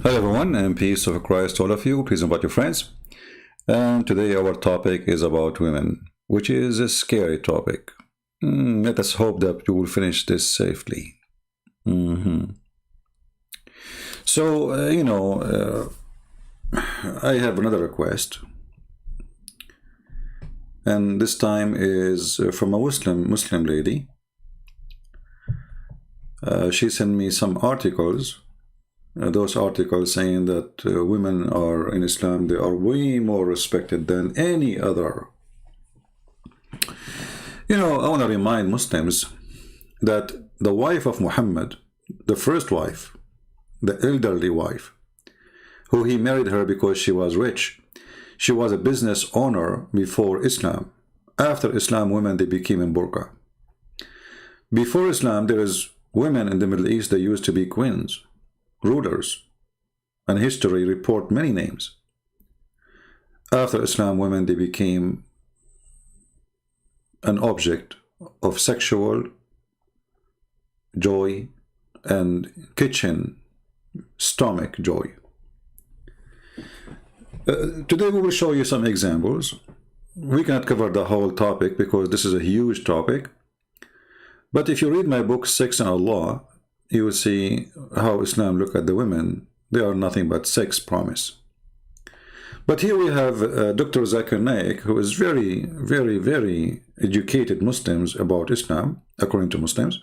Hello everyone, and peace of Christ to all of you. Please invite your friends. And today our topic is about women, which is a scary topic. Let us hope that you will finish this safely. So, I have another request. And this time is from a Muslim lady. She sent me some articles. Those articles saying that women are in Islam, they are way more respected than any other. I want to remind Muslims that the wife of Muhammad, the first wife, the elderly wife, who he married her because she was rich, she was a business owner before Islam. After Islam, women, they became in burqa. Before Islam, there is women in the Middle East, they used to be queens, rulers, and history report many names. After Islam, women, they became an object of sexual joy and kitchen stomach joy. Today we will show you some examples. We cannot cover the whole topic because this is a huge topic, but if you read my book, Sex and Allah, you will see how Islam look at the women. They are nothing but sex promise. But here we have Dr. Zakir Naik, who is very, very, very educated Muslims about Islam, according to Muslims.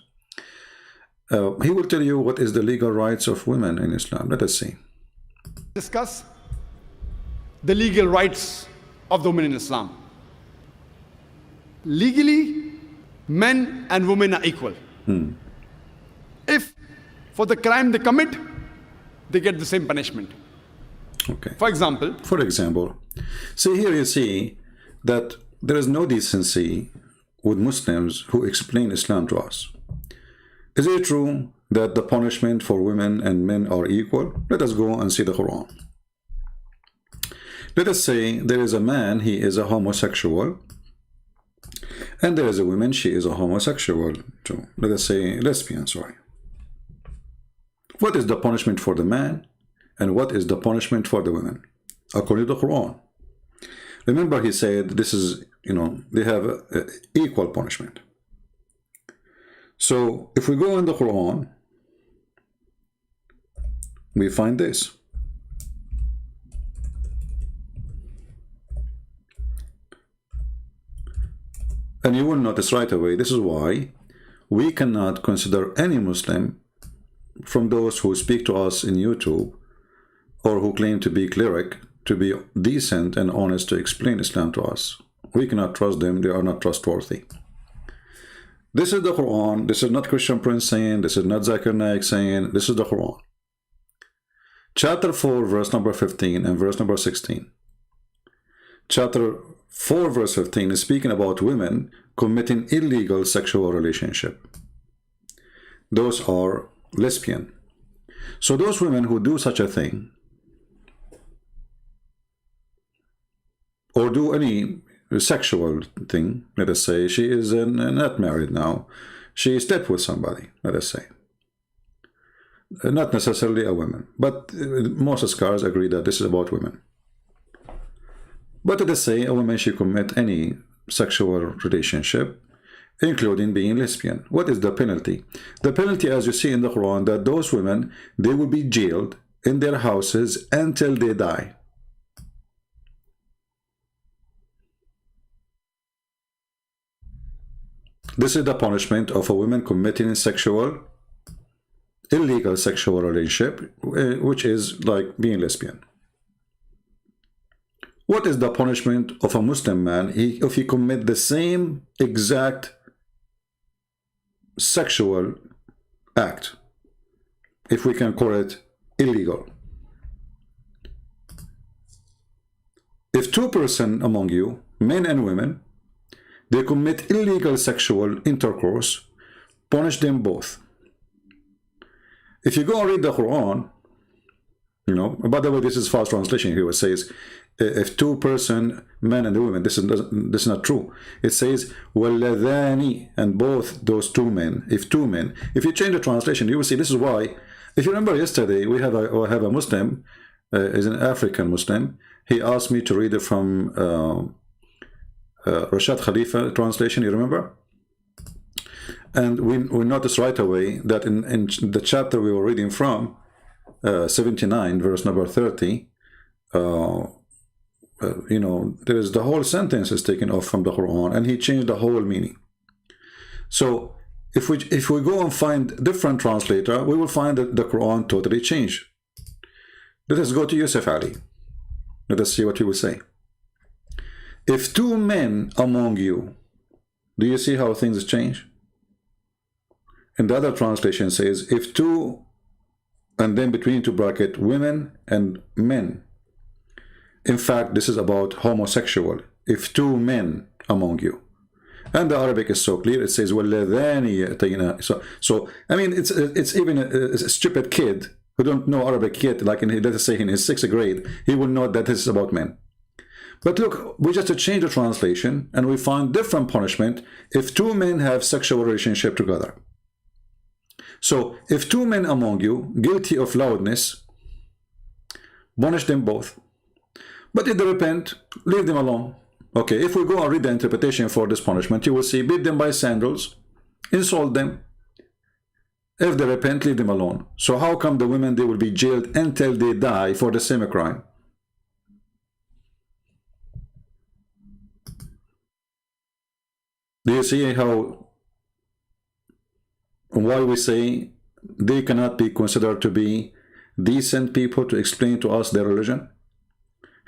He will tell you what is the legal rights of women in Islam. Let us see. Discuss the legal rights of the women in Islam. Legally, men and women are equal. If for the crime they commit, they get the same punishment. Okay. For example, see here you see that there is no decency with Muslims who explain Islam to us. Is it true that the punishment for women and men are equal? Let us go and see the Quran. Let us say there is a man, he is a homosexual, and there is a woman, she is a homosexual too. Let us say lesbian, sorry. What is the punishment for the man and what is the punishment for the women according to the Quran? Remember, he said this is, they have equal punishment. So if we go in the Quran, we find this. And you will notice right away, this is why we cannot consider any Muslim from those who speak to us in YouTube or who claim to be cleric to be decent and honest to explain Islam to us. We cannot trust them. They are not trustworthy. This is the Quran. This is not Christian Prince saying, this is not Zakir Naik saying, this is the Quran. Chapter 4, verse number 15 and verse number 16. Chapter 4, verse 15 is speaking about women committing illegal sexual relationship. Those are lesbian. So those women who do such a thing or do any sexual thing, let us say she is not married now, she slept with somebody, let us say, not necessarily a woman, but most scholars agree that this is about women. But let us say a woman, she commit any sexual relationship, including being lesbian. What is the penalty? The penalty, as you see in the Quran, that those women, they will be jailed in their houses until they die. This is the punishment of a woman committing illegal sexual relationship, which is like being lesbian. What is the punishment of a Muslim man if he commit the same exact sexual act, if we can call it illegal? If two persons among you, men and women, they commit illegal sexual intercourse, punish them both. If you go and read the Quran, by the way, this is fast translation here. It says, if two person, men and women, this is not true. It says وَالَّذَانِ, and both those two men. If two men, if you change the translation, you will see this is why If you remember yesterday, we have a Muslim, is an African Muslim. He asked me to read it from Rashad Khalifa translation, you remember? And we noticed right away that in the chapter we were reading from, 79, verse number 30, you know, there is the whole sentence is taken off from the Quran, and he changed the whole meaning. So if we go and find different translator, we will find that the Quran totally changed. Let us go to Yusuf Ali. Let us see what he will say. If two men among you, do you see how things change? And the other translation says, if two, and then between two bracket, women and men. In fact, this is about homosexual. If two men among you. And the Arabic is so clear. It says, so I mean, it's even a stupid kid who don't know Arabic yet, like let us say in his 6th grade, he will know that this is about men. But look, we just change the translation, and we find different punishment if two men have sexual relationship together. So, if two men among you, guilty of loudness, punish them both. But if they repent, leave them alone. Okay, if we go and read the interpretation for this punishment, you will see, beat them by sandals, insult them. If they repent, leave them alone. So how come the women, they will be jailed until they die for the same crime? Do you see why we say they cannot be considered to be decent people to explain to us their religion?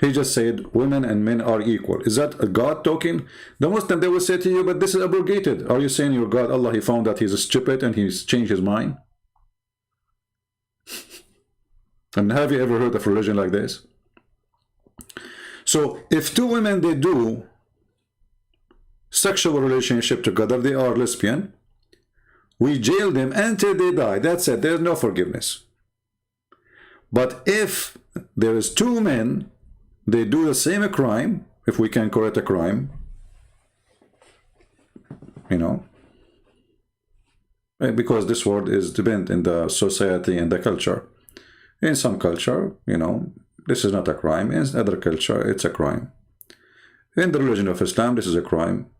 He just said women and men are equal. Is that a God talking? The Muslim, they will say to you, but this is abrogated. Are you saying your God, Allah, he found that he's stupid and he's changed his mind? And have you ever heard of religion like this? So if two women, they do sexual relationship together, they are lesbian, we jail them until they die. That's it. There's no forgiveness. But if there is two men, they do the same crime, if we can correct a crime, you know, because this word is dependent in the society and the culture. In some culture, you know, this is not a crime. In other culture, it's a crime. In the religion of Islam, this is a crime.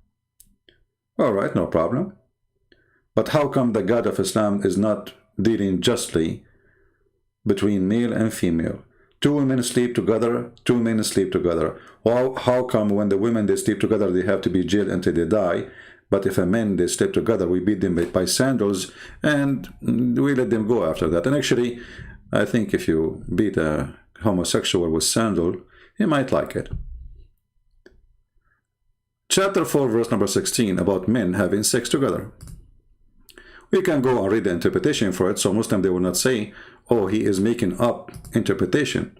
All right, no problem. But how come the God of Islam is not dealing justly between male and female? Two women sleep together, two men sleep together. Well, how come when the women, they sleep together, they have to be jailed until they die? But if a men, they sleep together, we beat them by sandals and we let them go after that. And actually, I think if you beat a homosexual with sandal, he might like it. Chapter 4, verse number 16, about men having sex together. We can go and read the interpretation for it, so Muslim, they will not say, oh, he is making up interpretation.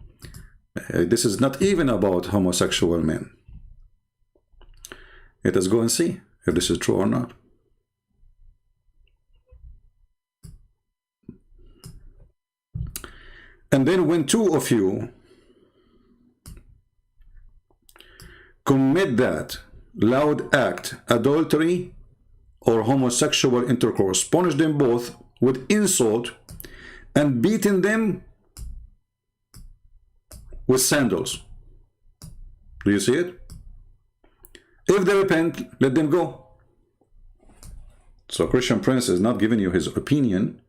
This is not even about homosexual men. Let us go and see if this is true or not. And then when two of you commit that loud act, adultery or homosexual intercourse, punish them both with insult and beating them with sandals. Do you see it? If they repent, let them go. So Christian Prince is not giving you his opinion.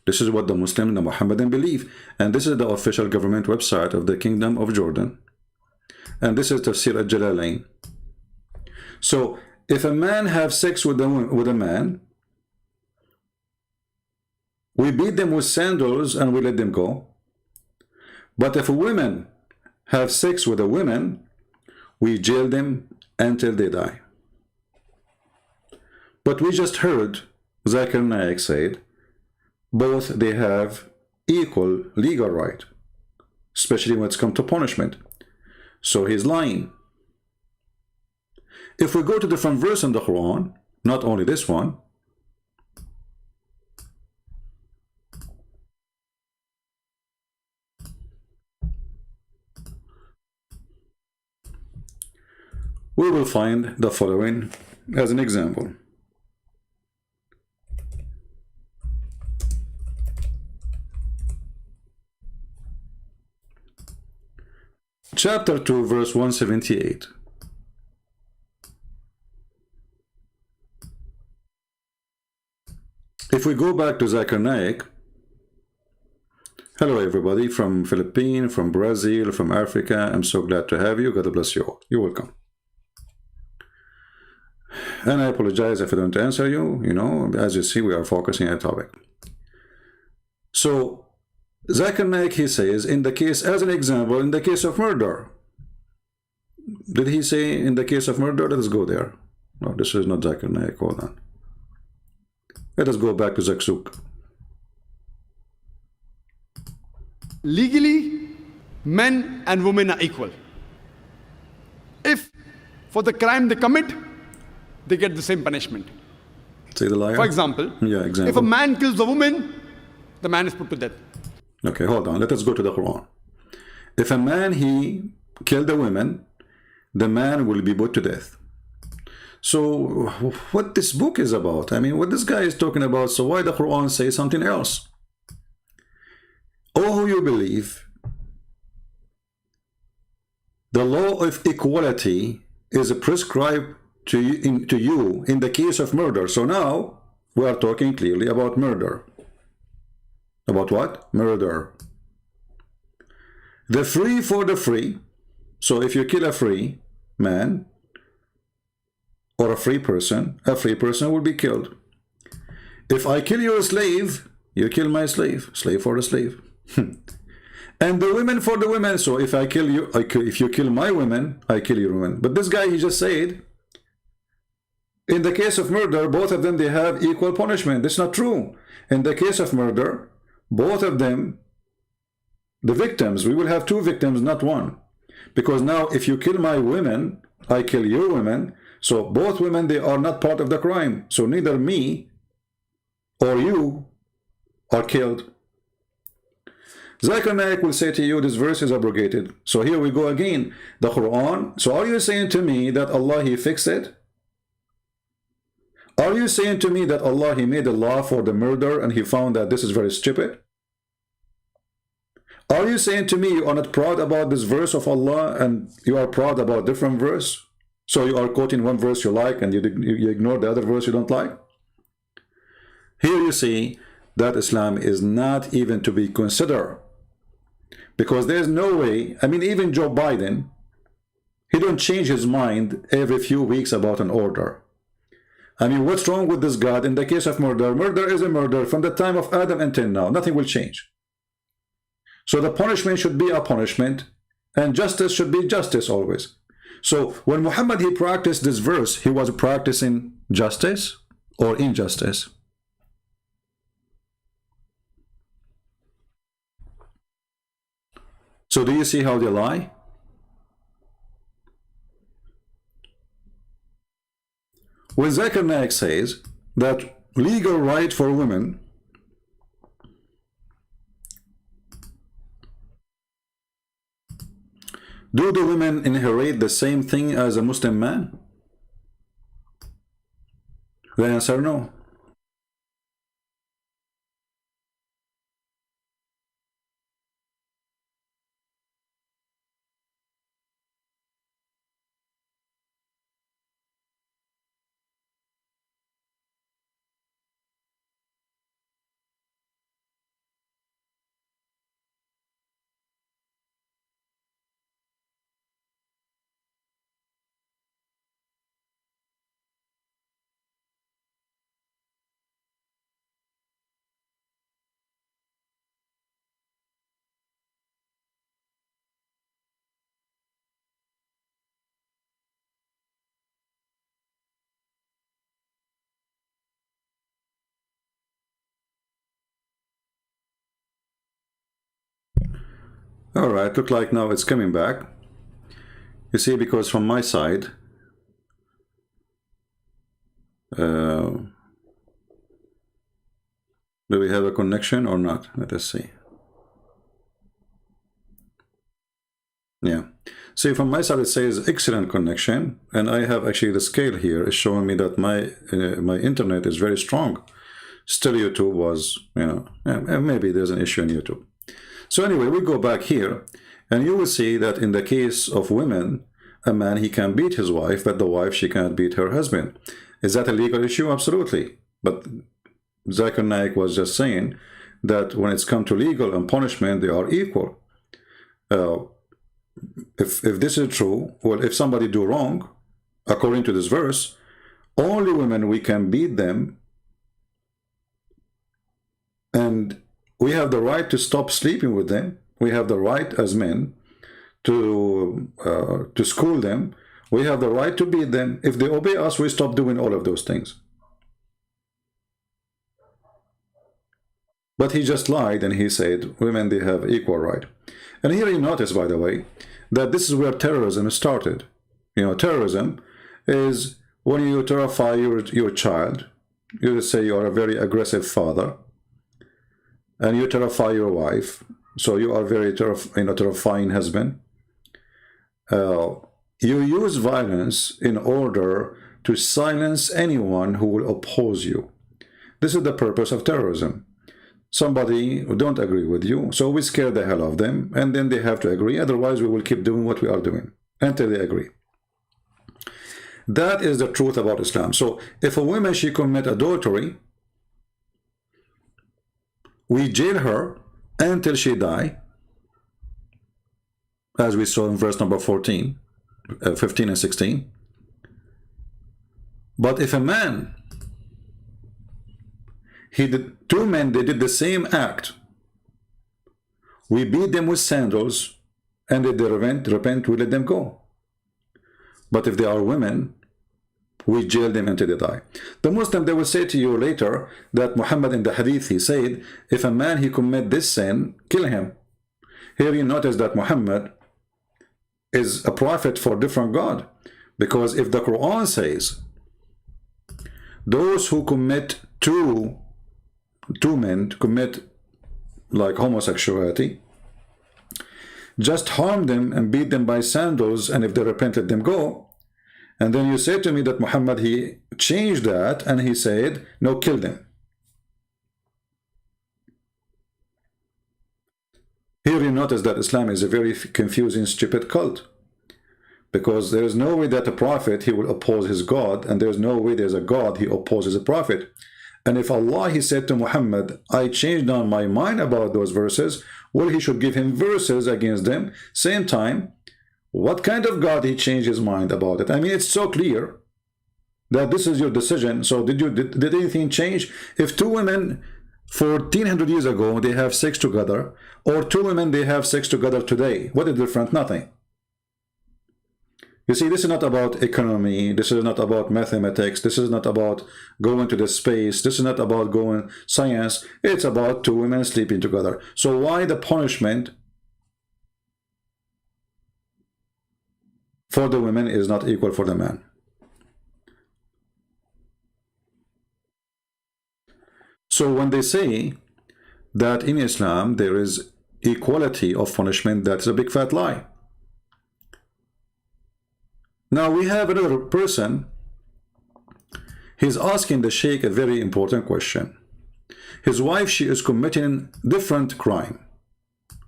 This is what the Muslim and the Mohammedan believe. And this is the official government website of the Kingdom of Jordan. And this is Tafsir al-Jalalain. So if a man have sex with a man, we beat them with sandals and we let them go. But if a woman have sex with a woman, we jail them until they die. But we just heard Zakir Naik said, both they have equal legal right, especially when it's come to punishment. So he's lying. If we go to different verse in the Quran, not only this one, we will find the following as an example. chapter 2, verse 178. If we go back to Zakir Naik, hello everybody from Philippines, from Brazil, from Africa. I'm so glad to have you. God bless you all. You're welcome. And I apologize if I don't answer you. You know, as you see, we are focusing on a topic. So, Zakir Naik, he says, in the case, as an example, in the case of murder. Did he say in the case of murder? Let us go there. No, this is not Zakir Naik. Hold on. Let us go back to Zaksuk. Legally, men and women are equal. If for the crime they commit, they get the same punishment. Say the liar? For example, yeah, example. If a man kills a woman, the man is put to death. Okay, hold on. Let us go to the Quran. If a man, he killed a woman, the man will be put to death. So what this book is about? I mean, what this guy is talking about, so why the Quran say something else? Oh, who you believe, the law of equality is prescribed to you in the case of murder. So now we are talking clearly about murder. About what? Murder. The free for the free. So if you kill a free man or a free person will be killed. If I kill your slave, you kill my slave. Slave for the slave. And the women for the women. So if I kill you, if you kill my women, I kill your women. But this guy, he just said, in the case of murder, both of them, they have equal punishment. That's not true. In the case of murder, both of them, the victims, we will have two victims, not one. Because now if you kill my women, I kill your women. So both women, they are not part of the crime. So neither me or you are killed. Zakir Naik will say to you, this verse is abrogated. So here we go again. The Quran. So are you saying to me that Allah, he fixed it? Are you saying to me that Allah, he made a law for the murder and he found that this is very stupid? Are you saying to me you are not proud about this verse of Allah and you are proud about different verse? So you are quoting one verse you like and you ignore the other verse you don't like? Here you see that Islam is not even to be considered. Because there's no way, I mean, even Joe Biden, he don't change his mind every few weeks about an order. I mean, what's wrong with this God? In the case of murder, murder is a murder from the time of Adam until now. Nothing will change. So the punishment should be a punishment, and justice should be justice always. So when Muhammad, he practiced this verse, he was practicing justice or injustice? So do you see how they lie? When Zakir Naik says that legal right for women do the women inherit the same thing as a Muslim man? The answer no. All right, look like now it's coming back. You see, because from my side, do we have a connection or not? Let us see. Yeah. See, from my side it says excellent connection, and I have actually the scale here is showing me that my internet is very strong. Still, YouTube was, you know, maybe there's an issue in YouTube. So anyway, we go back here. And you will see that in the case of women, a man, he can beat his wife, but the wife, she can't beat her husband. Is that a legal issue? Absolutely. But Zakir Naik was just saying that when it's come to legal and punishment, they are equal. If this is true, well, if somebody do wrong, according to this verse, only women, we can beat them, and we have the right to stop sleeping with them. We have the right as men to school them. We have the right to beat them. If they obey us, we stop doing all of those things. But he just lied, and he said women, they have equal right. And here you notice, by the way, that this is where terrorism started. You know, terrorism is when you terrify your child. You just say you are a very aggressive father, and you terrify your wife. So you are very terrifying husband. You use violence in order to silence anyone who will oppose you. This is the purpose of terrorism. Somebody who don't agree with you, so we scare the hell of them, and then they have to agree. Otherwise, we will keep doing what we are doing until they agree. That is the truth about Islam. So if a woman, she commit adultery, we jail her until she die, as we saw in verse number 15 and 16. But if a man, two men, they did the same act, we beat them with sandals, and if they repent, we let them go. But if they are women, we jail them until they die. The Muslim, they will say to you later that Muhammad in the hadith, he said, if a man, he commit this sin, kill him. Here you notice that Muhammad is a prophet for a different God, because if the Quran says those who commit two men commit like homosexuality, just harm them and beat them by sandals, and if they repent, let them go. And then you say to me that Muhammad, he changed that and he said, no, kill them. Here you notice that Islam is a very confusing, stupid cult, because there is no way that a prophet, he will oppose his God, and there is no way there's a God, he opposes a prophet. And if Allah, he said to Muhammad, I changed down my mind about those verses, well, he should give him verses against them. Same time, what kind of God he changed his mind about it? I mean, it's so clear that this is your decision. So did anything change? If two women 1400 years ago, they have sex together, or two women, they have sex together today, what is different? Nothing. You see, this is not about economy. This is not about mathematics. This is not about going to the space. This is not about going science. It's about two women sleeping together. So why the punishment for the women is not equal for the man? So when they say that in Islam there is equality of punishment, that's a big fat lie. Now we have another person, he's asking the Sheikh a very important question. His wife, she is committing different crime,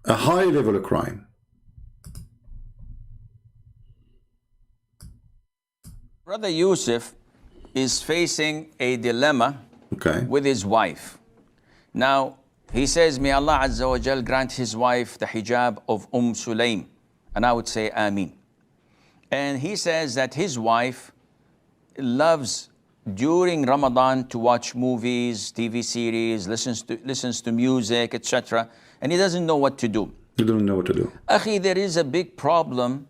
a high level of crime. Brother Yusuf is facing a dilemma with his wife. Now, he says, may Allah Azza wa Jal grant his wife the hijab of Sulaim. And I would say, Ameen. And he says that his wife loves during Ramadan to watch movies, TV series, listens to music, etc. And he doesn't know what to do. You don't know what to do. Akhi, there is a big problem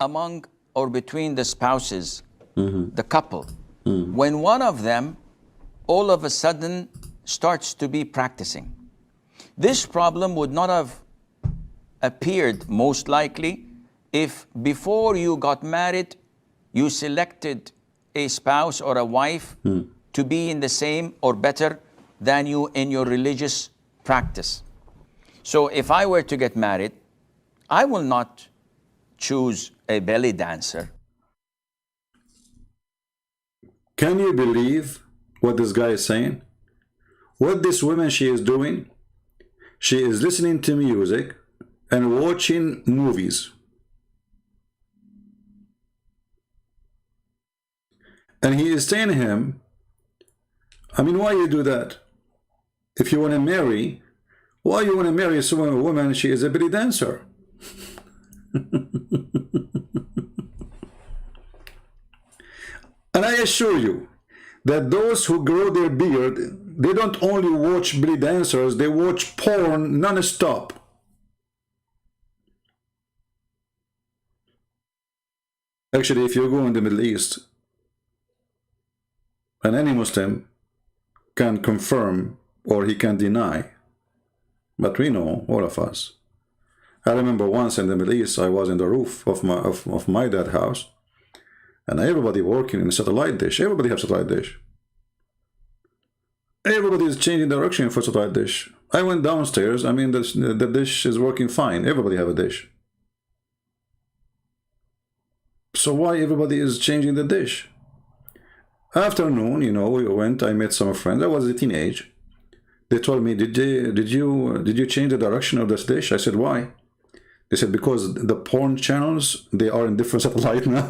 among or between the spouses, the couple. When one of them all of a sudden starts to be practicing. This problem would not have appeared most likely if before you got married, you selected a spouse or a wife to be in the same or better than you in your religious practice. So if I were to get married, I will not choose a belly dancer. Can you believe what this guy is saying? What this woman, she is doing? She is listening to music and watching movies. And he is saying to him, I mean, why you do that? If you want to marry, why you want to marry a woman? She is a belly dancer. And I assure you that those who grow their beard, they don't only watch belly dancers, they watch porn non-stop. Actually, if you go in the Middle East, and any Muslim can confirm or he can deny, but we know, all of us. I remember once in the Middle East, I was in the roof of my dad's house, and everybody working in a satellite dish. Everybody has satellite dish. Everybody is changing direction for satellite dish. I went downstairs. I mean, the dish is working fine. Everybody have a dish. So why everybody is changing the dish? Afternoon, you know, we went. I met some friends. I was a teenage. They told me, did you change the direction of this dish? I said, why? They said, because the porn channels, they are in different satellite now.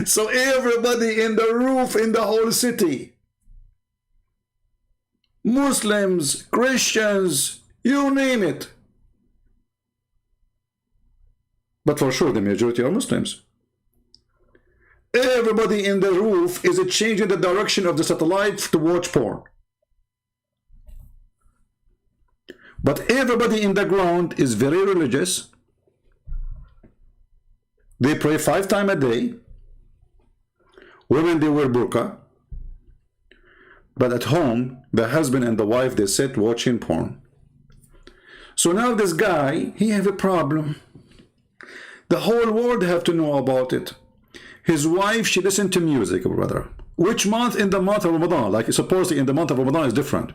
So everybody in the roof in the whole city, Muslims, Christians, you name it. But for sure, the majority are Muslims. Everybody in the roof is changing the direction of the satellite to watch porn. But everybody in the ground is very religious. They pray 5 times a day. Women, they wear burqa. But at home, the husband and the wife, they sit watching porn. So now this guy, he have a problem. The whole world have to know about it. His wife, she listened to music, brother. Which month? In the month of Ramadan. Like supposedly in the month of Ramadan is different.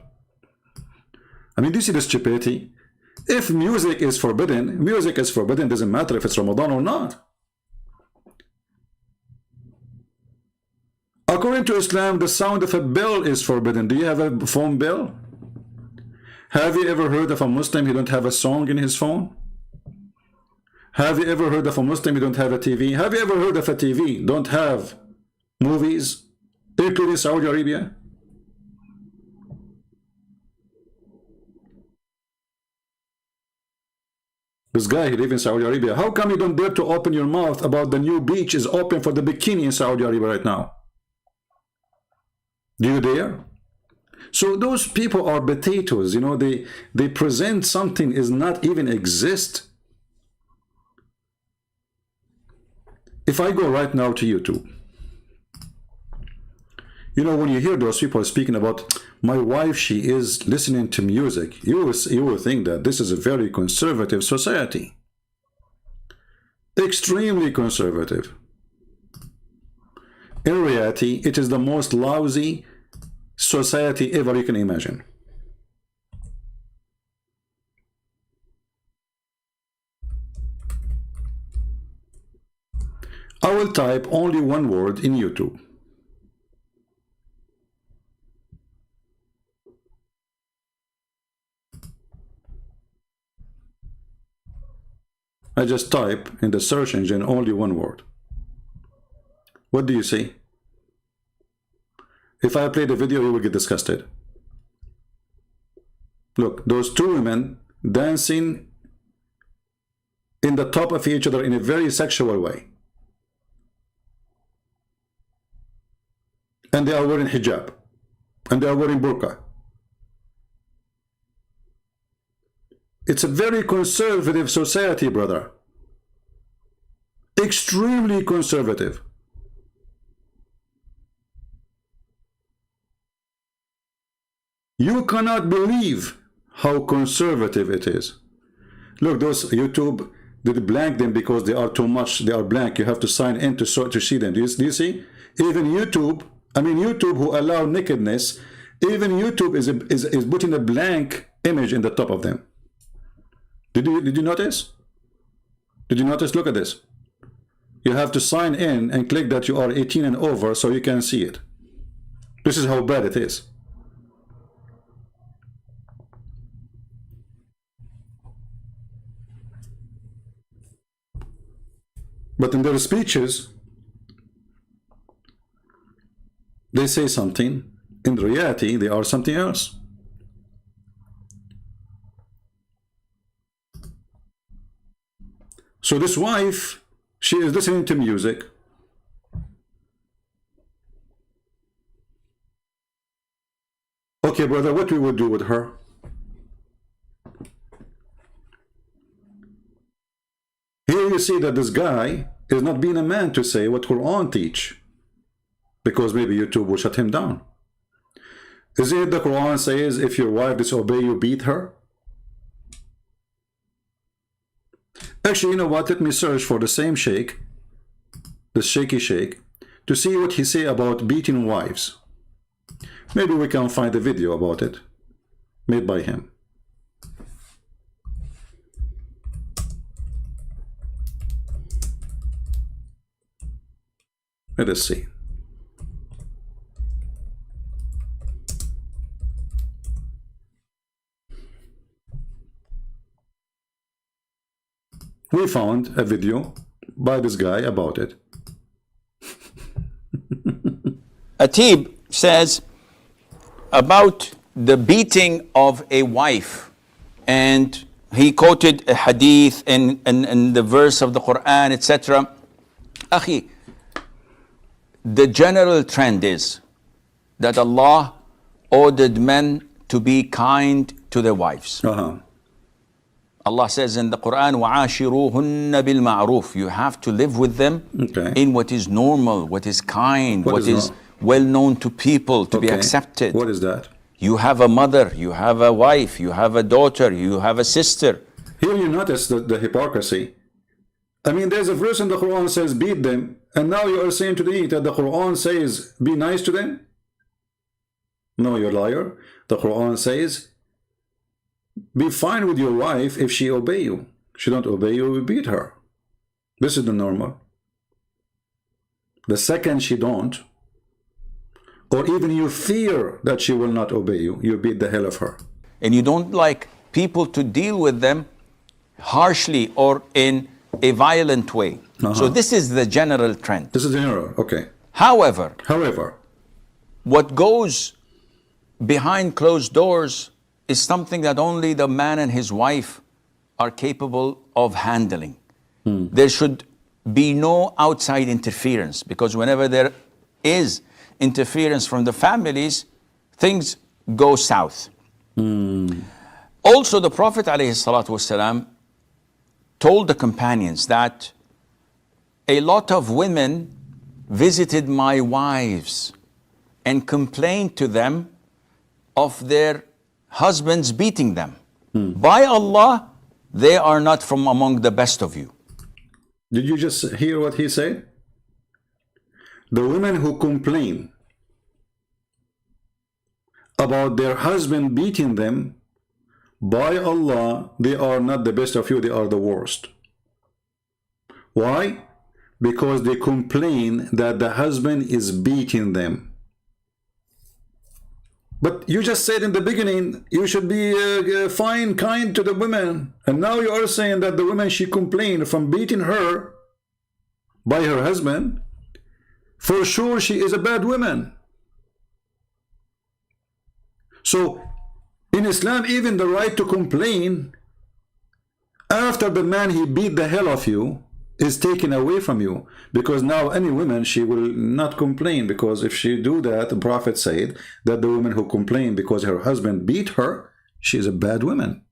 I mean, do you see the stupidity? If music is forbidden, doesn't matter if it's Ramadan or not. According to Islam, the sound of a bell is forbidden. Do you have a phone bell? Have you ever heard of a Muslim who don't have a song in his phone? Have you ever heard of a Muslim who don't have a TV? Have you ever heard of a TV don't have movies, including Saudi Arabia? This guy who lives in Saudi Arabia, how come you don't dare to open your mouth about the new beach is open for the bikini in Saudi Arabia right now? Do you dare? So those people are potatoes, you know, they present something is not even exist. If I go right now to YouTube, you know, when you hear those people speaking about my wife, she is listening to music, you will think that this is a very conservative society. Extremely conservative. In reality, it is the most lousy society ever you can imagine. I will type only one word in YouTube. I just type in the search engine only one word. What do you see? If I play the video, you will get disgusted. Look, those two women dancing in the top of each other in a very sexual way. And they are wearing hijab. And they are wearing burqa. It's a very conservative society, brother. Extremely conservative. You cannot believe how conservative it is. Look, those YouTube, they blank them because they are too much, they are blank. You have to sign in to see them. Do you see? Even YouTube, I mean YouTube who allow nakedness, even YouTube is putting a blank image in the top of them. Did you notice? Did you notice? Look at this. You have to sign in and click that you are 18 and over so you can see it. This is how bad it is. But in their speeches, they say something. In reality, they are something else. So this wife, she is listening to music. Okay, brother, what we would do with her? Here you see that this guy is not being a man to say what Quran teach, because maybe YouTube will shut him down. Is it the Quran says if your wife disobey you, beat her? Actually, you know what? Let me search for the same sheikh, the shaky sheikh, to see what he say about beating wives. Maybe we can find a video about it, made by him. Let us see. We found a video by this guy about it. Atib says about the beating of a wife, and he quoted a hadith and the verse of the Quran, etc. Akhi, the general trend is that Allah ordered men to be kind to their wives. Allah says in the Quran, وَعَاشِرُوهُنَّ بِالْمَعْرُوفِ. You have to live with them in what is normal, what is kind, what is well known to people, to be accepted. What is that? You have a mother, you have a wife, you have a daughter, you have a sister. Here you notice the hypocrisy. I mean, there's a verse in the Quran says beat them, and now you are saying to me that the Quran says be nice to them? No, you're a liar. The Quran says be fine with your wife if she obey you. She don't obey you, we beat her. This is the normal. The second she don't, or even you fear that she will not obey you, you beat the hell of her. And you don't like people to deal with them harshly or in a violent way. So this is the general trend. This is general, okay. However, what goes behind closed doors is something that only the man and his wife are capable of handling. There should be no outside interference, because whenever there is interference from the families, things go south. Also, the Prophet ﷺ told the companions that a lot of women visited my wives and complained to them of their husbands beating them. By Allah, they are not from among the best of you. Did you just hear what he said? The women who complain about their husband beating them, by Allah, they are not the best of you, they are the worst. Why? Because they complain that the husband is beating them. But you just said in the beginning, you should be fine, kind to the women. And now you are saying that the woman, she complained from beating her by her husband. For sure, she is a bad woman. So, in Islam, even the right to complain after the man, he beat the hell of you, is taken away from you, because now any woman, she will not complain, because if she do that, the Prophet said that the woman who complain because her husband beat her, she is a bad woman.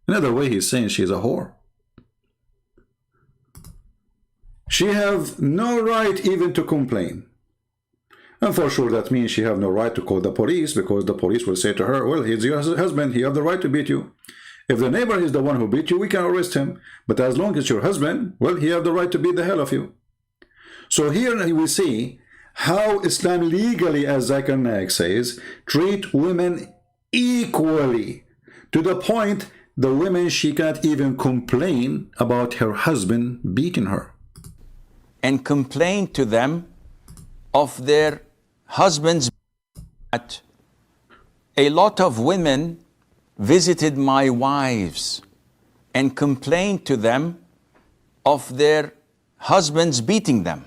Another way, he's saying she is a whore. She have no right even to complain, and for sure that means she have no right to call the police, because the police will say to her, well, he's your husband, he have the right to beat you. If the neighbor is the one who beat you, we can arrest him. But as long as your husband, well, he have the right to beat the hell of you. So here we see how Islam legally, as Zakir Naik says, treat women equally, to the point the women, she can't even complain about her husband beating her. And complain to them of their husbands. A lot of women visited my wives and complained to them of their husbands beating them.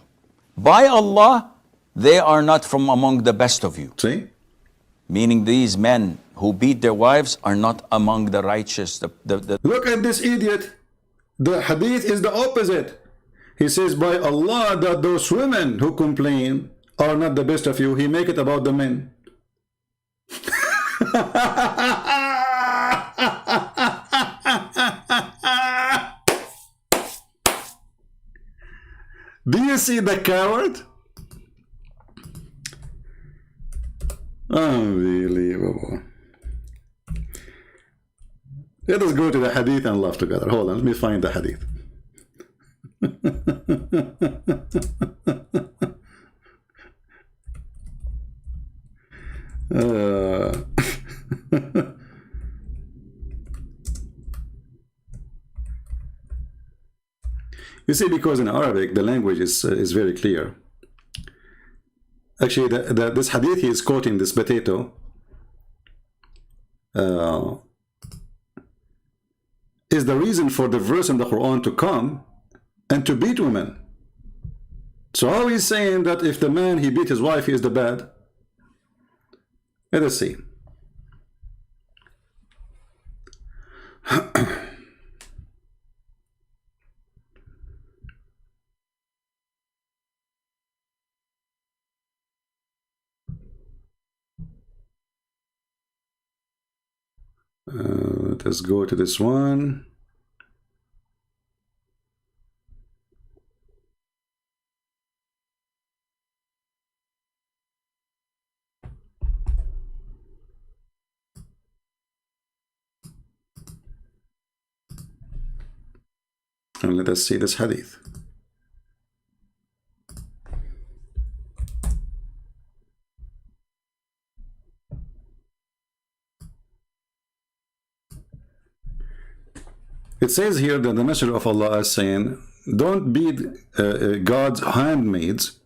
By Allah, they are not from among the best of you. See? Meaning these men who beat their wives are not among the righteous. Look at this idiot. The hadith is the opposite. He says, by Allah, that those women who complain are not the best of you. He make it about the men. Do you see the coward? Unbelievable. Let us go to the hadith and laugh together. Hold on, let me find the hadith. You see, because in Arabic the language is very clear. Actually, this hadith he is quoting, this potato, is the reason for the verse in the Quran to come and to beat women. So how is saying that if the man he beat his wife, he is the bad? Let us see. Let's go to this one. And let us see this hadith. It says here that the Messenger of Allah is saying, don't beat God's handmaids.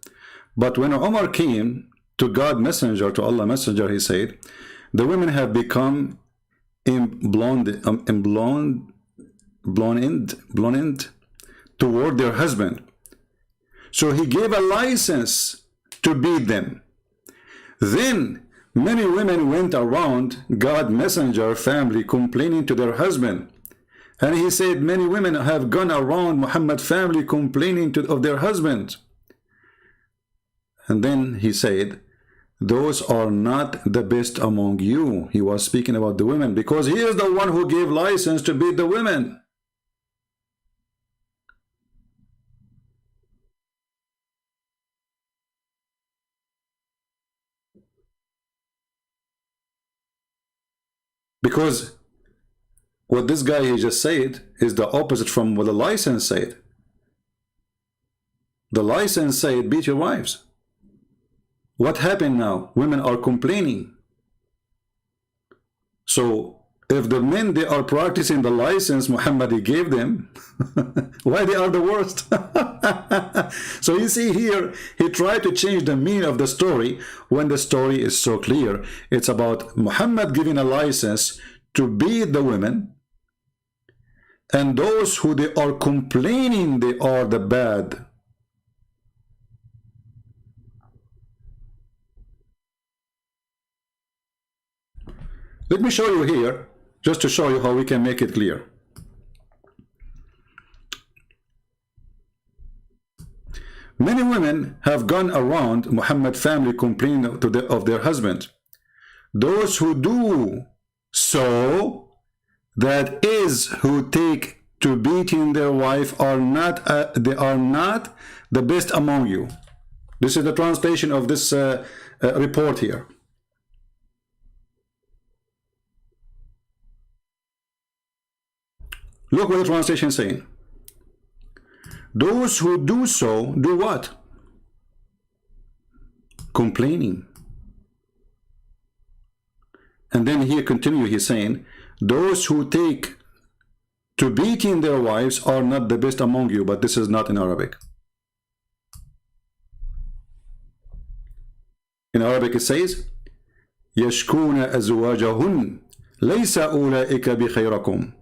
But when Umar came to God Messenger, to Allah Messenger, he said, the women have become blonde toward their husband. So he gave a license to beat them. Then many women went around God Messenger family complaining to their husband. And he said, many women have gone around Muhammad family complaining of their husbands. And then he said, those are not the best among you. He was speaking about the women because he is the one who gave license to beat the women. Because what this guy he just said is the opposite from what the license said. The license said, beat your wives. What happened now? Women are complaining. So if the men they are practicing the license Muhammad he gave them, why they are the worst? So you see here, he tried to change the meaning of the story when the story is so clear. It's about Muhammad giving a license to beat the women, and those who they are complaining they are the bad. Let me show you here, just to show you how we can make it clear. Many women have gone around Muhammad family complaining of their husband. Those who do so, that is, who take to beating their wife, are not they are not the best among you. This is the translation of this report here. Look what the translation is saying. Those who do so, do what? Complaining. And then here continue, he's saying, those who take to beating their wives are not the best among you, but this is not in Arabic. In Arabic it says, يَشْكُونَ أَزْوَاجَهُنْ لَيْسَ أُولَئِكَ بِخَيْرَكُمْ.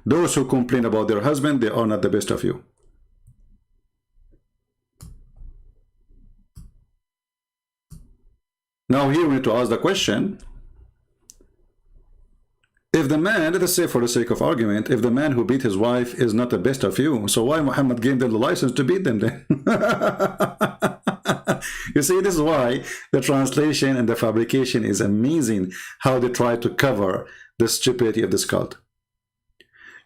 Those who complain about their husband, they are not the best of you. Now here we need to ask the question, if the man, let us say for the sake of argument, if the man who beat his wife is not the best of you, so why Muhammad gave them the license to beat them then? You see, this is why the translation and the fabrication is amazing, how they try to cover the stupidity of this cult.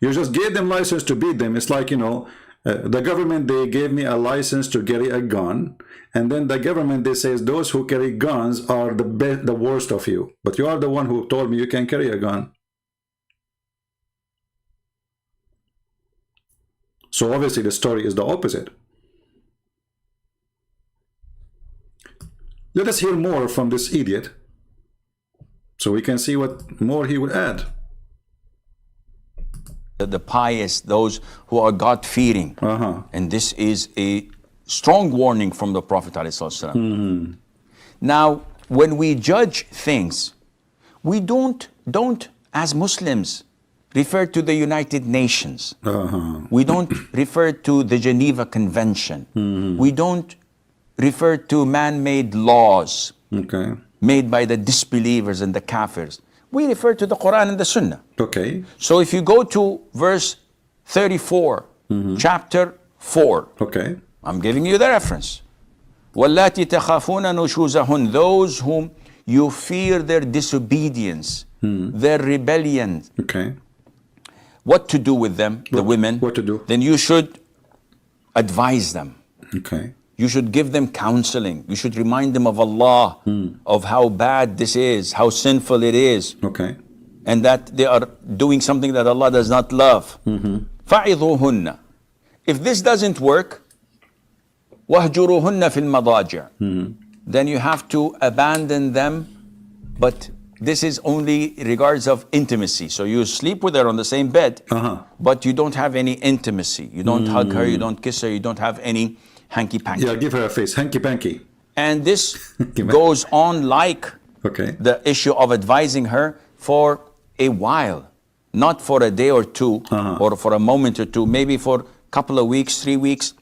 You just gave them license to beat them. It's like, you know, the government, they gave me a license to carry a gun, and then the government, they says those who carry guns are the worst of you, but you are the one who told me you can carry a gun. So obviously the story is the opposite. Let us hear more from this idiot, so we can see what more he would add. The pious, those who are God-fearing. And this is a strong warning from the Prophet ﷺ. Now, when we judge things, we don't as Muslims refer to the United Nations. We don't refer to the Geneva Convention. We don't refer to man-made laws made by the disbelievers and the kafirs. We refer to the Quran and the Sunnah. So if you go to verse 34, chapter 4, I'm giving you the reference. وَاللَّاتِ تَخَافُونَ نُشُوزَهُنْ, those whom you fear their disobedience, their rebellion. What to do with them, the women? What to do? Then you should advise them. You should give them counseling. You should remind them of Allah, of how bad this is, how sinful it is, and that they are doing something that Allah does not love. فَعِظُوهُنَّ. If this doesn't work, وَهْجُرُوهُنَّ فِي الْمَضَاجِعِ, then you have to abandon them, but this is only in regards of intimacy. So you sleep with her on the same bed, but you don't have any intimacy. You don't hug her, you don't kiss her, you don't have any hanky-panky. Yeah, give her a face, hanky-panky. And this goes on like the issue of advising her for a while, not for a day or two, or for a moment or two, maybe for a couple of weeks, 3 weeks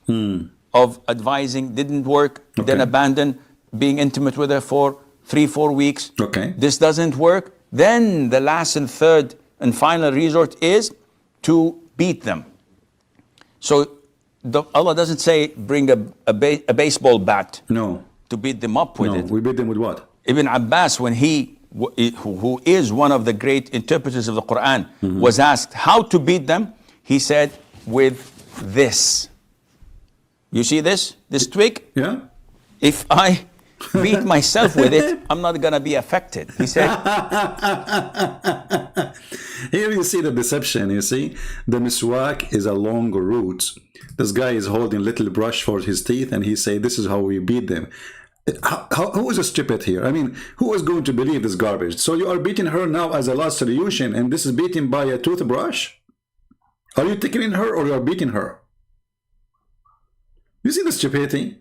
of advising, didn't work, then abandon being intimate with her for 3-4 weeks. This doesn't work. Then the last and third and final resort is to beat them. So Allah doesn't say bring a baseball bat to beat them up with it. We beat them with what? Ibn Abbas, when who is one of the great interpreters of the Quran, was asked how to beat them, he said, with this. You see this twig? Yeah. If I beat myself with it, I'm not going to be affected. He said. Here you see the deception, you see. The miswak is a long root. This guy is holding a little brush for his teeth, and he say, this is how we beat them. Who is stupid here? I mean, who is going to believe this garbage? So you are beating her now as a last solution, and this is beaten by a toothbrush? Are you tickling her or you are beating her? You see the stupidity?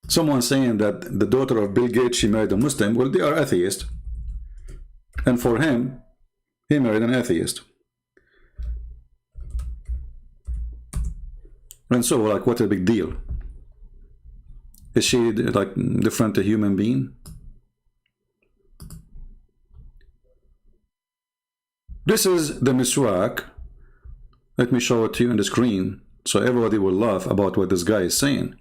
Someone saying that the daughter of Bill Gates, she married a Muslim. Well, they are atheists. And for him, he married an atheist. And so, like, what a big deal? Is she, like, different a human being? This is the miswak. Let me show it to you on the screen, so everybody will laugh about what this guy is saying.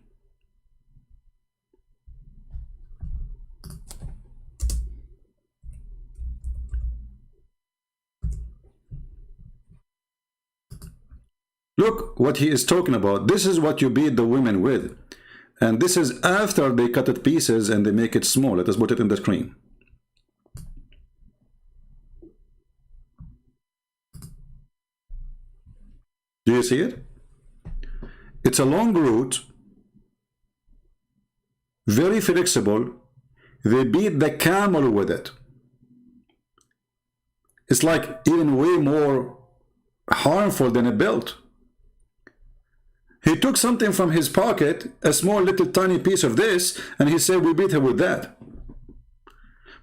Look what he is talking about. This is what you beat the women with. And this is after they cut it pieces and they make it small. Let us put it in the screen. Do you see it? It's a long root, very flexible. They beat the camel with it. It's like even way more harmful than a belt. He took something from his pocket, a small little tiny piece of this, and he said we beat her with that.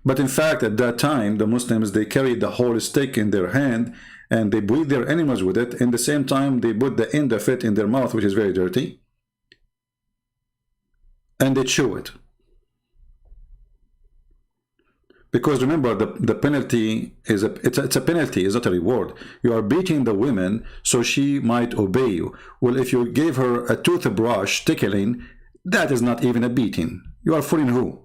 But in fact, at that time, the Muslims, they carried the whole stick in their hand and they breed their animals with it. In the same time, they put the end of it in their mouth, which is very dirty, and they chew it. Because remember, the penalty is it's a penalty, it's not a reward. You are beating the woman so she might obey you. Well, if you gave her a toothbrush tickling, that is not even a beating. You are fooling who?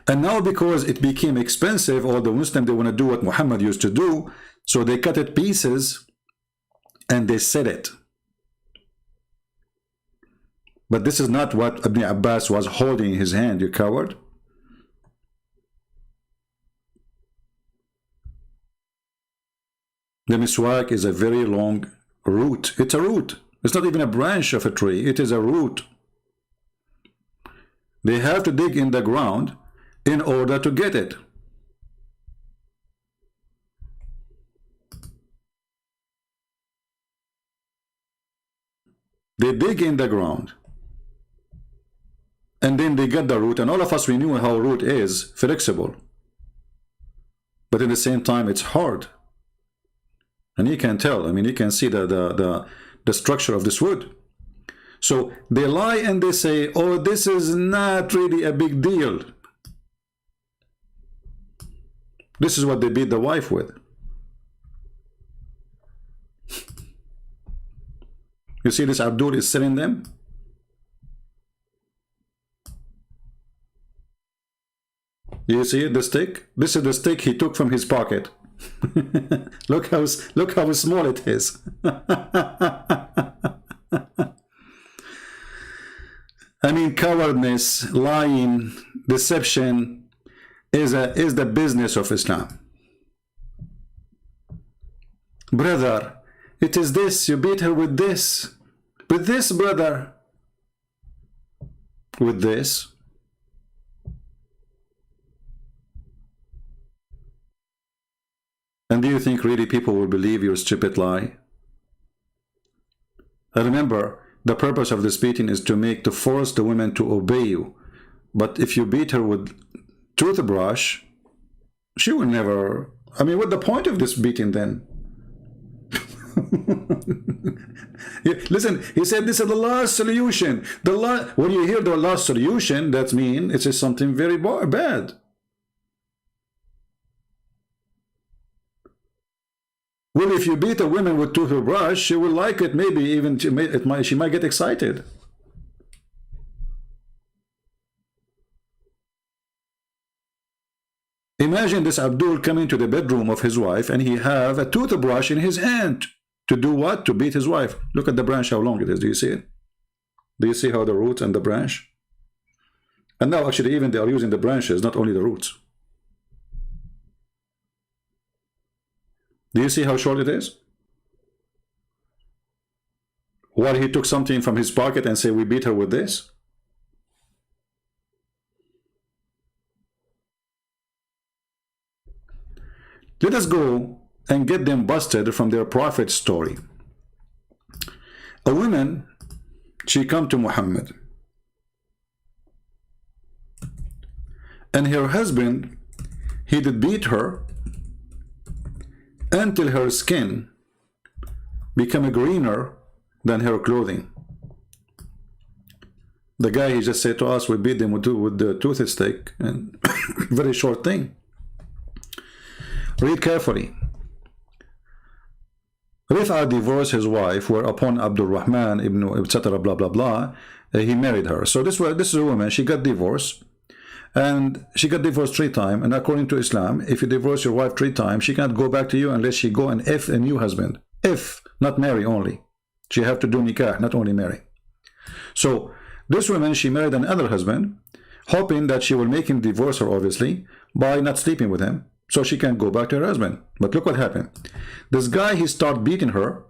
And now, because it became expensive, all the Muslims, they want to do what Muhammad used to do, so they cut it pieces and they set it. But this is not what Ibn Abbas was holding in his hand, you coward. The miswak is a very long root. It's a root. It's not even a branch of a tree. It is a root. They have to dig in the ground in order to get it. They dig in the ground. And then they get the root, and all of us, we knew how root is flexible. But at the same time, it's hard. And you can tell, I mean, you can see the structure of this wood. So they lie and they say, oh, this is not really a big deal. This is what they beat the wife with. You see this Abdul is selling them? You see the stick? This is the stick he took from his pocket. look how small it is. I mean, cowardness, lying, deception is the business of Islam. Brother, it is this, you beat her with this. With this, brother. With this. And do you think really people will believe your stupid lie? And remember, the purpose of this beating is to force the women to obey you. But if you beat her with toothbrush, she will never. I mean, what's the point of this beating then? Listen, he said this is the last solution. When you hear the last solution, that means it's something very bad. Well, if you beat a woman with toothbrush, she will like it. Maybe even she might get excited. Imagine this Abdul coming to the bedroom of his wife and he have a toothbrush in his hand. To do what? To beat his wife. Look at the branch, how long it is. Do you see it? Do you see how the root and the branch? And now actually even they are using the branches, not only the roots. Do you see how short it is? While he took something from his pocket and said, we beat her with this. Let us go and get them busted from their prophet story. A woman, she come to Muhammad. And her husband, he did beat her until her skin became greener than her clothing. The guy, he just said to us, we beat them with the toothstick, and very short thing. Read carefully. Rif'a divorced his wife, whereupon Abdul Rahman ibn etc. blah blah blah, he married her. So this is a woman, she got divorced. And she got divorced 3 times. And according to Islam, if you divorce your wife 3 times, she can't go back to you unless she go and F a new husband. If, not marry only. She have to do nikah, not only marry. So this woman, she married another husband, hoping that she will make him divorce her, obviously, by not sleeping with him, so she can go back to her husband. But look what happened. This guy, he started beating her,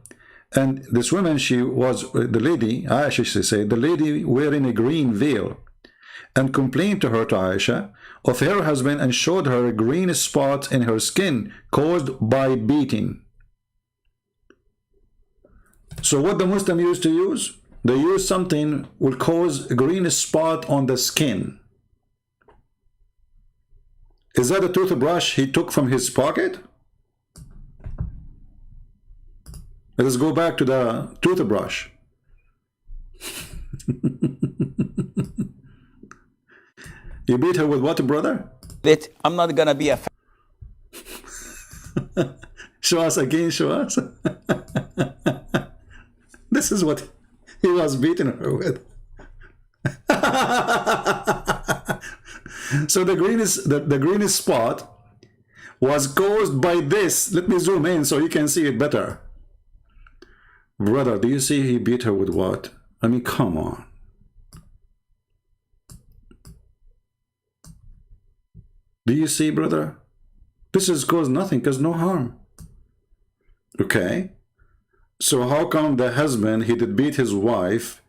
and this woman, she was the lady, Aisha should say, the lady wearing a green veil, and complained to Aisha of her husband and showed her a green spot in her skin caused by beating. So what the Muslim used to use? they use something will cause a green spot on the skin. Is that a toothbrush he took from his pocket? Let us go back to the toothbrush. You beat her with what, brother? That I'm not gonna be a Show us again, show us. This is what he was beating her with. So the greenest spot was caused by this. Let me zoom in so you can see it better. Brother, do you see he beat her with what? I mean, come on. Do you see, brother? This has caused nothing, caused no harm. Okay? So how come the husband, he did beat his wife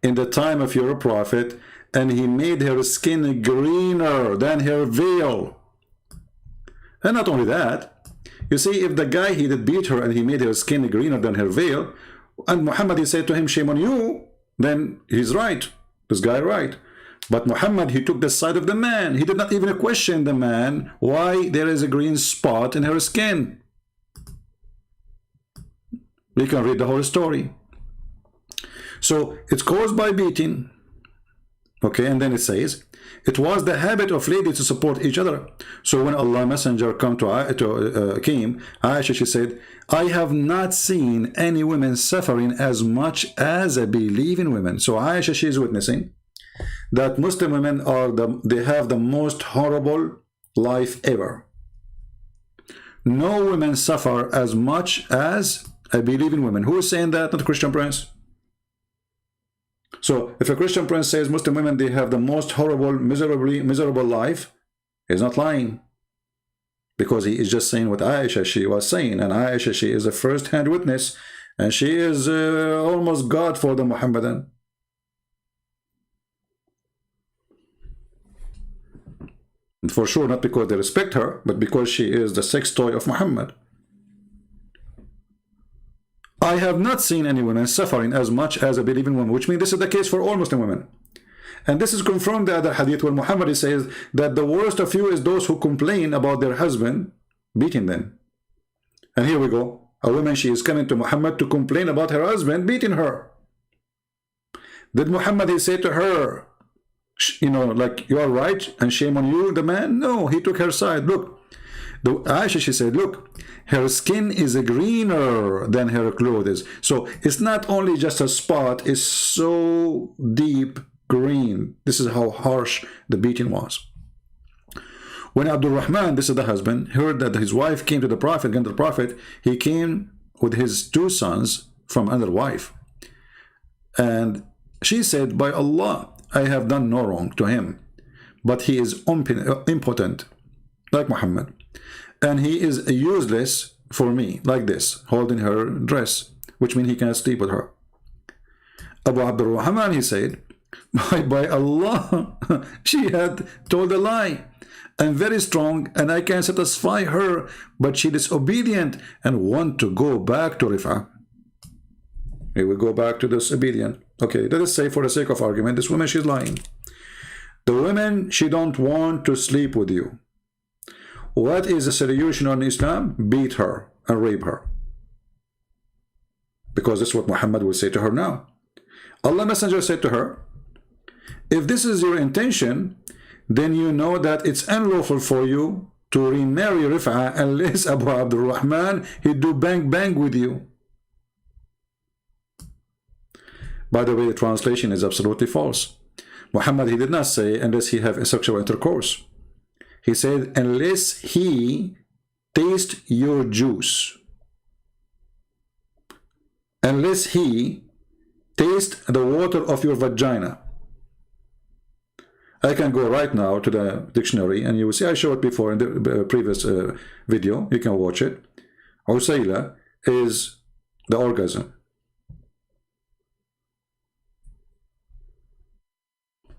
in the time of your prophet, and he made her skin greener than her veil? And not only that, you see, if the guy, he did beat her and he made her skin greener than her veil, and Muhammad, he said to him, shame on you, then he's right. This guy right. But Muhammad, he took the side of the man. He did not even question the man why there is a green spot in her skin. We can read the whole story. So it's caused by beating. Okay, and then it says, it was the habit of ladies to support each other. So when Allah Messenger came, Aisha, she said, I have not seen any women suffering as much as I believe in women. So Aisha, she is witnessing that Muslim women they have the most horrible life ever. No women suffer as much as I believe in women. Who is saying that? Not a Christian Prince. So if a Christian Prince says Muslim women, they have the most horrible, miserable life, he's not lying. Because he is just saying what Aisha, she was saying. And Aisha, she is a first-hand witness. And she is almost God for the Muhammadan. And for sure, not because they respect her, but because she is the sex toy of Muhammad. I have not seen any women suffering as much as a believing woman, which means this is the case for all Muslim women. And this is confirmed in the other hadith where Muhammad says that the worst of you is those who complain about their husband beating them. And here we go. A woman, she is coming to Muhammad to complain about her husband beating her. Did Muhammad, he say to her, you know, like, you are right and shame on you, the man? No, he took her side. Look, Aisha, she said, look, her skin is greener than her clothes. So it's not only just a spot, it's so deep green. This is how harsh the beating was. When Abdul Rahman, this is the husband, heard that his wife came to the Prophet, again to the Prophet, he came with his 2 sons from another wife. And she said, by Allah, I have done no wrong to him, but he is impotent, like Muhammad. And he is useless for me, like this, holding her dress, which means he cannot sleep with her. Abu Abdul Rahman, he said, by Allah, she had told a lie. I'm very strong and I can satisfy her, but she is disobedient and want to go back to Rif'ah. We will go back to disobedient. Okay, let us say for the sake of argument, this woman, she's lying. The woman, she don't want to sleep with you. What is the solution in Islam? Beat her and rape her. Because that's what Muhammad will say to her now. Allah Messenger said to her, if this is your intention, then you know that it's unlawful for you to remarry Rif'ah unless Abu Abdul Rahman, he do bang bang with you. By the way, the translation is absolutely false. Muhammad, he did not say unless he have a sexual intercourse. He said unless he taste your juice. Unless he taste the water of your vagina. I can go right now to the dictionary and you will see, I showed it before in the previous video, you can watch it. Usayla is the orgasm.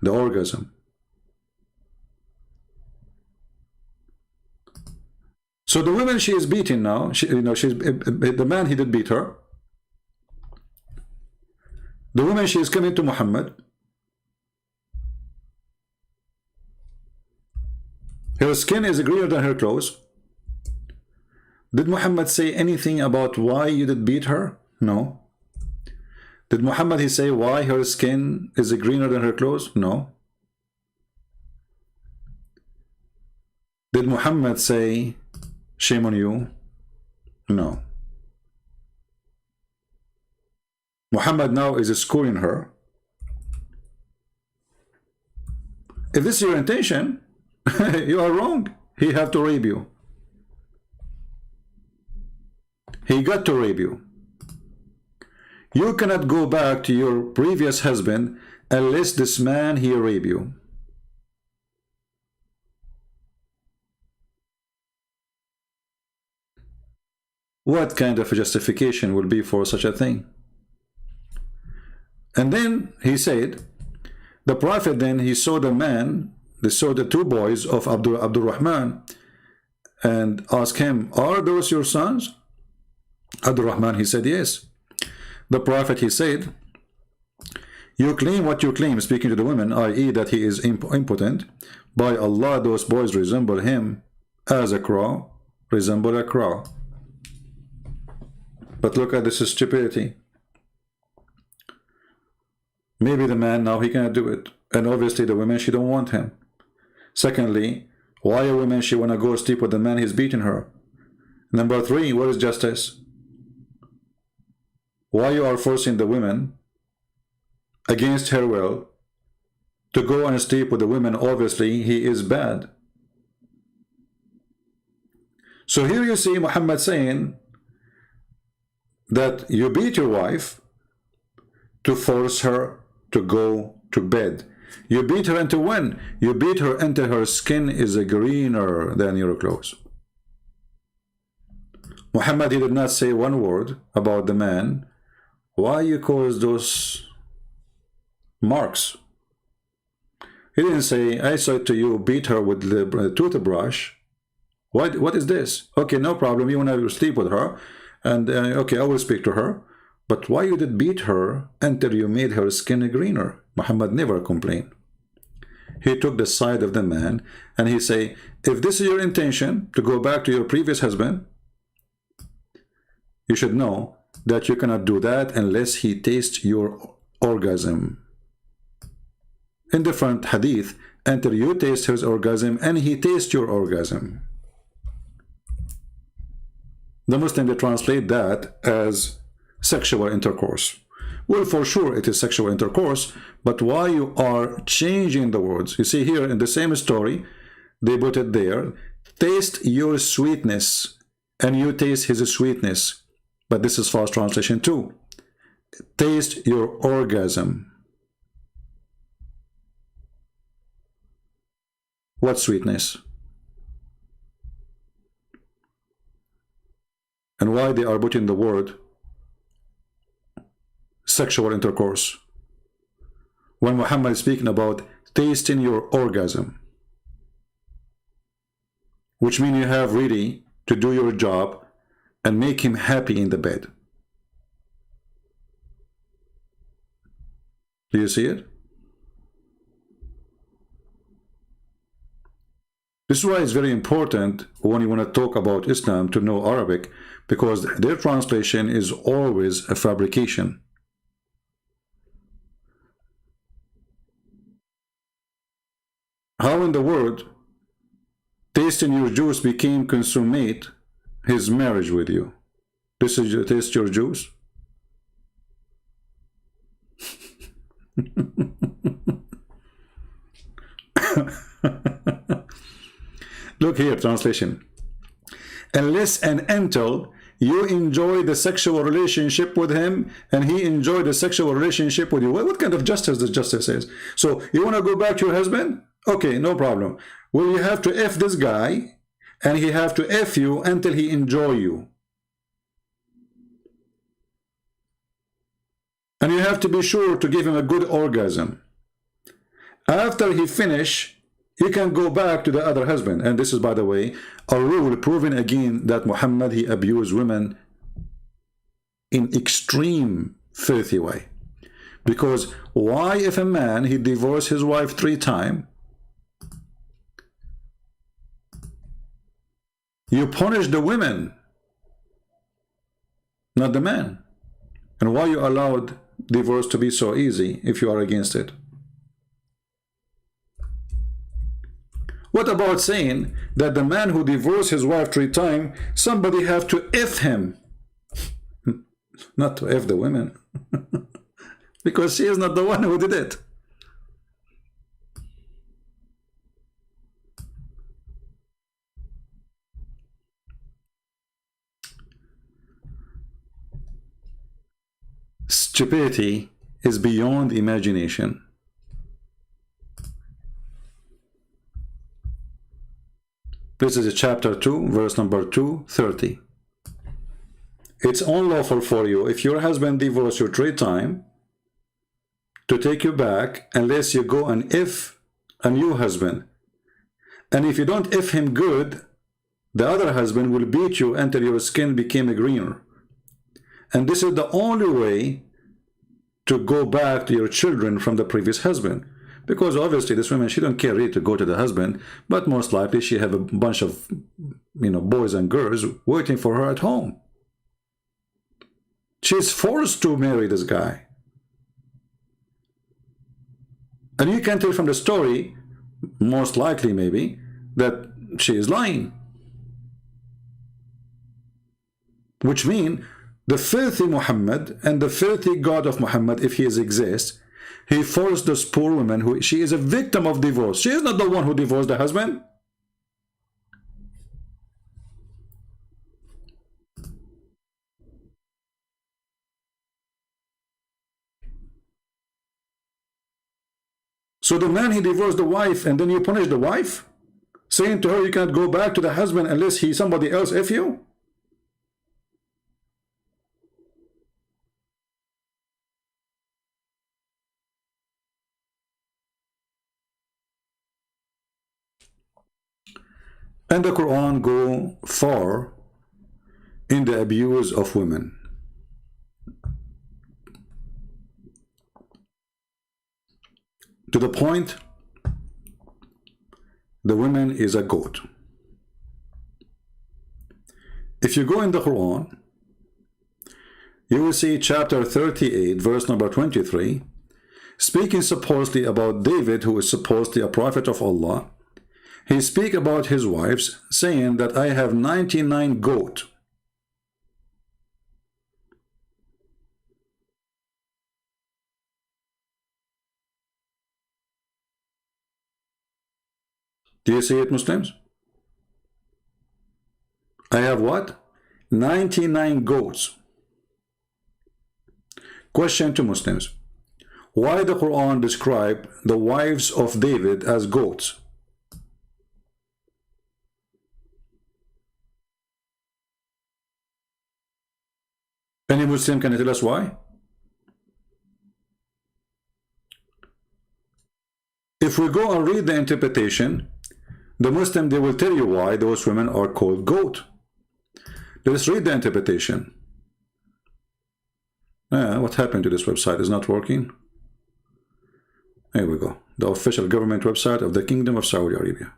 The orgasm. So the woman, she is beaten now. The man, he did beat her. The woman, she is coming to Muhammad. Her skin is greener than her clothes. Did Muhammad say anything about why you did beat her? No. Did Muhammad he say why her skin is greener than her clothes? No. Did Muhammad say shame on you? No. Muhammad now is schooling her. If this is your intention, you are wrong. He have to rape you. He got to rape you. You cannot go back to your previous husband unless this man he rape you. What kind of a justification will be for such a thing? And then he said, the Prophet then he saw the man, they saw the two boys of Abdul Rahman, and asked him, are those your sons? Abdul Rahman he said yes. The Prophet he said, you claim what you claim, speaking to the women, i.e. that he is impotent. By Allah, those boys resemble him as a crow, resemble a crow. But look at this stupidity. Maybe the man now he cannot do it, and obviously the women she don't want him. Secondly, why a woman she wanna go sleep with the man he's beating her? Number three, what is justice? Why you are forcing the women against her will to go and sleep with the women? Obviously he is bad. So here you see Muhammad saying that you beat your wife to force her to go to bed. You beat her into when? You beat her until her skin is greener than your clothes. Muhammad he did not say one word about the man. Why you cause those marks? He didn't say, I said to you, beat her with the toothbrush. What is this? Okay, no problem. You want to sleep with her, and okay, I will speak to her. But why you did beat her until you made her skin greener? Muhammad never complained. He took the side of the man, and he say, if this is your intention to go back to your previous husband, you should know that you cannot do that unless he tastes your orgasm. In different hadith, until you taste his orgasm and he tastes your orgasm. The Muslim they translate that as sexual intercourse. Well, for sure it is sexual intercourse, but why you are changing the words? You see here in the same story, they put it there, taste your sweetness, and you taste his sweetness. But this is false translation too. Taste your orgasm. What sweetness? And why they are putting the word sexual intercourse when Muhammad is speaking about tasting your orgasm, which means you have really to do your job and make him happy in the bed. Do you see it? This is why it's very important when you want to talk about Islam to know Arabic, because their translation is always a fabrication. How in the world tasting your juice became consummate his marriage with you? This is your taste your juice? Look here, translation. Unless and until you enjoy the sexual relationship with him and he enjoyed the sexual relationship with you. What kind of justice does justice is? So you want to go back to your husband? Okay, no problem. Well, you have to F this guy and he have to F you until he enjoy you. And you have to be sure to give him a good orgasm. After he finish, you can go back to the other husband. And this is, by the way, a rule proving again that Muhammad, he abused women in extreme filthy way. Because why, if a man, he divorced his wife 3 times, you punish the women, not the man? And why you allowed divorce to be so easy if you are against it? What about saying that the man who divorced his wife 3 times, somebody have to F him? Not to F the women. Because she is not the one who did it. Stupidity is beyond imagination. This is chapter 2, verse number 230. It's unlawful for you, if your husband divorced you 3 times, to take you back unless you go and if a new husband. And if you don't if him good, the other husband will beat you until your skin became greener. And this is the only way to go back to your children from the previous husband. Because obviously this woman, she don't care really to go to the husband, but most likely she have a bunch of, boys and girls waiting for her at home. She's forced to marry this guy. And you can tell from the story, most likely maybe, that she is lying. Which means the filthy Muhammad and the filthy God of Muhammad, if he exists, he forced this poor woman, who she is a victim of divorce. She is not the one who divorced the husband. So the man, he divorced the wife, and then you punish the wife, saying to her you can't go back to the husband unless somebody else F you? And the Quran go far in the abuse of women. To the point, the woman is a goat. If you go in the Quran, you will see chapter 38, verse number 23, speaking supposedly about David, who is supposedly a prophet of Allah. He speak about his wives, saying that I have 99 goats. Do you see it, Muslims? I have what? 99 goats. Question to Muslims. Why the Quran describe the wives of David as goats? Any Muslim can tell us why? If we go and read the interpretation, the Muslim, they will tell you why those women are called goat. Let's read the interpretation. What happened to this website? Is not working. Here we go. The official government website of the Kingdom of Saudi Arabia.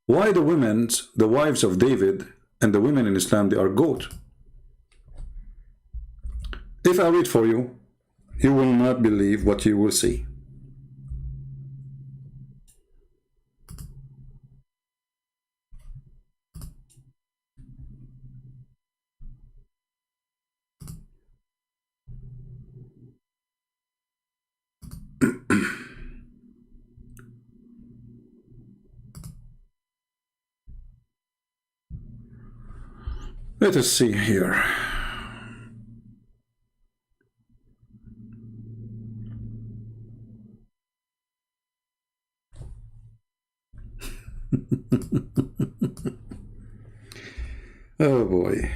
Why the wives of David and the women in Islam, they are goat? If I read for you, you will not believe what you will see. Let us see here. Oh boy.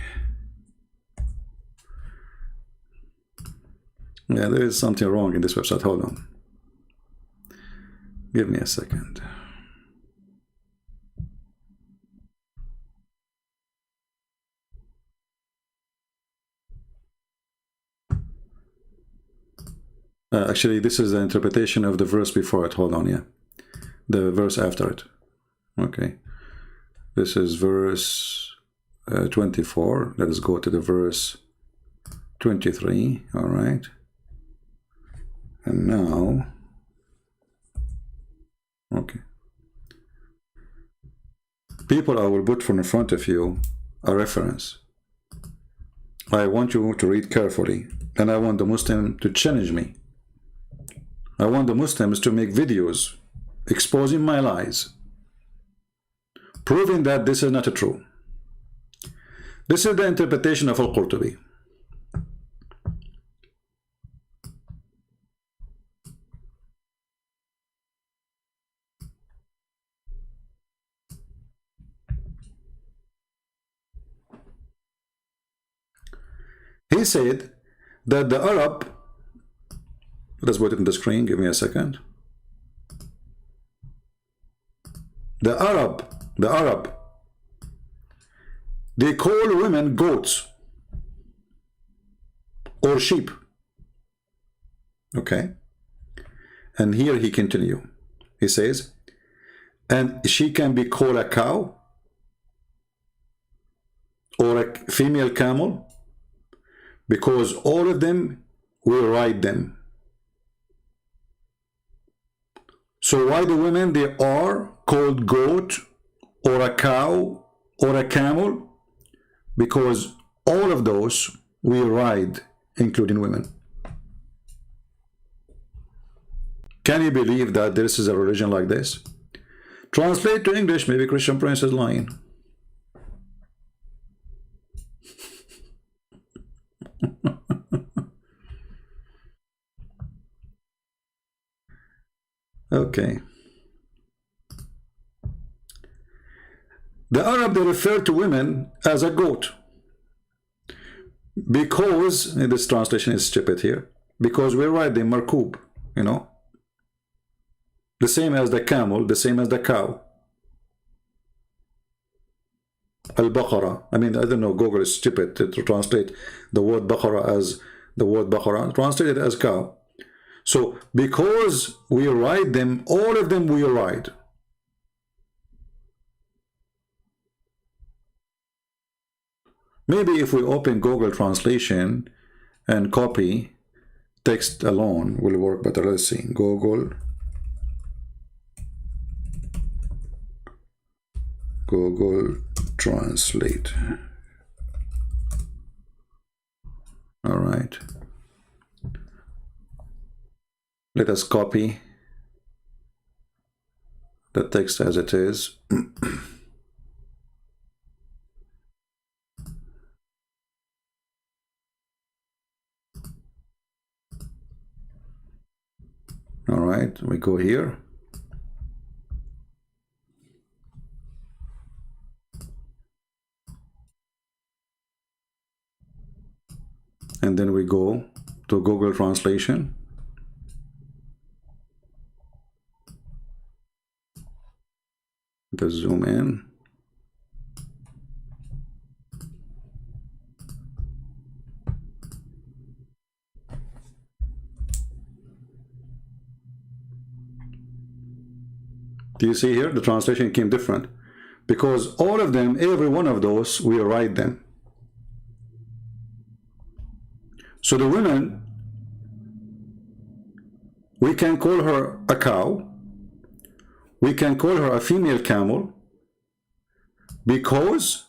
Yeah, there is something wrong in this website. Hold on. Give me a second. Actually, this is the interpretation of the verse before it. Hold on, yeah. The verse after it. Okay. This is verse 24. Let us go to the verse 23. All right. And now, okay. People, I will put in front of you a reference. I want you to read carefully, and I want the Muslim to challenge me. I want the Muslims to make videos exposing my lies, proving that this is not true. This is the interpretation of Al-Qurtubi. He said that the Arab, let's put it on the screen, give me a second. The Arab, they call women goats or sheep. Okay. And here he continue. He says, and she can be called a cow or a female camel, because all of them will ride them. So why the women, they are called goat or a cow or a camel? Because all of those will ride, including women. Can you believe that this is a religion like this? Translate to English, maybe Christian Prince is lying. Okay. The Arab, they refer to women as a goat. Because, and this translation is stupid here, because we ride the markub, you know. The same as the camel, the same as the cow. Al-Baqarah. I mean, I don't know, Google is stupid to translate the word Baqarah as the word Baqarah. Translate it as cow. So, because we ride them, all of them we ride. Maybe if we open Google Translation and copy, text alone will work better. Let's see. Google Translate. All right. Let us copy the text as it is. All right, we go here. And then we go to Google Translation. Let's zoom in. Do you see here? The translation came different. Because all of them, every one of those, we write them. So the women, we can call her a cow. We can call her a female camel. Because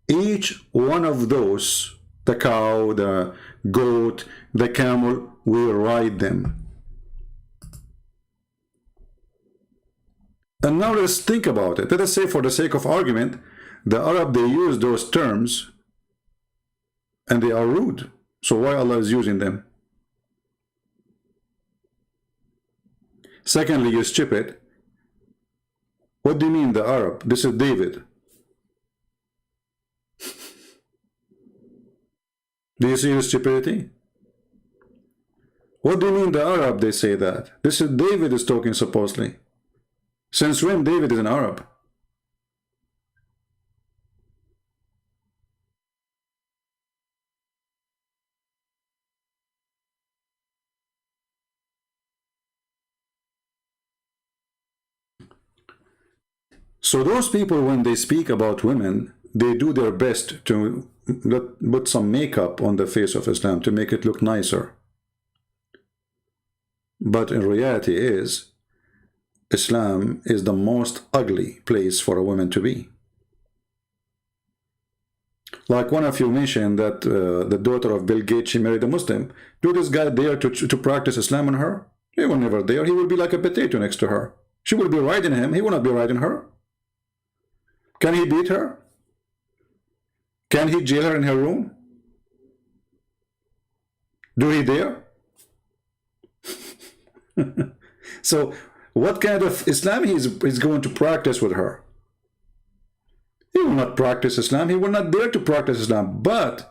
each one of those, the cow, the goat, the camel, we ride them. And now let's think about it. Let us say, for the sake of argument, the Arab, they use those terms and they are rude. So why Allah is using them? Secondly, you stupid. What do you mean the Arab? This is David. Do you see the stupidity? What do you mean the Arab? They say that. This is David is talking supposedly. Since when David is an Arab? So those people, when they speak about women, they do their best to put some makeup on the face of Islam to make it look nicer. But in reality is, Islam is the most ugly place for a woman to be. Like one of you mentioned that the daughter of Bill Gates, she married a Muslim. Do this guy dare to practice Islam on her? He will never dare. He will be like a potato next to her. She will be riding him. He will not be riding her. Can he beat her? Can he jail her in her room? Do he dare? So what kind of Islam he is going to practice with her? He will not practice Islam. He will not dare to practice Islam. But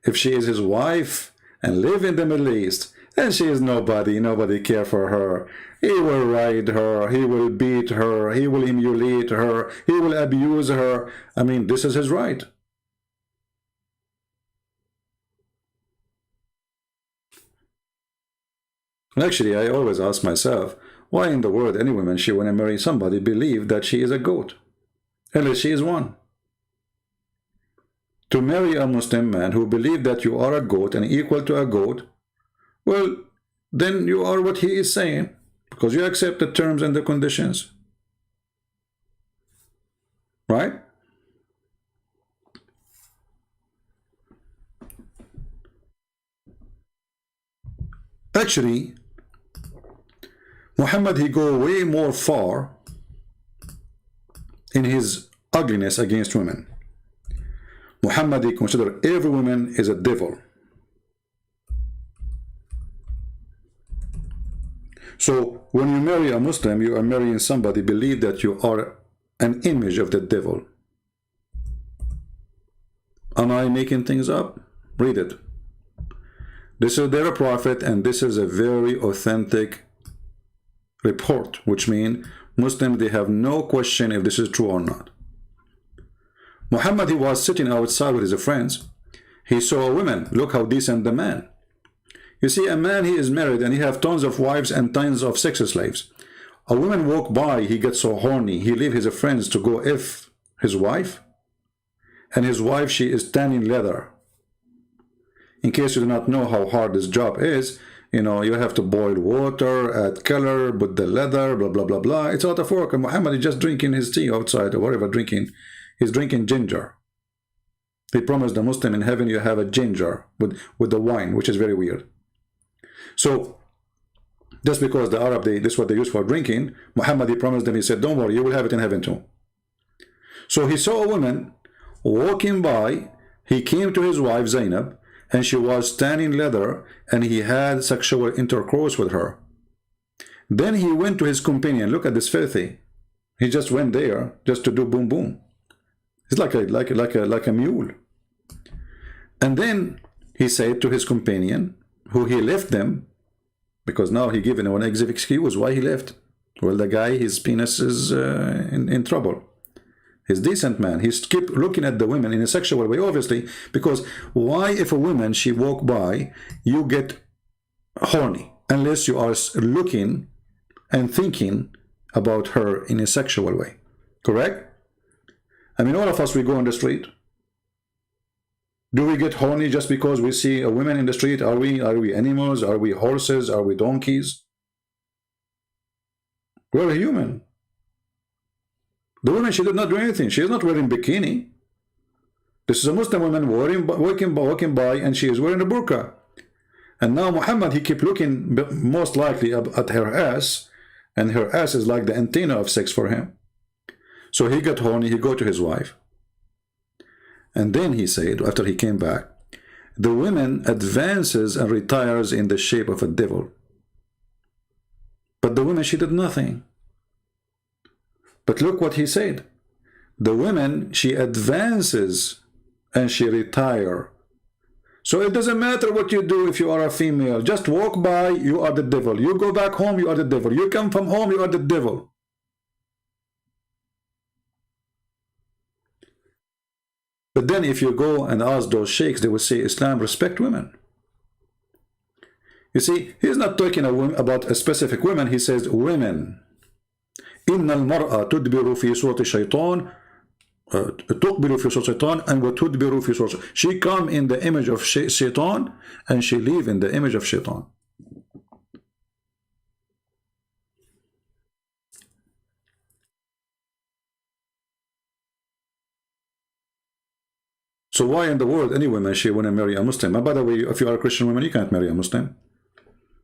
if she is his wife and live in the Middle East, and she is nobody care for her, he will ride her, he will beat her, he will humiliate her, he will abuse her. I mean, this is his right. Actually, I always ask myself, why in the world any woman, she want to marry somebody, believe that she is a goat? Unless she is one. To marry a Muslim man who believes that you are a goat and equal to a goat, well, then you are what he is saying, because you accept the terms and the conditions. Right? Actually, Muhammad, he go way more far in his ugliness against women. Muhammad, he consider every woman is a devil. So when you marry a Muslim, you are marrying somebody believe that you are an image of the devil. Am I making things up? Read it. This is their prophet, and this is a very authentic report, which means Muslims, they have no question if this is true or not. Muhammad, he was sitting outside with his friends. He saw a woman. Look how decent the man. You see, a man, he is married and he have tons of wives and tons of sex slaves. A woman walk by, he gets so horny, he leave his friends to go F his wife. And his wife, she is tanning leather. In case you do not know how hard this job is, you know, you have to boil water, add color, put the leather, blah, blah, blah, blah. It's a lot of work. And Muhammad is just drinking his tea outside or whatever drinking. He's drinking ginger. He promised the Muslim in heaven you have a ginger with the wine, which is very weird. So, just because the Arab, this is what they use for drinking, Muhammad, he promised them, he said, don't worry, you will have it in heaven too. So he saw a woman walking by. He came to his wife Zainab, and she was tanning leather, and he had sexual intercourse with her. Then he went to his companion. Look at this filthy. He just went there just to do boom boom. It's like a mule. And then he said to his companion, who he left them, because now he given one excuse why he left. Well, the guy, his penis is in trouble. He's a decent man. He's keep looking at the women in a sexual way, obviously, because why, if a woman, she walk by, you get horny, unless you are looking and thinking about her in a sexual way. Correct? I mean, all of us, we go on the street. Do we get horny just because we see a woman in the street? Are we animals? Are we horses? Are we donkeys? We're human. The woman, she did not do anything. She is not wearing bikini. This is a Muslim woman walking by, and she is wearing a burqa. And now Muhammad, he keep looking most likely at her ass, and her ass is like the antenna of sex for him. So he got horny, he go to his wife. And then he said, after he came back, the woman advances and retires in the shape of a devil. But the woman, she did nothing. But look what he said. The woman, she advances and she retire. So it doesn't matter what you do if you are a female. Just walk by, you are the devil. You go back home, you are the devil. You come from home, you are the devil. But then if you go and ask those sheikhs, they will say Islam respect women. You see, he's not talking about a specific woman. He says women. إن المرأة تدبر في صورة الشيطان تقبل في صورة الشيطان and وتدبر في صورة. She come in the image of Shaitan and she live in the image of Shaitan. So why in the world any woman she want to marry a Muslim? And by the way, if you are a Christian woman, you can't marry a Muslim.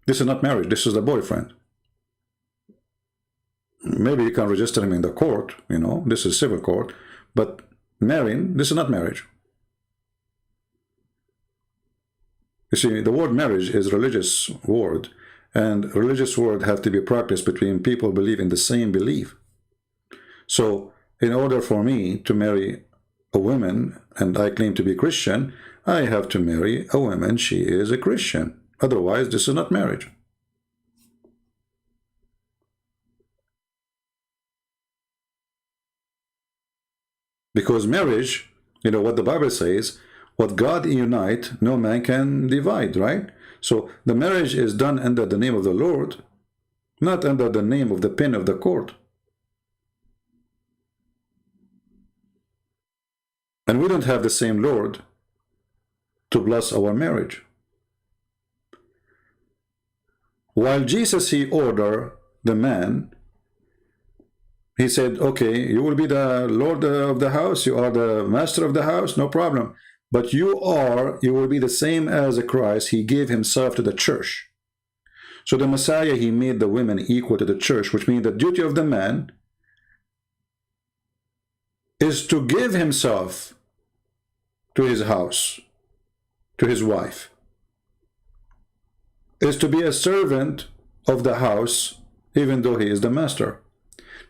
This is not marriage. This is a boyfriend. Maybe you can register him in the court. You know, this is civil court. But marrying, this is not marriage. You see, the word marriage is a religious word, and religious word have to be practiced between people who believe in the same belief. So, in order for me to marry a woman, and I claim to be Christian, I have to marry a woman, she is a Christian. Otherwise, this is not marriage. Because marriage, you know what the Bible says, what God unite, no man can divide, right? So the marriage is done under the name of the Lord, not under the name of the pen of the court. And we don't have the same Lord to bless our marriage. While Jesus, he ordered the man, he said, okay, you will be the Lord of the house, you are the master of the house, no problem. But you will be the same as a Christ. He gave himself to the church. So the Messiah, he made the women equal to the church, which means the duty of the man is to give himself to his house, to his wife, is to be a servant of the house, even though he is the master.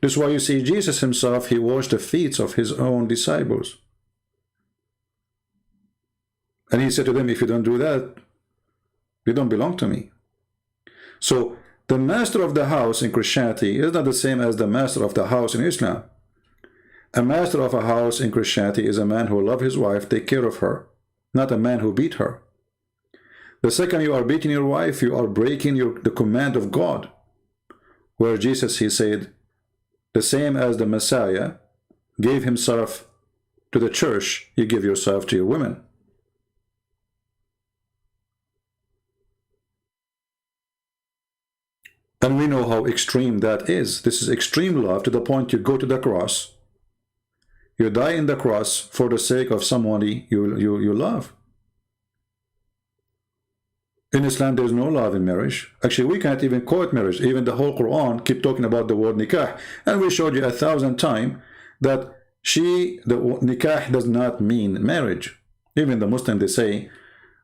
This is why you see Jesus himself, he washed the feet of his own disciples. And he said to them, if you don't do that, you don't belong to me. So the master of the house in Christianity is not the same as the master of the house in Islam. A master of a house in Christianity is a man who loves his wife, take care of her, not a man who beat her. The second you are beating your wife, you are breaking the command of God. Where Jesus, he said, the same as the Messiah gave himself to the church, you give yourself to your women. And we know how extreme that is. This is extreme love to the point you go to the cross. You die in the cross for the sake of somebody you love. In Islam, there is no love in marriage. Actually, we can't even call it marriage. Even the whole Quran keep talking about the word nikah. And we showed you 1,000 times that the nikah does not mean marriage. Even the Muslim, they say,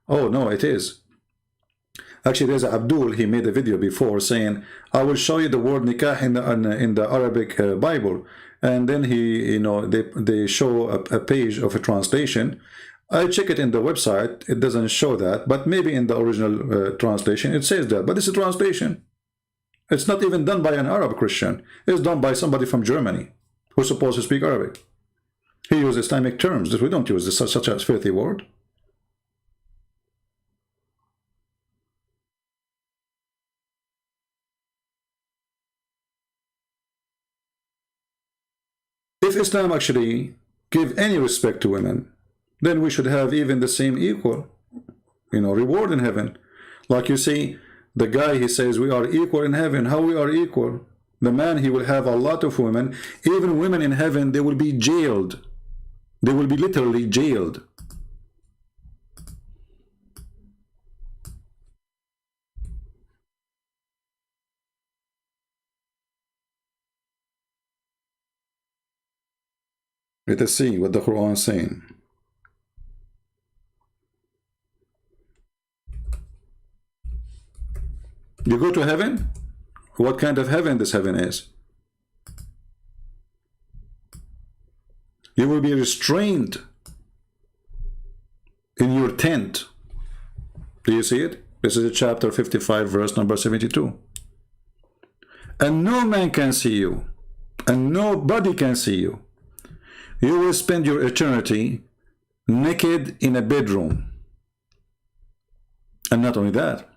oh, no, it is. Actually, there's Abdul, he made a video before saying, I will show you the word nikah in the Arabic Bible. And then they show a page of a translation. I check it in the website, it doesn't show that, but maybe in the original translation it says that. But this is translation. It's not even done by an Arab Christian. It's done by somebody from Germany who's supposed to speak Arabic. He uses Islamic terms. We don't use such a filthy word. If Islam actually give any respect to women, then we should have even the same equal, reward in heaven. Like you see, the guy, he says, we are equal in heaven. How we are equal? The man, he will have a lot of women. Even women in heaven, they will be jailed. They will be literally jailed. Let us see what the Quran is saying. You go to heaven? What kind of heaven this heaven is? You will be restrained in your tent. Do you see it? This is chapter 55, verse number 72. And no man can see you, and nobody can see you. You will spend your eternity naked in a bedroom. And not only that,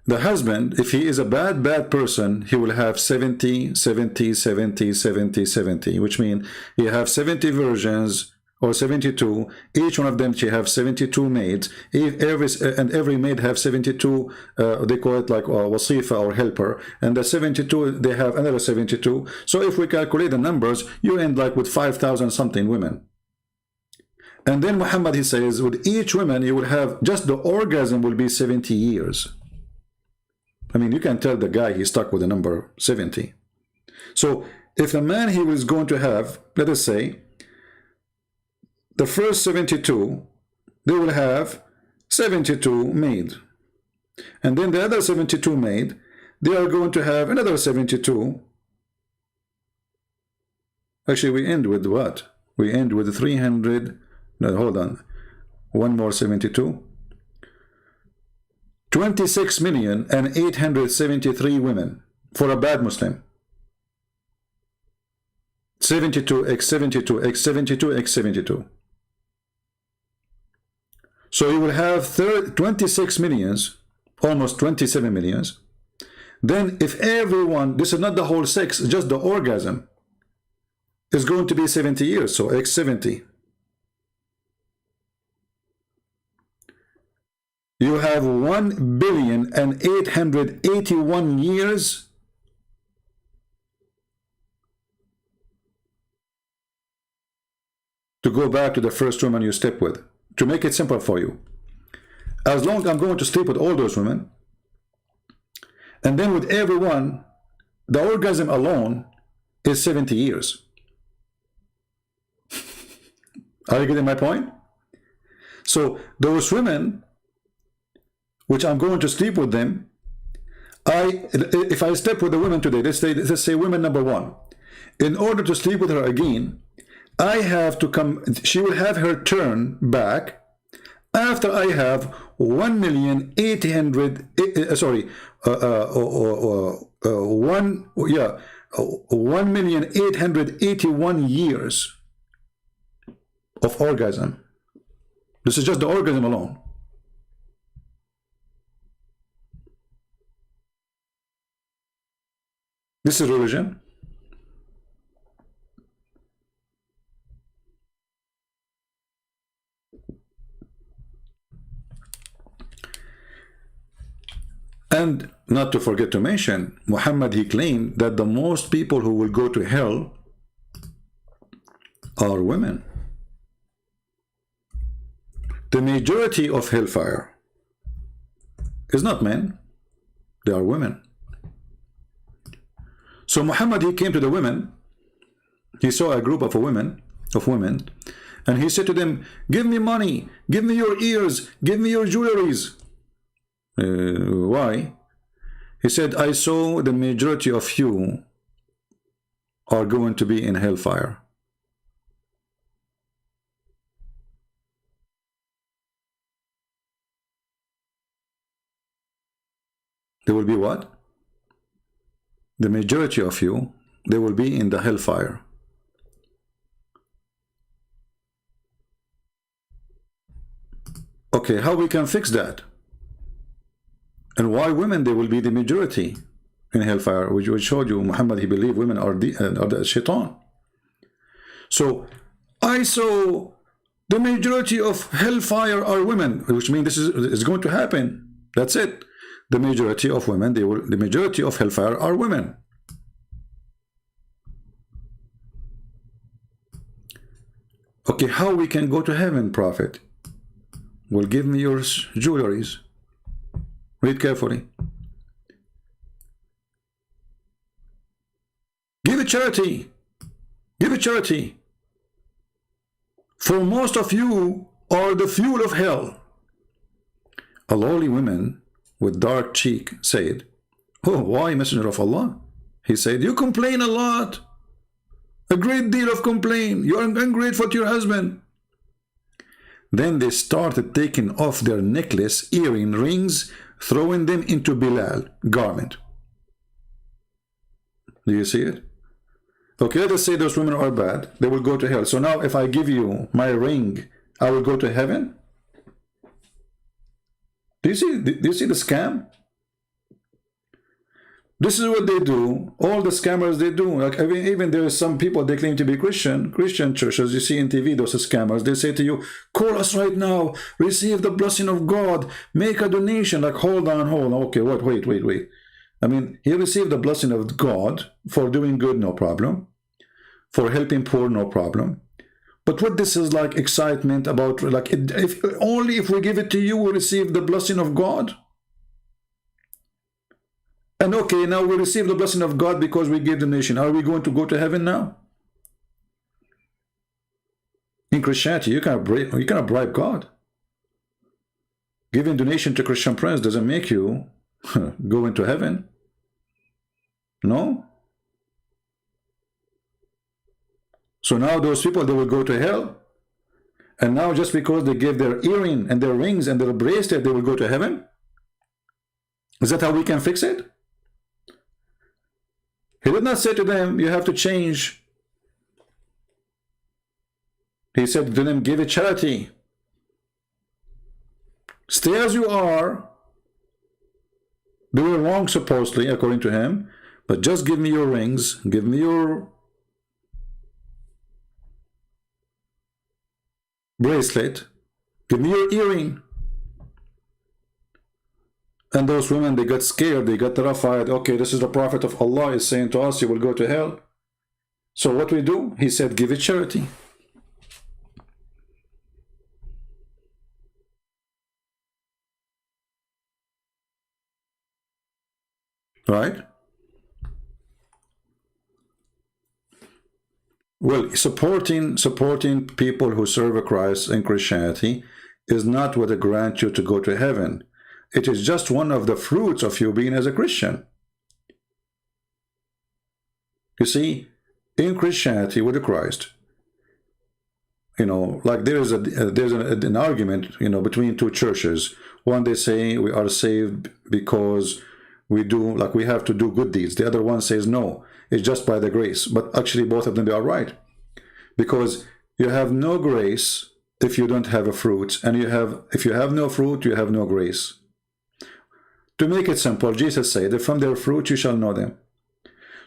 the husband, if he is a bad person, he will have 70, 70, 70, 70, 70, which means he have 70 virgins or 72. Each one of them, she have 72 maids. Every maid have 72, they call it like wasifa or helper. And the 72, they have another 72. So if we calculate the numbers, you end like with 5,000 something women. And then Muhammad, he says, with each woman, you will have, just the orgasm will be 70 years. I mean, you can tell the guy he's stuck with the number 70. So if the man he was going to have, let us say, the first 72, they will have 72 made. And then the other 72 made, they are going to have another 72. Actually, we end with what? We end with 300. No, hold on. One more 72. 26,873,000 women for a bad Muslim. 72 x 72 x 72 x 72. So you will have 26 millions, almost 27 millions. Then if everyone, this is not the whole sex, just the orgasm, is going to be 70 years, so x 70. You have 1,881 years to go back to the first woman you slept with. To make it simple for you, as long as I'm going to sleep with all those women, and then with everyone, the orgasm alone is 70 years. Are you getting my point? So those women, which I'm going to sleep with them, if I sleep with a woman today, let's say woman number 1, in order to sleep with her again, I have to come, she will have her turn back after I have 1,881 years of orgasm. This is just the orgasm alone. This is religion. And not to forget to mention, Muhammad, he claimed that the most people who will go to hell are women. The majority of hellfire is not men, they are women. So Muhammad, he came to the women, he saw a group of women, and he said to them, give me money, give me your ears, give me your jewelries. Why? He said, I saw the majority of you are going to be in hellfire. There will be what? The majority of you, they will be in the hellfire. Okay, how we can fix that? And why women, they will be the majority in hellfire, which showed you Muhammad, he believed women are the shaitan. So I saw the majority of hellfire are women, which means this is going to happen. That's it. The majority of women, the majority of hellfire are women. Okay, how we can go to heaven, Prophet? Well, give me your jewelries. Read carefully. Give it charity. Give it charity. For most of you are the fuel of hell. A lowly woman with dark cheek said, oh, why, Messenger of Allah? He said, you complain a lot. A great deal of complaint. You are ungrateful to your husband. Then they started taking off their necklace, earring, rings, throwing them into Bilal garment. Do you see it? Okay, let us say those women are bad. They will go to hell. So now if I give you my ring, I will go to heaven? Do you see the scam? This is what they do. All the scammers, they do. Like even there is some people, they claim to be Christian churches. You see in TV, those scammers. They say to you, call us right now, receive the blessing of God, make a donation. Like, hold on. Okay, what? Wait. I mean, he received the blessing of God for doing good, no problem. For helping poor, no problem. But what this is like excitement about, like, if we give it to you, we receive the blessing of God. And okay, now we receive the blessing of God because we gave the nation. Are we going to go to heaven now? In Christianity, you cannot bribe God. Giving donation to Christian friends doesn't make you go into heaven. No? So now those people, they will go to hell. And now just because they gave their earring and their rings and their bracelet, they will go to heaven? Is that how we can fix it? He did not say to them, you have to change. He said to them, give it charity. Stay as you are. They were wrong, supposedly, according to him. But just give me your rings. Give me your bracelet. Give me your earring. And those women, they got scared, they got terrified. Okay, this is the prophet of Allah is saying to us, you will go to hell. So what we do? He said, give it charity. Right? Well, supporting people who serve Christ in Christianity is not what will grant you to go to heaven. It is just one of the fruits of you being as a Christian. You see, in Christianity with Christ, you know, like there's an argument, you know, between two churches. One, they say we are saved because we have to do good deeds. The other one says no, it's just by the grace. But actually both of them, they are right. Because you have no grace if you don't have a fruit, and if you have no fruit, you have no grace. To make it simple, Jesus said that from their fruit you shall know them.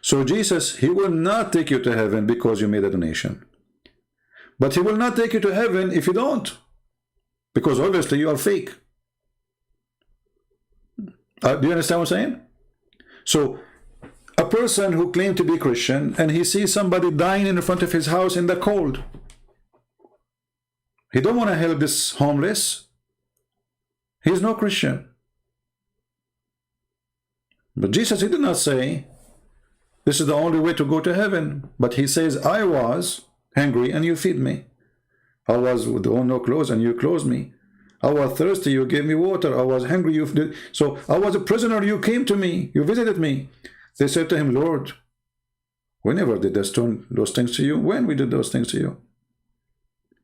So Jesus, he will not take you to heaven because you made a donation. But he will not take you to heaven if you don't. Because obviously you are fake. Do you understand what I'm saying? So a person who claims to be Christian and he sees somebody dying in front of his house in the cold. He don't want to help this homeless. He's no Christian. But Jesus, he did not say, this is the only way to go to heaven. But he says, I was hungry and you feed me. I was with no clothes and you clothed me. I was thirsty, you gave me water. I was hungry, you did. So I was a prisoner, you came to me, you visited me. They said to him, Lord, we never did those things to you. When we did those things to you?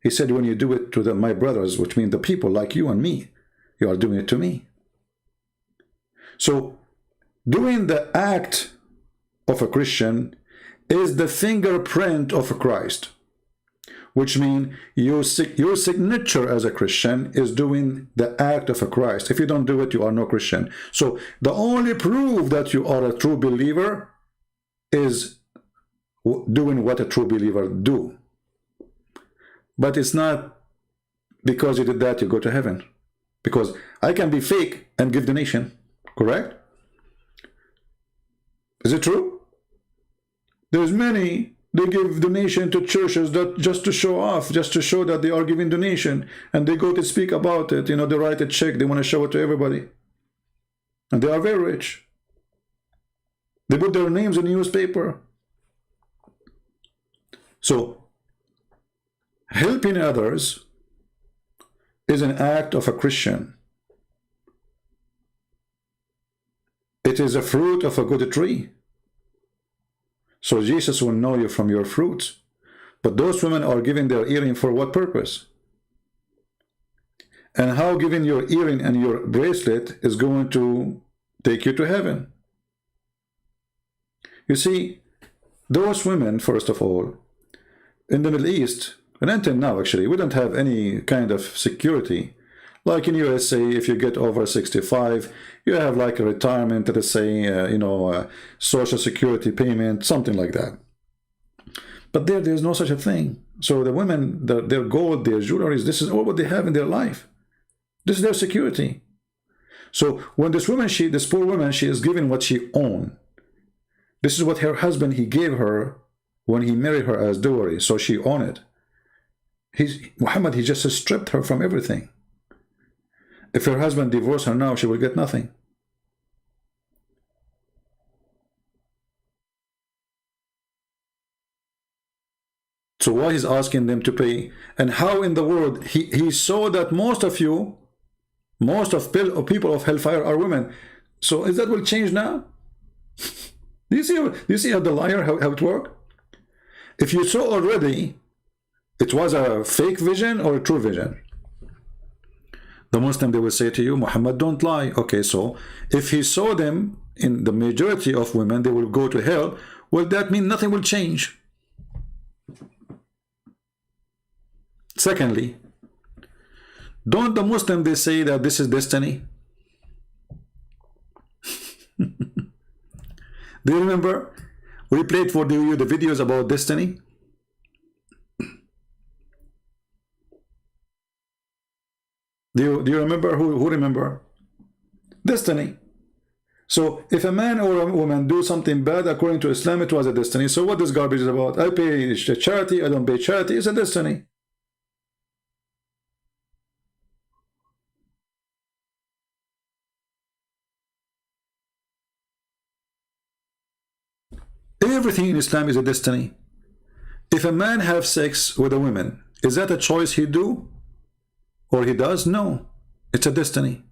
He said, when you do it to my brothers, which means the people like you and me, you are doing it to me. So doing the act of a Christian is the fingerprint of Christ, which means your signature as a Christian is doing the act of a Christ. If you don't do it, you are no Christian. So the only proof that you are a true believer is doing what a true believer do. But it's not because you did that you go to heaven. Because I can be fake and give donation, correct? Is it true? There's many, they give donation to churches that just to show off, just to show that they are giving donation, and they go to speak about it, you know, they write a check, they want to show it to everybody. And they are very rich. They put their names in the newspaper. So, helping others is an act of a Christian. It is a fruit of a good tree. So Jesus will know you from your fruits. But those women are giving their earring for what purpose? And how giving your earring and your bracelet is going to take you to heaven? You see, those women, first of all, in the Middle East, and until now actually, we don't have any kind of security. Like in USA, if you get over 65, you have like a retirement, let's say, social security payment, something like that. But there's no such a thing. So the women, their gold, their jewelry, this is all what they have in their life. This is their security. So when this woman, this poor woman, she is given what she owned. This is what her husband, he gave her when he married her as dowry. So she owned it. Muhammad, he just stripped her from everything. If her husband divorced her now, she will get nothing. So why he's asking them to pay? And how in the world he saw that most of you, most of people of hellfire are women. So is that will change now? Do you see how the liar, how it works? If you saw already, it was a fake vision or a true vision. The Muslim, they will say to you, Muhammad, don't lie. Okay, so if he saw them in the majority of women, they will go to hell. Well, that means nothing will change. Secondly, don't the Muslim, they say that this is destiny? Do you remember? We played for you the videos about destiny. Do you remember? Who remember? Destiny. So if a man or a woman do something bad according to Islam, it was a destiny. So what this garbage is about? I pay charity, I don't pay charity, it's a destiny. Everything in Islam is a destiny. If a man have sex with a woman, is that a choice he do? Or he does? No. It's a destiny.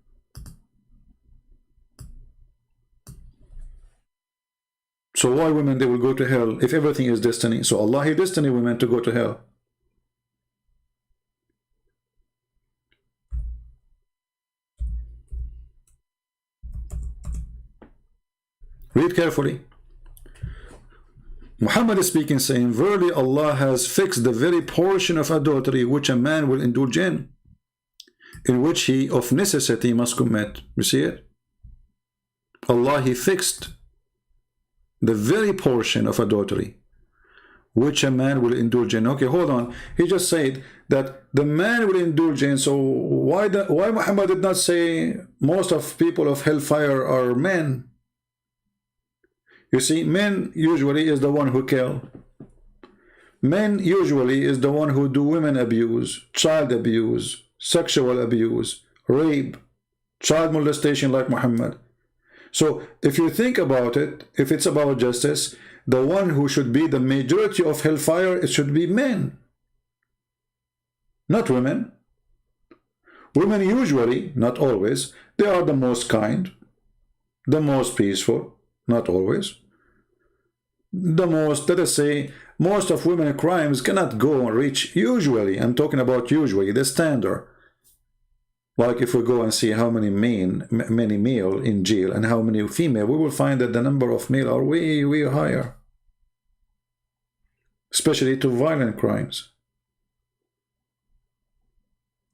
So why women, they will go to hell if everything is destiny? So Allah, he destined women to go to hell. Read carefully. Muhammad is speaking, saying, verily Allah has fixed the very portion of adultery which a man will indulge in which he of necessity must commit. You see it? Allah, he fixed the very portion of adultery which a man will indulge in. Okay, hold on. He just said that the man will indulge in. So why Muhammad did not say most of people of hellfire are men? You see, men usually is the one who kill. Men usually is the one who do women abuse, child abuse, sexual abuse, rape, child molestation like Muhammad. So if you think about it, if it's about justice, the one who should be the majority of hellfire, it should be men, not women. Women usually, not always, they are the most kind, the most peaceful, not always. The most, let us say, most of women crimes cannot go and reach, usually, I'm talking about usually, the standard. Like if we go and see how many male in jail and how many female, we will find that the number of male are way, way higher. Especially to violent crimes.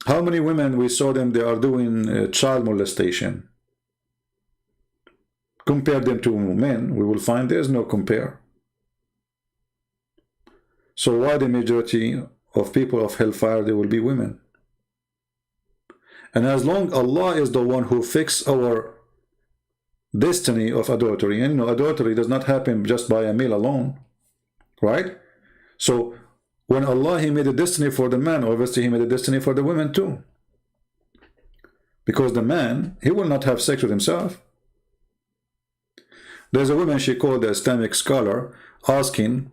How many women we saw them, they are doing child molestation. Compare them to men, we will find there's no compare. So why the majority of people of hellfire, they will be women? And as long Allah is the one who fixed our destiny of adultery, and you know, adultery does not happen just by a male alone, right? So when Allah, he made a destiny for the man, obviously he made a destiny for the women too. Because the man, he will not have sex with himself. There's a woman, she called the Islamic scholar, asking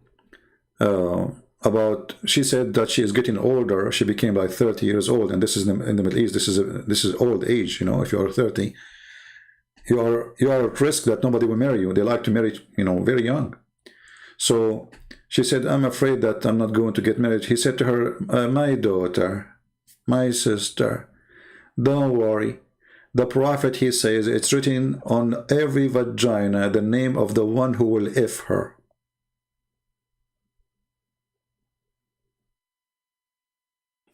about, she said that she is getting older. She became like 30 years old, and this is in the Middle East. This is old age. You know, if you are 30, you are at risk that nobody will marry you. They like to marry, you know, very young. So she said, I'm afraid that I'm not going to get married. He said to her, my daughter, my sister, don't worry. The Prophet, he says, it's written on every vagina the name of the one who will if her.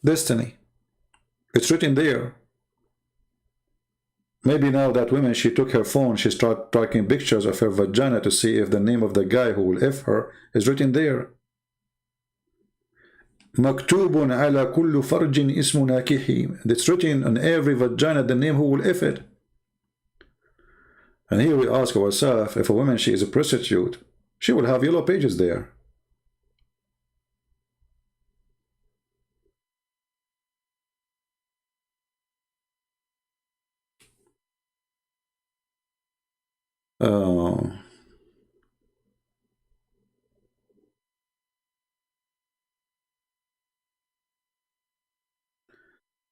Destiny. It's written there. Maybe now that woman, she took her phone, she started taking pictures of her vagina to see if the name of the guy who will F her is written there. مكتوب على كل فرج اسم ناكحي. It's written on every vagina the name who will F it. And here we ask ourselves, if a woman, she is a prostitute, she will have yellow pages there.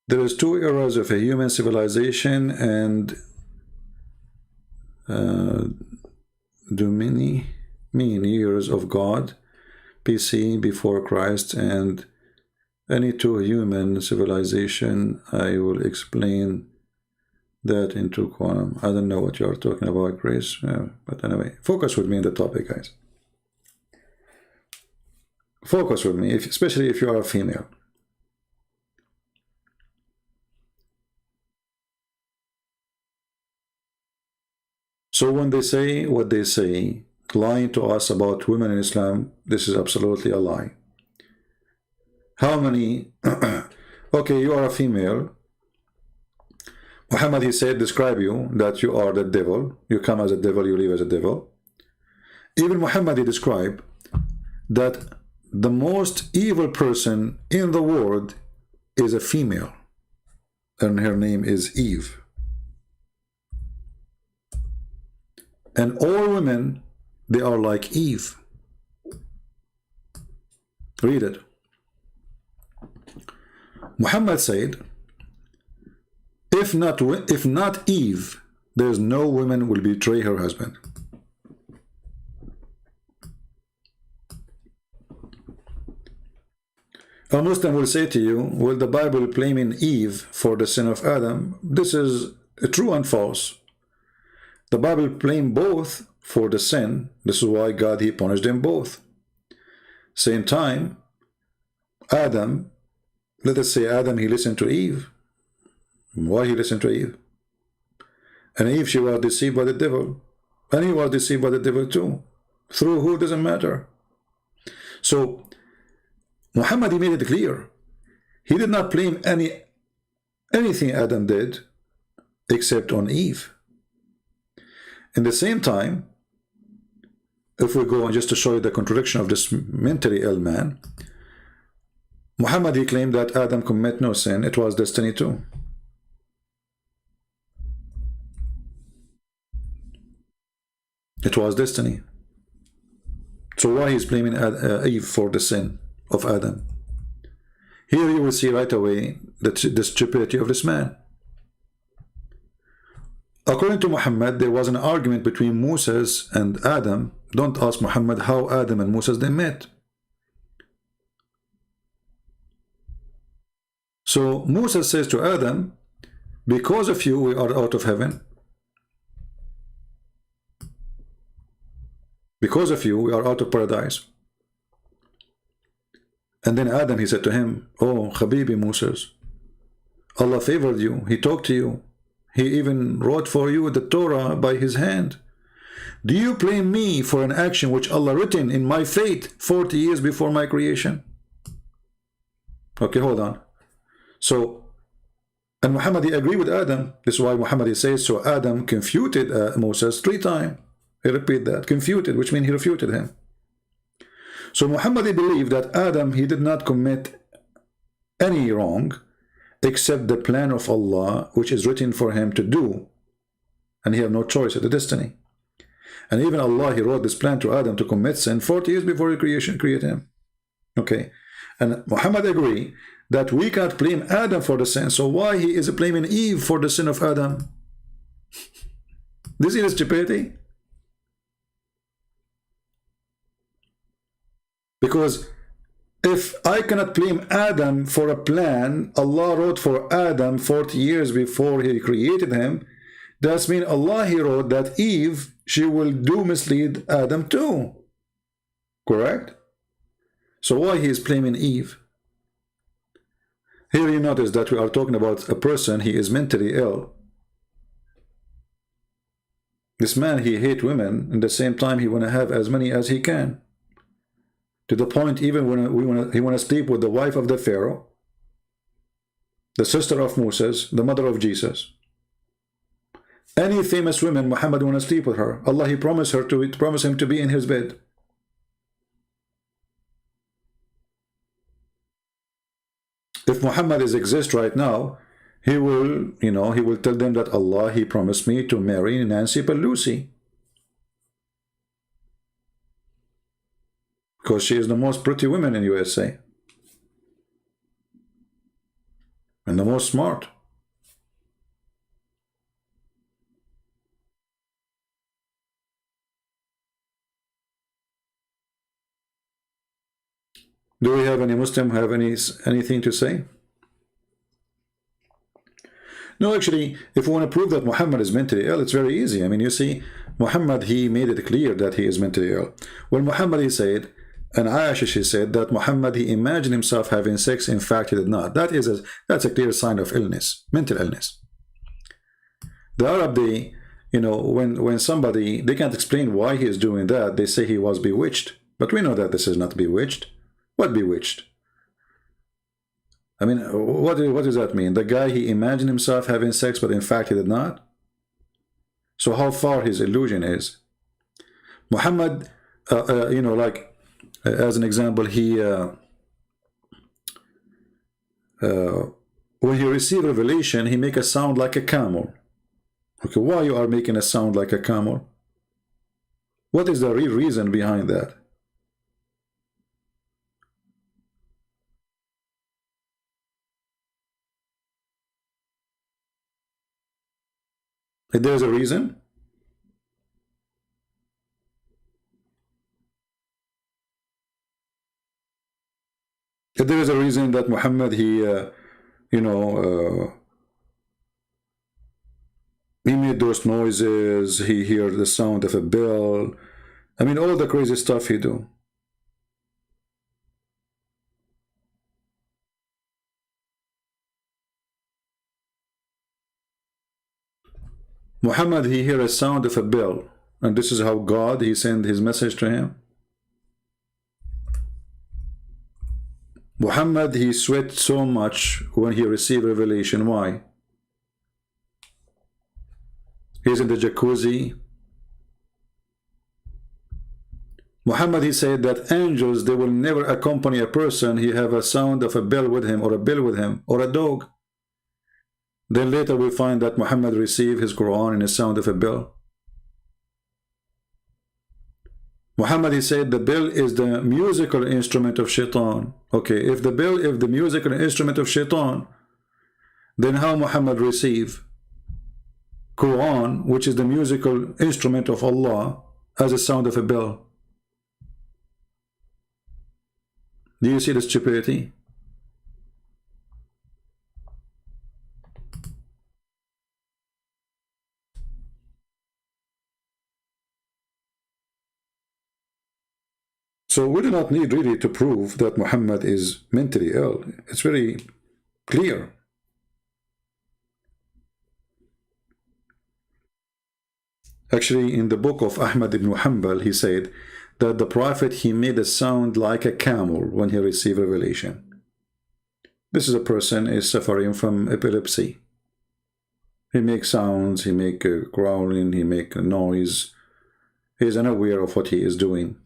There is 2 eras of a human civilization and many years of God, BC, before Christ, and any 2 human civilization. I will explain that into quantum. I don't know what you are talking about, Grace, but anyway, focus with me on the topic, guys. Focus with me, especially if you are a female. So when they say what they say, lying to us about women in Islam, this is absolutely a lie. How many... Okay, you are a female. Muhammad, he said, describe you, that you are the devil. You come as a devil, you live as a devil. Even Muhammad, he described that the most evil person in the world is a female. And her name is Eve. And all women, they are like Eve. Read it. Muhammad said, if not Eve, there's no woman will betray her husband. A Muslim will say to you, well, the Bible blaming Eve for the sin of Adam. This is true and false. The Bible blamed both for the sin. This is why God, he punished them both. Same time, Adam, let us say Adam, he listened to Eve. Why he listened to Eve? And Eve, she was deceived by the devil. And he was deceived by the devil too. Through who doesn't matter. So, Muhammad, he made it clear. He did not blame anything Adam did except on Eve. In the same time, if we go on just to show you the contradiction of this mentally ill man, Muhammad, he claimed that Adam committed no sin. It was destiny too. It was destiny. So why he's blaming Eve for the sin of Adam? Here you will see right away the stupidity of this man. According to Muhammad, there was an argument between Moses and Adam. Don't ask Muhammad how Adam and Moses they met. So Moses says to Adam, because of you we are out of heaven. Because of you we are out of paradise. And then Adam, he said to him, oh Habibi Moses, Allah favored you, he talked to you. He even wrote for you the Torah by his hand. Do you blame me for an action which Allah written in my fate 40 years before my creation? Okay, hold on. So, and Muhammad, he agreed with Adam. This is why Muhammad, he says, so Adam confuted Moses 3 times. He repeat that, confuted, which means he refuted him. So Muhammad, he believed that Adam, he did not commit any wrong, except the plan of Allah, which is written for him to do. And he had no choice, it's a destiny. And even Allah, he wrote this plan to Adam to commit sin 40 years before he created him. Okay. And Muhammad agreed that we can't blame Adam for the sin. So why he is blaming Eve for the sin of Adam? This is stupidity. Because if I cannot blame Adam for a plan Allah wrote for Adam 40 years before he created him, that means Allah, he wrote that Eve, she will mislead Adam too. Correct? So why he is blaming Eve? Here you notice that we are talking about a person, he is mentally ill. This man, he hate women, and at the same time he want to have as many as he can. To the point, even when he want to sleep with the wife of the Pharaoh, the sister of Moses, the mother of Jesus. Any famous woman, Muhammad want to sleep with her. Allah, he promised him to be in his bed. If Muhammad exists right now, he will, he will tell them that Allah, he promised me to marry Nancy Pelosi. Because she is the most pretty woman in USA. And the most smart. Do we have any Muslim have anything to say? No, actually, if we want to prove that Muhammad is mentally ill, it's very easy. I mean, you see, Muhammad, he made it clear that he is mentally ill. When Muhammad, he said, and Aisha, she said that Muhammad, he imagined himself having sex. In fact, he did not. That's a clear sign of illness, mental illness. The Arab, they, when somebody, they can't explain why he is doing that, they say he was bewitched. But we know that this is not bewitched. What bewitched? I mean, what does that mean? The guy, he imagined himself having sex, but in fact he did not? So how far his illusion is? Muhammad, like, as an example, he, when he received revelation, he make a sound like a camel. Okay, why you are making a sound like a camel? What is the real reason behind that? If there's a reason? If there is a reason that Muhammad, he, he made those noises, he heard the sound of a bell. I mean, all the crazy stuff he do. Muhammad, he hear a sound of a bell, and this is how God, he sent his message to him. Muhammad, he sweat so much when he received revelation. Why? He's in the jacuzzi. Muhammad, he said that angels, they will never accompany a person. He have a sound of a bell with him, or a bell with him, or a dog. Then later we find that Muhammad received his Quran in the sound of a bell. Muhammad, he said the bell is the musical instrument of shaitan. Okay, if the bell is the musical instrument of shaitan, then how Muhammad receive Quran, which is the musical instrument of Allah, as a sound of a bell? Do you see the stupidity? So we do not need really to prove that Muhammad is mentally ill. It's very clear. Actually, in the book of Ahmad ibn Hanbal, he said that the Prophet, he made a sound like a camel when he received revelation. This is a person is suffering from epilepsy. He makes sounds, he make growling, he make a noise. He is unaware of what he is doing.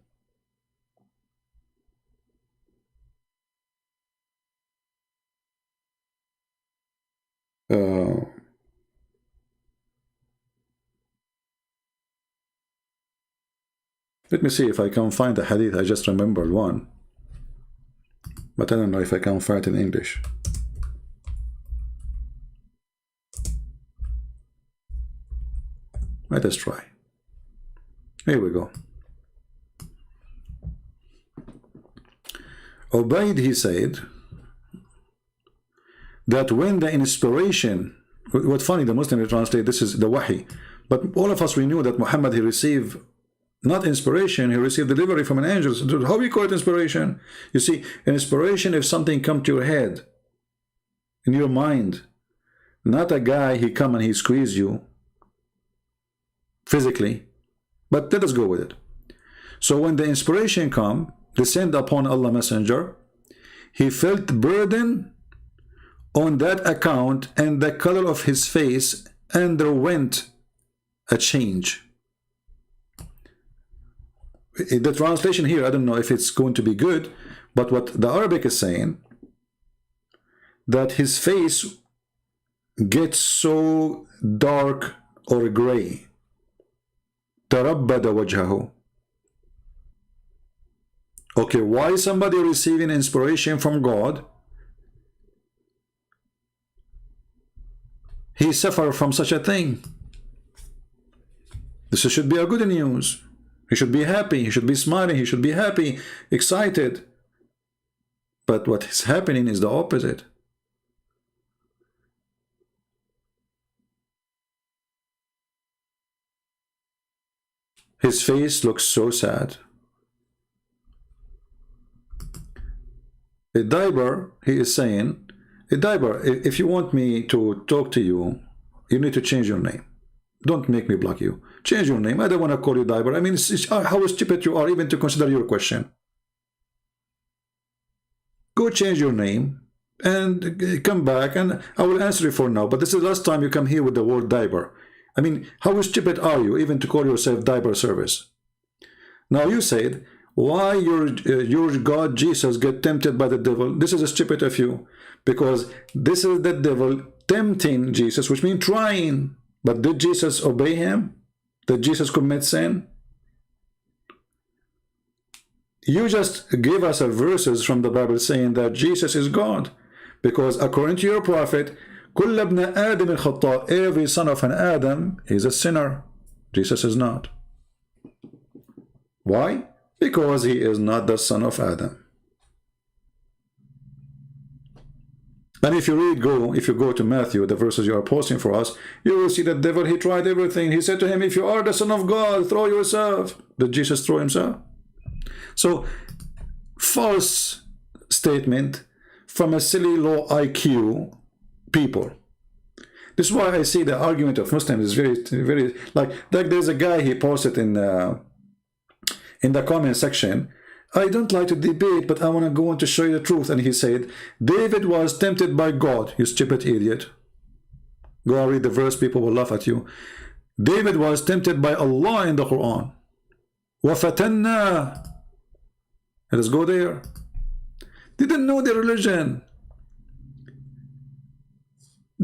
Let me see if I can find a hadith. I just remembered one, but I don't know if I can find it in English. Let us try. Here we go. Ubayd, he said that when the inspiration, what's funny, the Muslim translate this is the wahi, but all of us, we knew that Muhammad, he received not inspiration, he received delivery from an angel. So how we call it inspiration? You see, an inspiration, if something come to your head, in your mind, not a guy, he come and he squeeze you. physically, but let us go with it. So when the inspiration come, descend upon Allah Messenger, he felt burden on that account, and the color of his face underwent a change. The translation here, I don't know if it's going to be good, but what the Arabic is saying, that his face gets so dark or gray. تربد وجهه. Okay, why somebody receiving inspiration from God, he suffer from such a thing? This should be a good news. He should be happy, he should be smiling, he should be happy, excited. But what is happening is the opposite. His face looks so sad. A diaper, he is saying, a diaper, if you want me to talk to you, you need to change your name. Don't make me block you. Change your name. I don't want to call you diaper. I mean, it's how stupid you are even to consider your question. Go change your name and come back and I will answer you for now. But this is the last time you come here with the word diaper. I mean, how stupid are you even to call yourself diaper service? Now you said, why your God Jesus get tempted by the devil? This is stupid of you, because this is the devil tempting Jesus, which means trying. But did Jesus obey him? Did Jesus commit sin? You just give us a verses from the Bible saying that Jesus is God, because according to your prophet, كل ابن آدم الخطاء, every son of an Adam is a sinner. Jesus is not. Why? Because he is not the son of Adam. And if you go to Matthew, the verses you are posting for us, you will see that devil, he tried everything. He said to him, if you are the son of God, throw yourself. Did Jesus throw himself? So, false statement from a silly low IQ people. This is why I see the argument of Muslims is very like there's a guy, he posted in the comment section, I don't like to debate, but I want to go on to show you the truth. And he said, David was tempted by God. You stupid idiot. Go and read the verse, people will laugh at you. David was tempted by Allah in the Quran. وَفَتَنَّا. Let us go there. Didn't know the religion.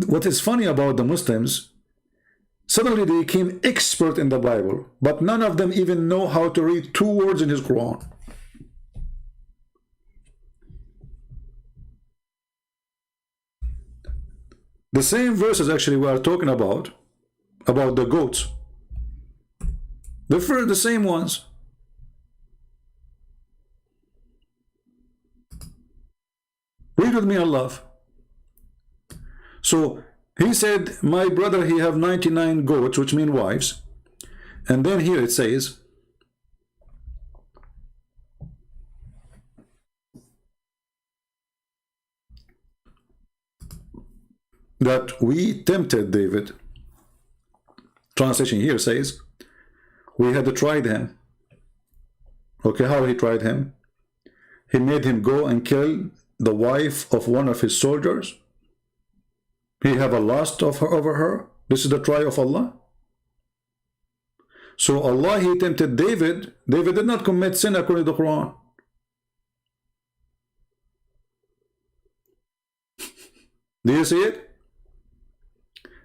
What is funny about the Muslims, suddenly they became expert in the Bible, but none of them even know how to read 2 words in his Quran. The same verses actually we are talking about the goats. The same ones. Read with me, Allah. So he said, my brother, he have 99 goats, which mean wives. And then here it says, that we tempted David. Translation here says, we had tried him. Okay, how he tried him? He made him go and kill the wife of one of his soldiers. He have a lust of her over her. This is the try of Allah. So Allah, he tempted David. David did not commit sin according to the Quran. Do you see it?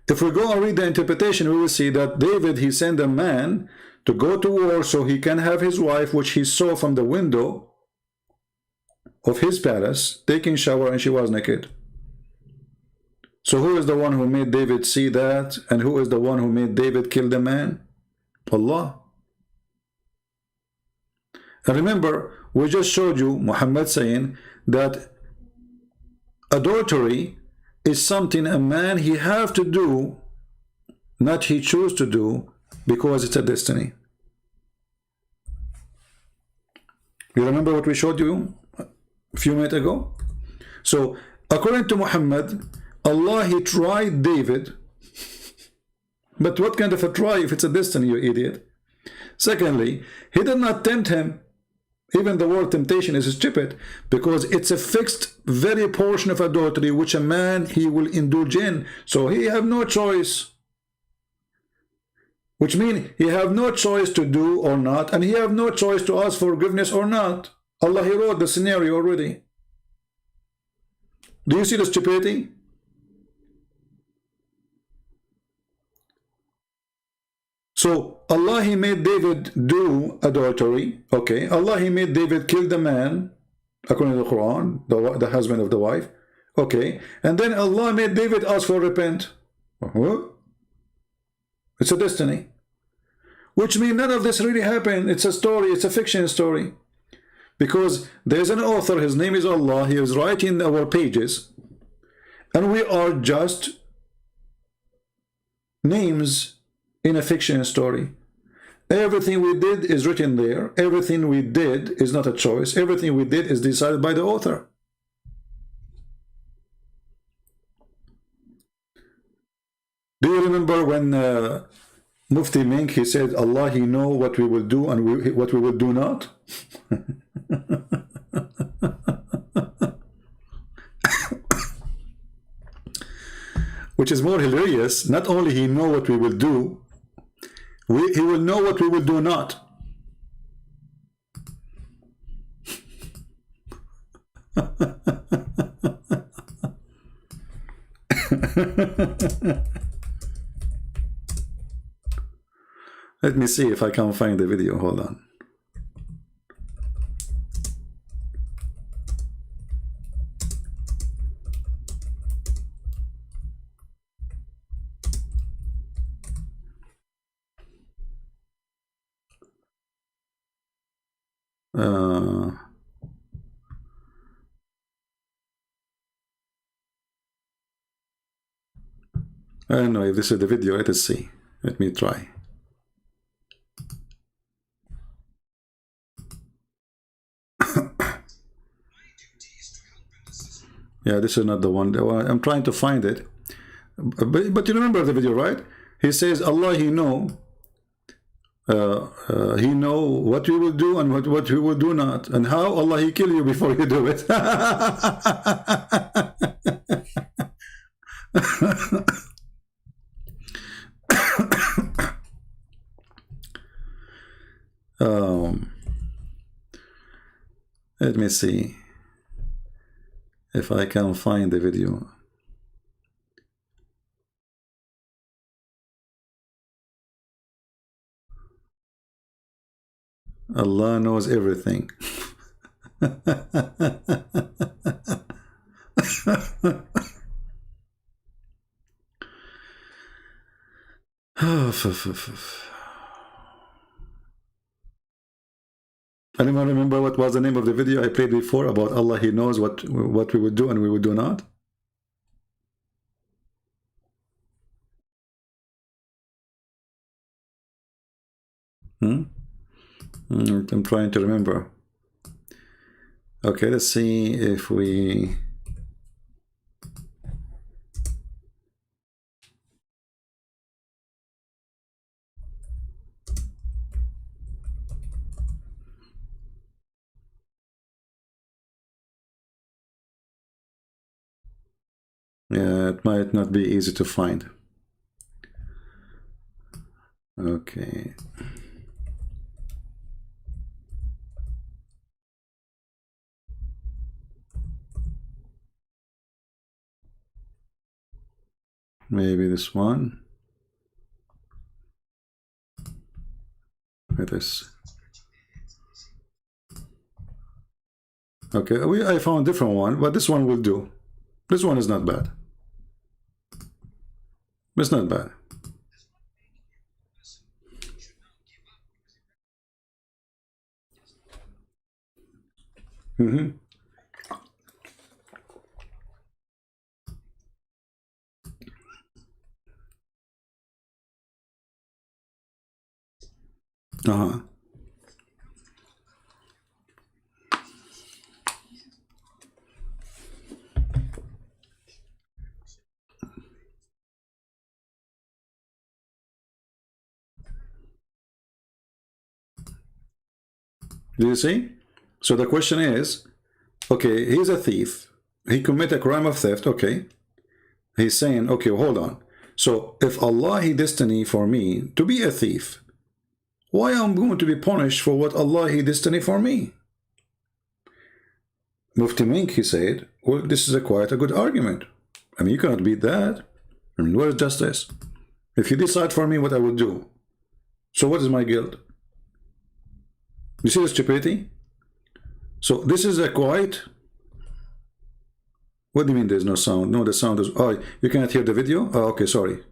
If we go and read the interpretation, we will see that David, he sent a man to go to war so he can have his wife, which he saw from the window of his palace, taking shower, and she was naked. So who is the one who made David see that? And who is the one who made David kill the man? Allah. And remember, we just showed you Muhammad saying that adultery is something a man he have to do, not he choose to do, because it's a destiny. You remember what we showed you a few minutes ago? So according to Muhammad, Allah, he tried David But what kind of a try if it's a destiny, you idiot? Secondly, he did not tempt him. Even the word temptation is stupid, because it's a fixed very portion of adultery which a man he will indulge in. So he have no choice. Which means he have no choice to do or not, and he have no choice to ask forgiveness or not. Allah, he wrote the scenario already. Do you see the stupidity? So Allah, he made David do adultery. Okay, Allah, he made David kill the man, according to the Quran, the husband of the wife. Okay, and then Allah made David ask for repent. What? It's a destiny. Which means none of this really happened. It's a story, it's a fiction story. Because there's an author, his name is Allah, he is writing our pages, and we are just names in a fiction story. Everything we did is written there. Everything we did is not a choice. Everything we did is decided by the author. Do you remember when Mufti Mink, he said, Allah, he know what we will do and what we will do not? Which is more hilarious. Not only he know what we will do, he will know what we will do not. Let me see if I can find the video. Hold on. I don't know if this is the video. Let us see. Let me try. Yeah, this is not the one. I'm trying to find it. But you remember the video, right? He says, Allah, he know. He know what we will do and what we will do not. And how? Allah, he kill you before you do it. Let me see if I can find the video. Allah knows everything. Anyone remember what was the name of the video I played before about Allah, he knows what we would do and we would do not? I'm trying to remember. Okay, let's see if we... Yeah, it might not be easy to find. Okay. Maybe this one. It is. Okay, I found a different one, but this one will do. This one is not bad. It's not bad. Do you see? So the question is, okay, he's a thief. He committed a crime of theft. Okay. He's saying, okay, hold on. So if Allah He destined for me to be a thief, why am I going to be punished for what Allah He destined for me? Mufti Mink, he said, well, this is quite a good argument. I mean, you cannot beat that. I mean, where is justice? If you decide for me what I would do, so what is my guilt? You see the stupidity? So this is a quite... What do you mean there's no sound? No, the sound is... Oh, you cannot hear the video? Oh, okay, sorry.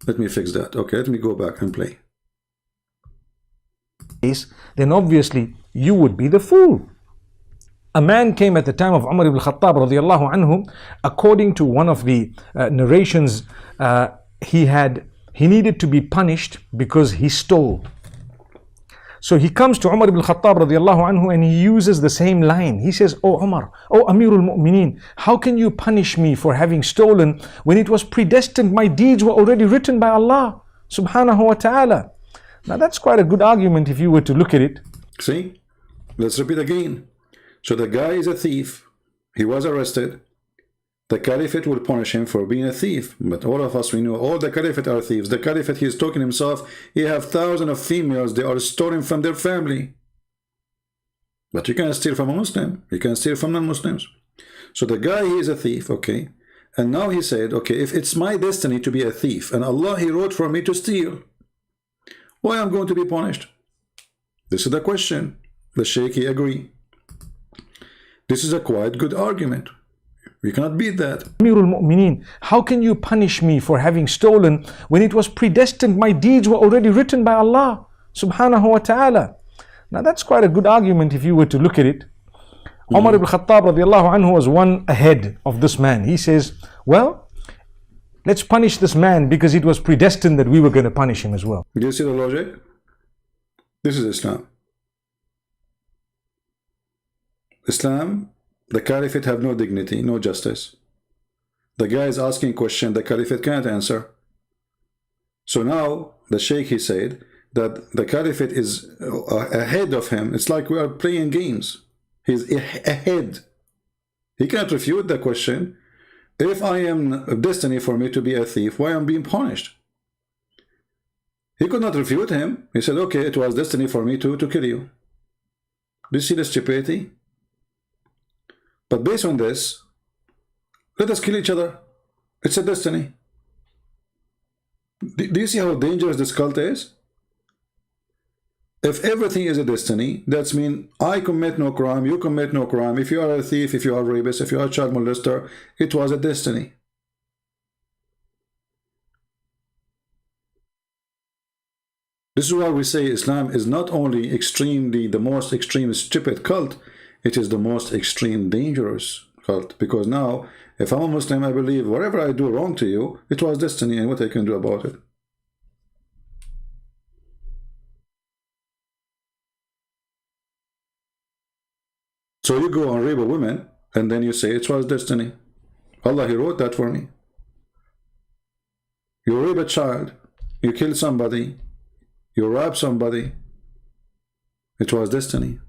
Let me fix that. Okay, let me go back and play. Then obviously you would be the fool. A man came at the time of Umar ibn Khattab radiallahu anhu. According to one of the narrations, he needed to be punished because he stole. So he comes to Umar ibn Khattab radiallahu anhu and he uses the same line. He says, "Oh Umar, oh Amirul Mu'mineen, how can you punish me for having stolen when it was predestined? My deeds were already written by Allah subhanahu wa ta'ala." Now that's quite a good argument if you were to look at it. See? Let's repeat again. So the guy is a thief. He was arrested. The caliphate will punish him for being a thief. But all of us, we know all the caliphate are thieves. The caliphate, he is talking himself, he have thousands of females, they are stolen from their family. But you can't steal from a Muslim. You can steal from non-Muslims. So the guy, he is a thief, okay? And now he said, okay, if it's my destiny to be a thief, and Allah, he wrote for me to steal, why am I going to be punished? This is the question. The Sheikh, he agree. This is a quite good argument. We cannot beat that. Amirul Mu'mineen, how can you punish me for having stolen when it was predestined? My deeds were already written by Allah subhanahu wa ta'ala. Now that's quite a good argument if you were to look at it. Umar ibn Khattab radiallahu anhu was one ahead of this man. He says, well, let's punish this man because it was predestined that we were going to punish him as well. Do you see the logic? This is Islam. Islam, the caliphate have no dignity, no justice. The guy is asking a question the caliphate can't answer. So now the sheikh, he said that the caliphate is ahead of him. It's like we are playing games. He's ahead. He can't refute the question. If I am destiny for me to be a thief, why am I being punished? He could not refute him. He said, okay, it was destiny for me to kill you. Do you see the stupidity? But based on this, let us kill each other. It's a destiny. Do you see how dangerous this cult is? If everything is a destiny, that means I commit no crime, you commit no crime. If you are a thief, if you are a rapist, if you are a child molester, it was a destiny. This is why we say Islam is not only extremely, the most extreme stupid cult, it is the most extreme dangerous cult. Because now, if I'm a Muslim, I believe whatever I do wrong to you, it was destiny and what I can do about it. So you go and rape a woman, and then you say it was destiny. Allah, He wrote that for me. You rape a child, you kill somebody, you rob somebody, it was destiny.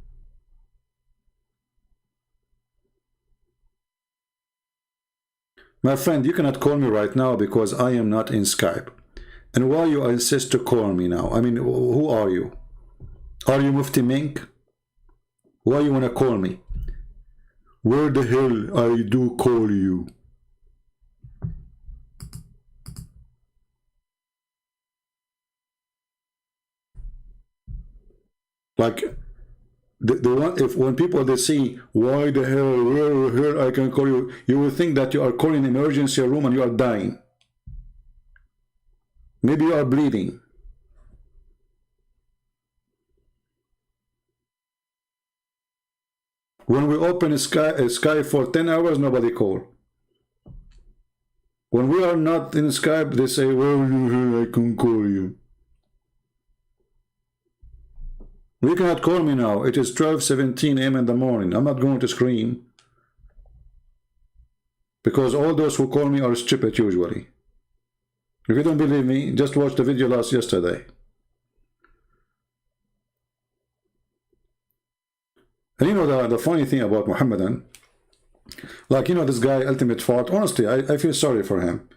My friend, you cannot call me right now because I am not in Skype. And why you insist to call me now? I mean, who are you? Are you Mufti Mink? Why you want to call me? Where the hell I do call you? Like, the one, if when people they see why the hell, where I can call you, you will think that you are calling emergency room and you are dying. Maybe you are bleeding. When we open Skype for 10 hours, nobody call. When we are not in Skype, they say, well, I can call you. You cannot call me now. It is 12:17 a.m. in the morning. I'm not going to scream. Because all those who call me are stupid usually. If you don't believe me, just watch the video yesterday. And you know the funny thing about Muhammadan, like, you know, this guy, Ultimate Fart, honestly, I feel sorry for him.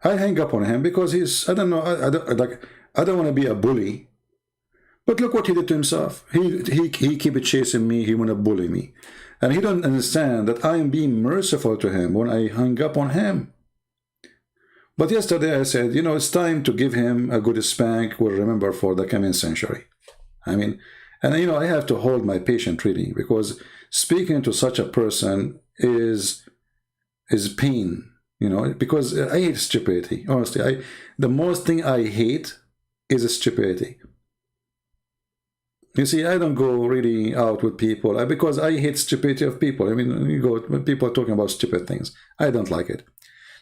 I hang up on him because he's, I don't know, I don't want to be a bully. But look what he did to himself. He keep chasing me, he want to bully me. And he don't understand that I am being merciful to him when I hung up on him. But yesterday I said, you know, it's time to give him a good spank we'll remember for the coming century. I mean, and you know, I have to hold my patient really, because speaking to such a person is pain, you know, because I hate stupidity. Honestly, the most thing I hate is stupidity. You see, I don't go really out with people because I hate stupidity of people. I mean, you go when people are talking about stupid things, I don't like it.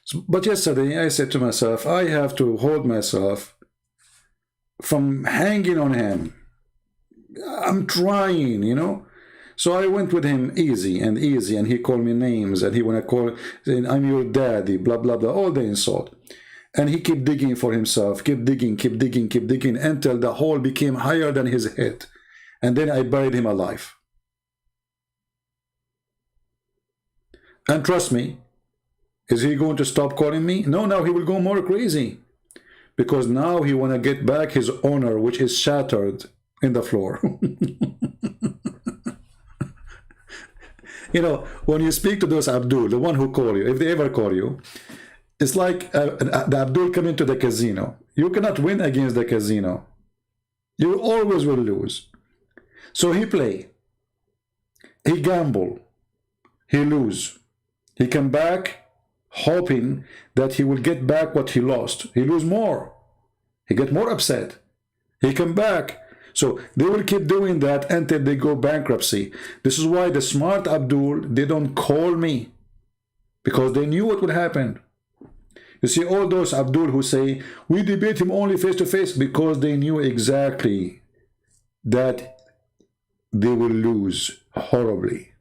So, but yesterday I said to myself, I have to hold myself from hanging on him. I'm trying, you know. So I went with him easy, and he called me names, and he wanna call, saying, I'm your daddy, blah blah blah, all the insult. And he kept digging for himself, keep digging, until the hole became higher than his head. And then I buried him alive. And trust me, is he going to stop calling me? No, now he will go more crazy. Because now he wanna get back his honor, which is shattered in the floor. You know, when you speak to those Abdul, the one who call you, if they ever call you, it's like the Abdul coming to the casino. You cannot win against the casino. You always will lose. So he play, he gamble, he lose. He come back hoping that he will get back what he lost. He lose more. He get more upset. He come back. So they will keep doing that until they go bankruptcy. This is why the smart Abdul, they don't call me, because they knew what would happen. You see, all those Abdul who say, we debate him only face to face, because they knew exactly that they will lose horribly.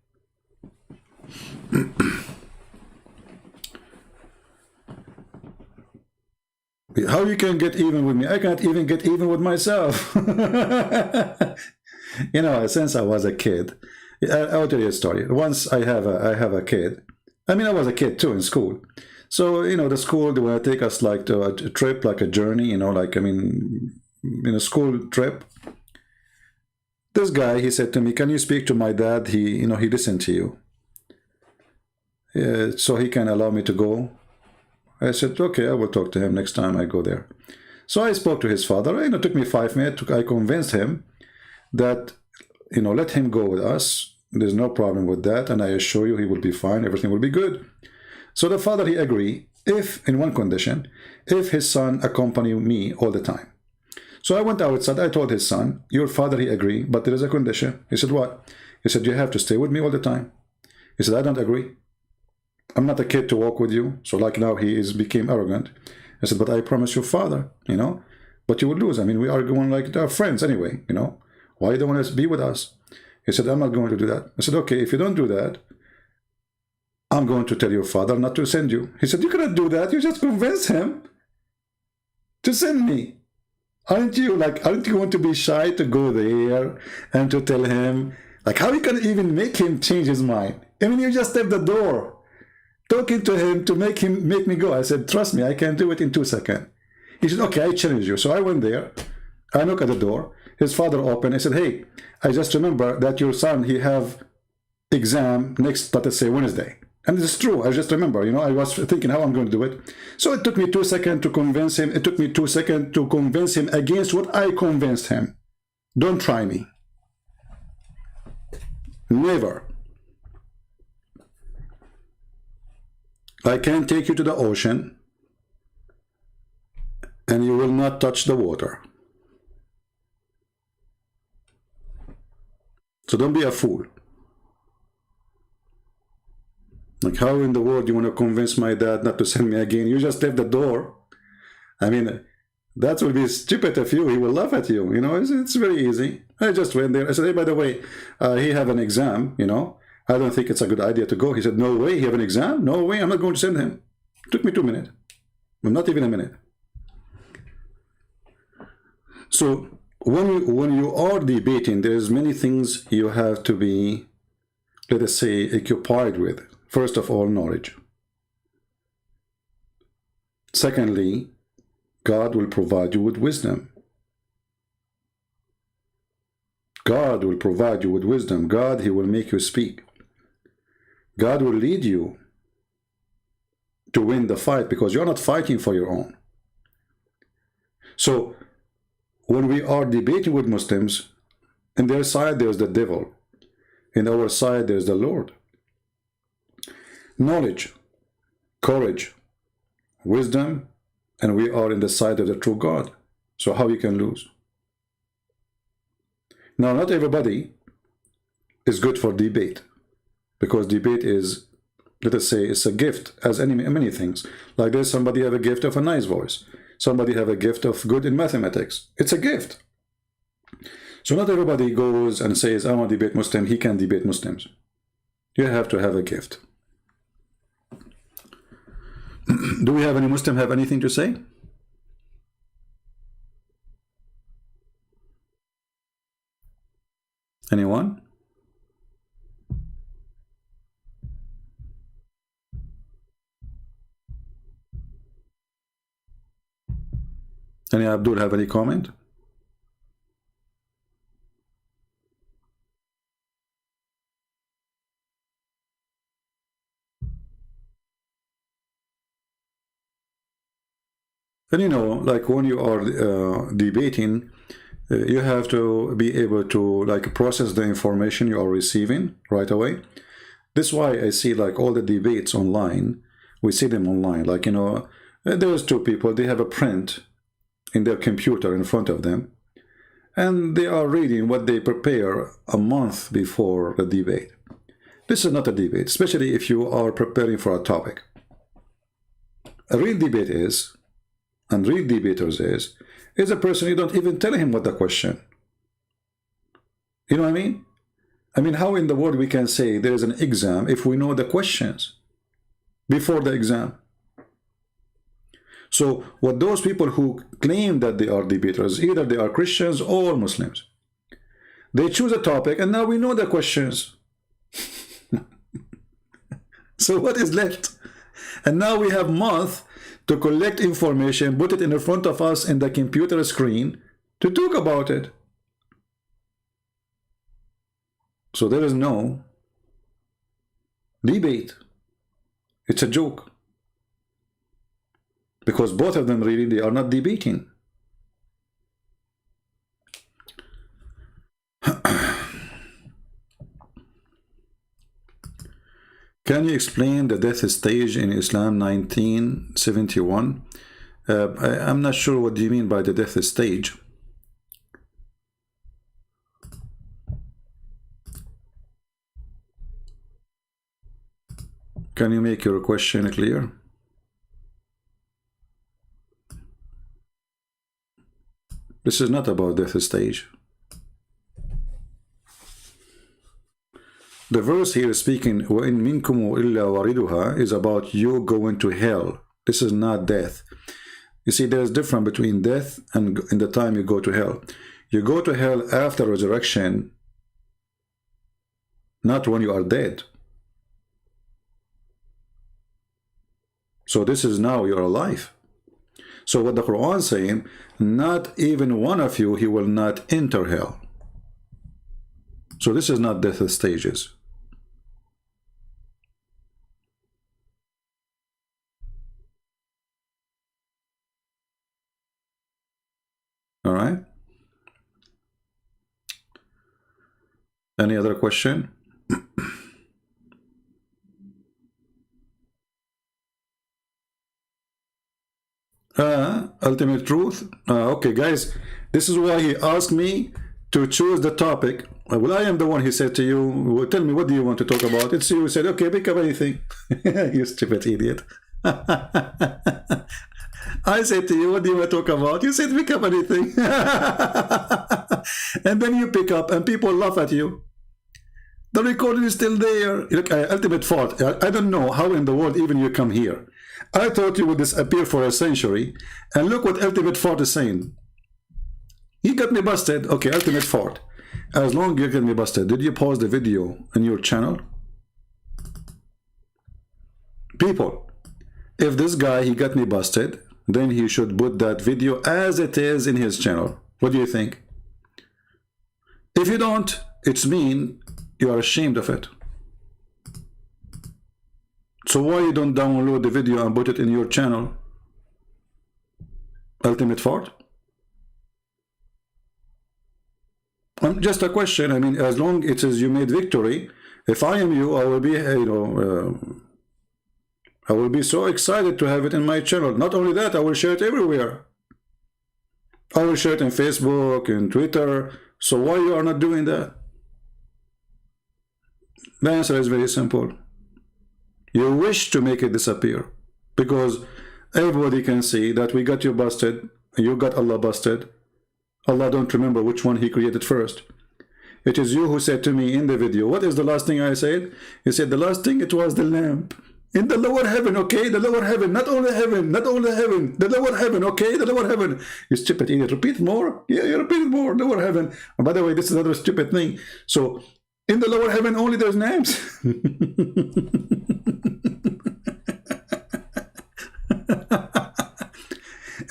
How you can get even with me? I can't even get even with myself. You know, since I was a kid, I'll tell you a story. Once I have a kid. I mean, I was a kid too in school. So, you know, the school, they want to take us like to a trip, like a journey, you know, like, I mean, in a school trip. This guy, he said to me, can you speak to my dad? He, you know, he listened to you. So he can allow me to go. I said, okay, I will talk to him next time I go there. So I spoke to his father. You know, it took me 5 minutes. I convinced him that, you know, let him go with us. There's no problem with that. And I assure you he will be fine. Everything will be good. So the father, he agreed, if, in one condition, if his son accompany me all the time. So I went outside. I told his son, your father, he agreed, but there is a condition. He said, what? He said, you have to stay with me all the time. He said, I don't agree. I'm not a kid to walk with you. So like now he became arrogant. I said, but I promise you, father, you know, but you will lose. I mean, we are going like our friends anyway, you know. Why don't you want to be with us? He said, I'm not going to do that. I said, okay, if you don't do that, I'm going to tell your father not to send you. He said, you cannot do that. You just convince him to send me. Aren't you going to be shy to go there and to tell him, like, how you can even make him change his mind? I mean, you just step the door, talking to him to make me go. I said, trust me, I can do it in 2 seconds. He said, okay, I challenge you. So I went there. I knocked at the door. His father opened. I said, hey, I just remember that your son, he have exam next, let us say, Wednesday. And it's true. I just remember, you know, I was thinking how I'm going to do it. So it took me 2 seconds to convince him. It took me 2 seconds to convince him against what I convinced him. Don't try me. Never. I can take you to the ocean and you will not touch the water. So don't be a fool. Like, how in the world you want to convince my dad not to send me again? You just left the door. I mean, that will be stupid of you. He will laugh at you. You know, it's very easy. I just went there. I said, hey, by the way, he have an exam, you know. I don't think it's a good idea to go. He said, no way, he have an exam? No way, I'm not going to send him. It took me 2 minutes. Not even a minute. So when you are debating, there's many things you have to be let us say, occupied with? First of all, knowledge. Secondly, God will provide you with wisdom. God will provide you with wisdom. God, He will make you speak. God will lead you to win the fight, because you're not fighting for your own. So when we are debating with Muslims, on their side there's the devil, in our side there's the Lord. Knowledge, courage, wisdom, and we are in the side of the true God. So how you can lose? Now, not everybody is good for debate, because debate is, let us say, it's a gift, as many things. Like there's somebody have a gift of a nice voice. Somebody have a gift of good in mathematics. It's a gift. So not everybody goes and says, I want to debate Muslim, he can debate Muslims. You have to have a gift. Do we have any Muslim have anything to say? Anyone? Any Abdul have any comment? And you know, like when you are debating, you have to be able to like process the information you are receiving right away. This is why I see like all the debates online, we see them online. Like, you know, there's two people, they have a print in their computer in front of them, and they are reading what they prepare a month before the debate. This is not a debate, especially if you are preparing for a topic. A real debate is, and real debaters is a person you don't even tell him what the question. You know what I mean? I mean, how in the world we can say there is an exam if we know the questions before the exam? So what those people who claim that they are debaters, either they are Christians or Muslims, they choose a topic and now we know the questions. So what is left? And now we have months to collect information, put it in front of us in the computer screen to talk about it. So there is no debate. It's a joke. Because both of them really, they are not debating. Can you explain the death stage in Islam 1971? I'm not sure what do you mean by the death stage. Can you make your question clear? This is not about death stage. The verse here is speaking, وَإِن مِنْكُمْ إِلَّا وَارِدُهَا, is about you going to hell. This is not death. You see, there's a difference between death and in the time you go to hell. You go to hell after resurrection, not when you are dead. So this is now you're alive. So what the Quran is saying, not even one of you, he will not enter hell. So this is not death stages. All right. Any other question? Ultimate truth. Okay, guys, this is why he asked me to choose the topic. Well, I am the one he said to you, well, tell me, what do you want to talk about? It's you. He said, okay, pick up anything. You stupid idiot. I said to you, what do you want to talk about? You said, pick up anything. And then you pick up and people laugh at you. The recording is still there. Look, ultimate fault. I don't know how in the world even you come here. I thought you would disappear for a century. And look what ultimate fault is saying. You got me busted. Okay, ultimate fault. As long as you get me busted, did you pause the video on your channel? People, if this guy, he got me busted, then he should put that video as it is in his channel. What do you think? If you don't, it's mean you are ashamed of it. So why you don't download the video and put it in your channel? Ultimate Fort? Just a question. I mean, as long it is you made victory, if I am you, I will be, I will be so excited to have it in my channel. Not only that, I will share it everywhere. I will share it in Facebook and Twitter. So why you are not doing that? The answer is very simple. You wish to make it disappear because everybody can see that we got you busted, you got Allah busted. Allah don't remember which one he created first. It is you who said to me in the video, what is the last thing I said? You said the last thing, it was the lamp. In the lower heaven, okay? The lower heaven, not only heaven, not only heaven, the lower heaven, okay? The lower heaven. You stupid idiot, repeat more. Yeah, you repeat more, lower heaven. And by the way, this is another stupid thing. So, in the lower heaven only there's names.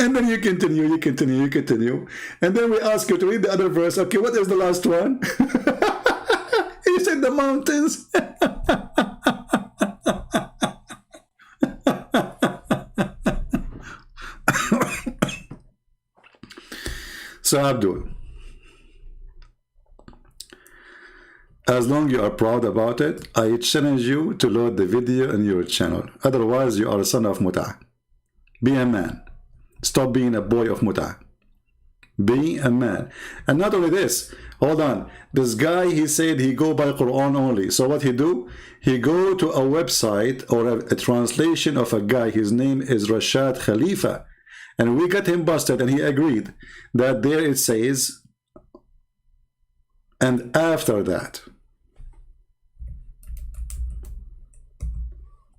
And then you continue. And then we ask you to read the other verse. Okay, what is the last one? He said the mountains. So Abdul, as long as you are proud about it, I challenge you to load the video in your channel. Otherwise, you are a son of Muta. Be a man. Stop being a boy of Muta. Be a man. And not only this, hold on. This guy, he said he go by Quran only. So what he do? He go to a website or a translation of a guy. His name is Rashad Khalifa. And we got him busted and he agreed that there it says, and after that.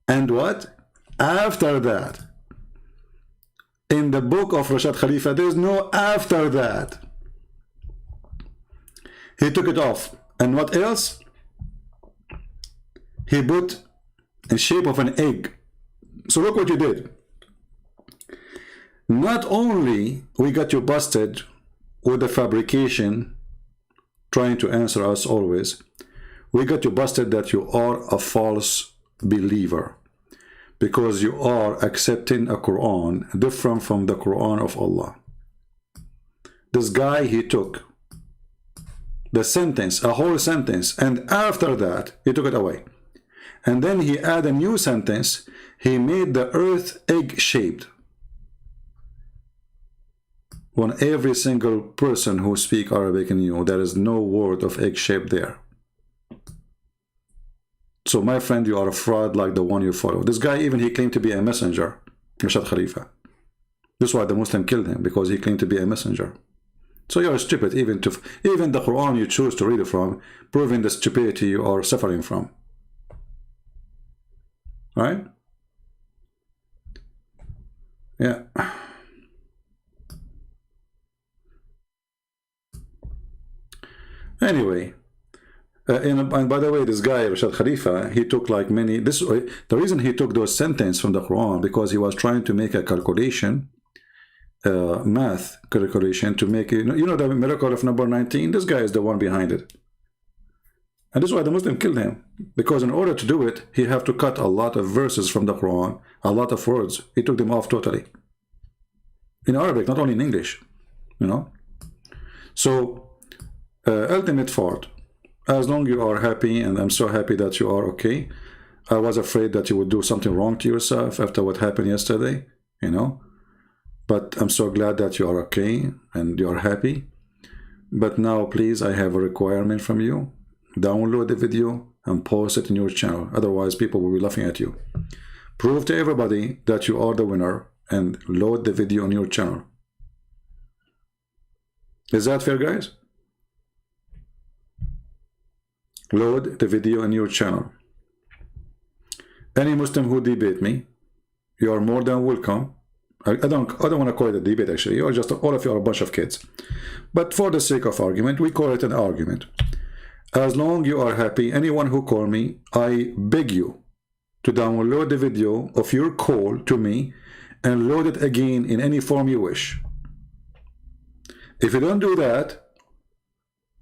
And what? After that. In the book of Rashad Khalifa, there's no after that. He took it off. And what else? He put in shape of an egg. So look what you did. Not only we got you busted with the fabrication, trying to answer us always, we got you busted that you are a false believer. Because you are accepting a Quran different from the Quran of Allah. This guy, he took the sentence, a whole sentence, and after that, he took it away. And then he added a new sentence. He made the earth egg-shaped. When every single person who speaks Arabic knew there is no word of egg-shaped there. So my friend, you are a fraud like the one you follow. This guy, even he claimed to be a messenger, Rashad Khalifa. This is why the Muslim killed him, because he claimed to be a messenger. So you are stupid, even the Quran you choose to read it from, proving the stupidity you are suffering from. Right? Yeah. Anyway. And by the way, this guy, Rashad Khalifa, he took like many, the reason he took those sentences from the Quran, because he was trying to make a calculation, math calculation to make it, you know the miracle of number 19, this guy is the one behind it. And this is why the Muslim killed him, because in order to do it, he have to cut a lot of verses from the Quran, a lot of words. He took them off totally. In Arabic, not only in English, you know. So, ultimate fault. As long as you are happy, and I'm so happy that you are okay. I was afraid that you would do something wrong to yourself after what happened yesterday, you know. But I'm so glad that you are okay and you are happy. But now, please, I have a requirement from you. Download the video and post it in your channel. Otherwise, people will be laughing at you. Prove to everybody that you are the winner and load the video on your channel. Is that fair, guys? Load the video on your channel. Any Muslim who debate me, you are more than welcome. I don't want to call it a debate, actually. You're just, all of you are a bunch of kids. But for the sake of argument, we call it an argument. As long as you are happy, anyone who call me, I beg you, to download the video of your call to me and load it again in any form you wish. If you don't do that,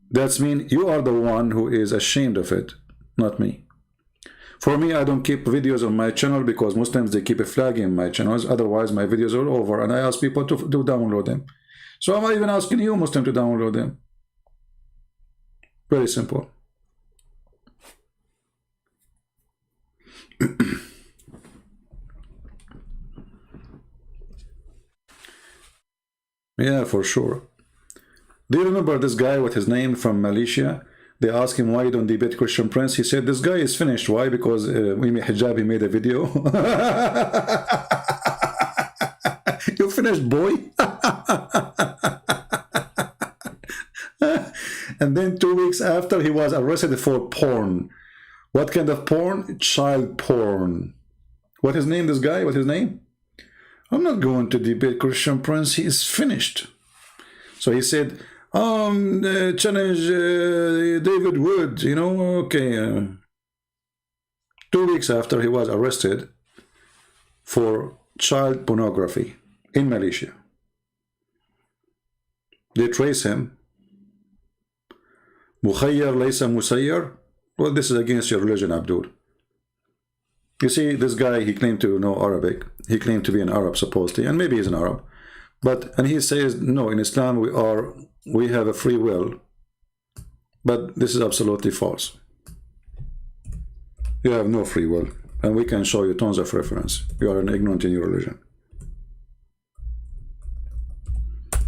that's mean you are the one who is ashamed of it, not me. For me, I don't keep videos on my channel because Muslims, they keep a flag in my channels. Otherwise, my videos are over, and I ask people to download them. So I'm not even asking you, Muslim, to download them. Very simple. Yeah, for sure. Do you remember this guy with his name from Malaysia? They asked him why you don't debate Christian Prince. He said this guy is finished. Why? Because Mimi Hijab, he made a video. You finished, boy. And then 2 weeks after, he was arrested for porn. What kind of porn? Child porn. What his name, this guy? What's his name? I'm not going to debate Christian Prince. He is finished. So he said, challenge David Wood, you know, okay. 2 weeks after, he was arrested for child pornography in Malaysia. They trace him. Mukhayyar laysa musayyar. Well, this is against your religion, Abdul. You see, this guy, he claimed to know Arabic. He claimed to be an Arab, supposedly, and maybe he's an Arab. And he says, no, in Islam we have a free will. But this is absolutely false. You have no free will. And we can show you tons of reference. You are an ignorant in your religion.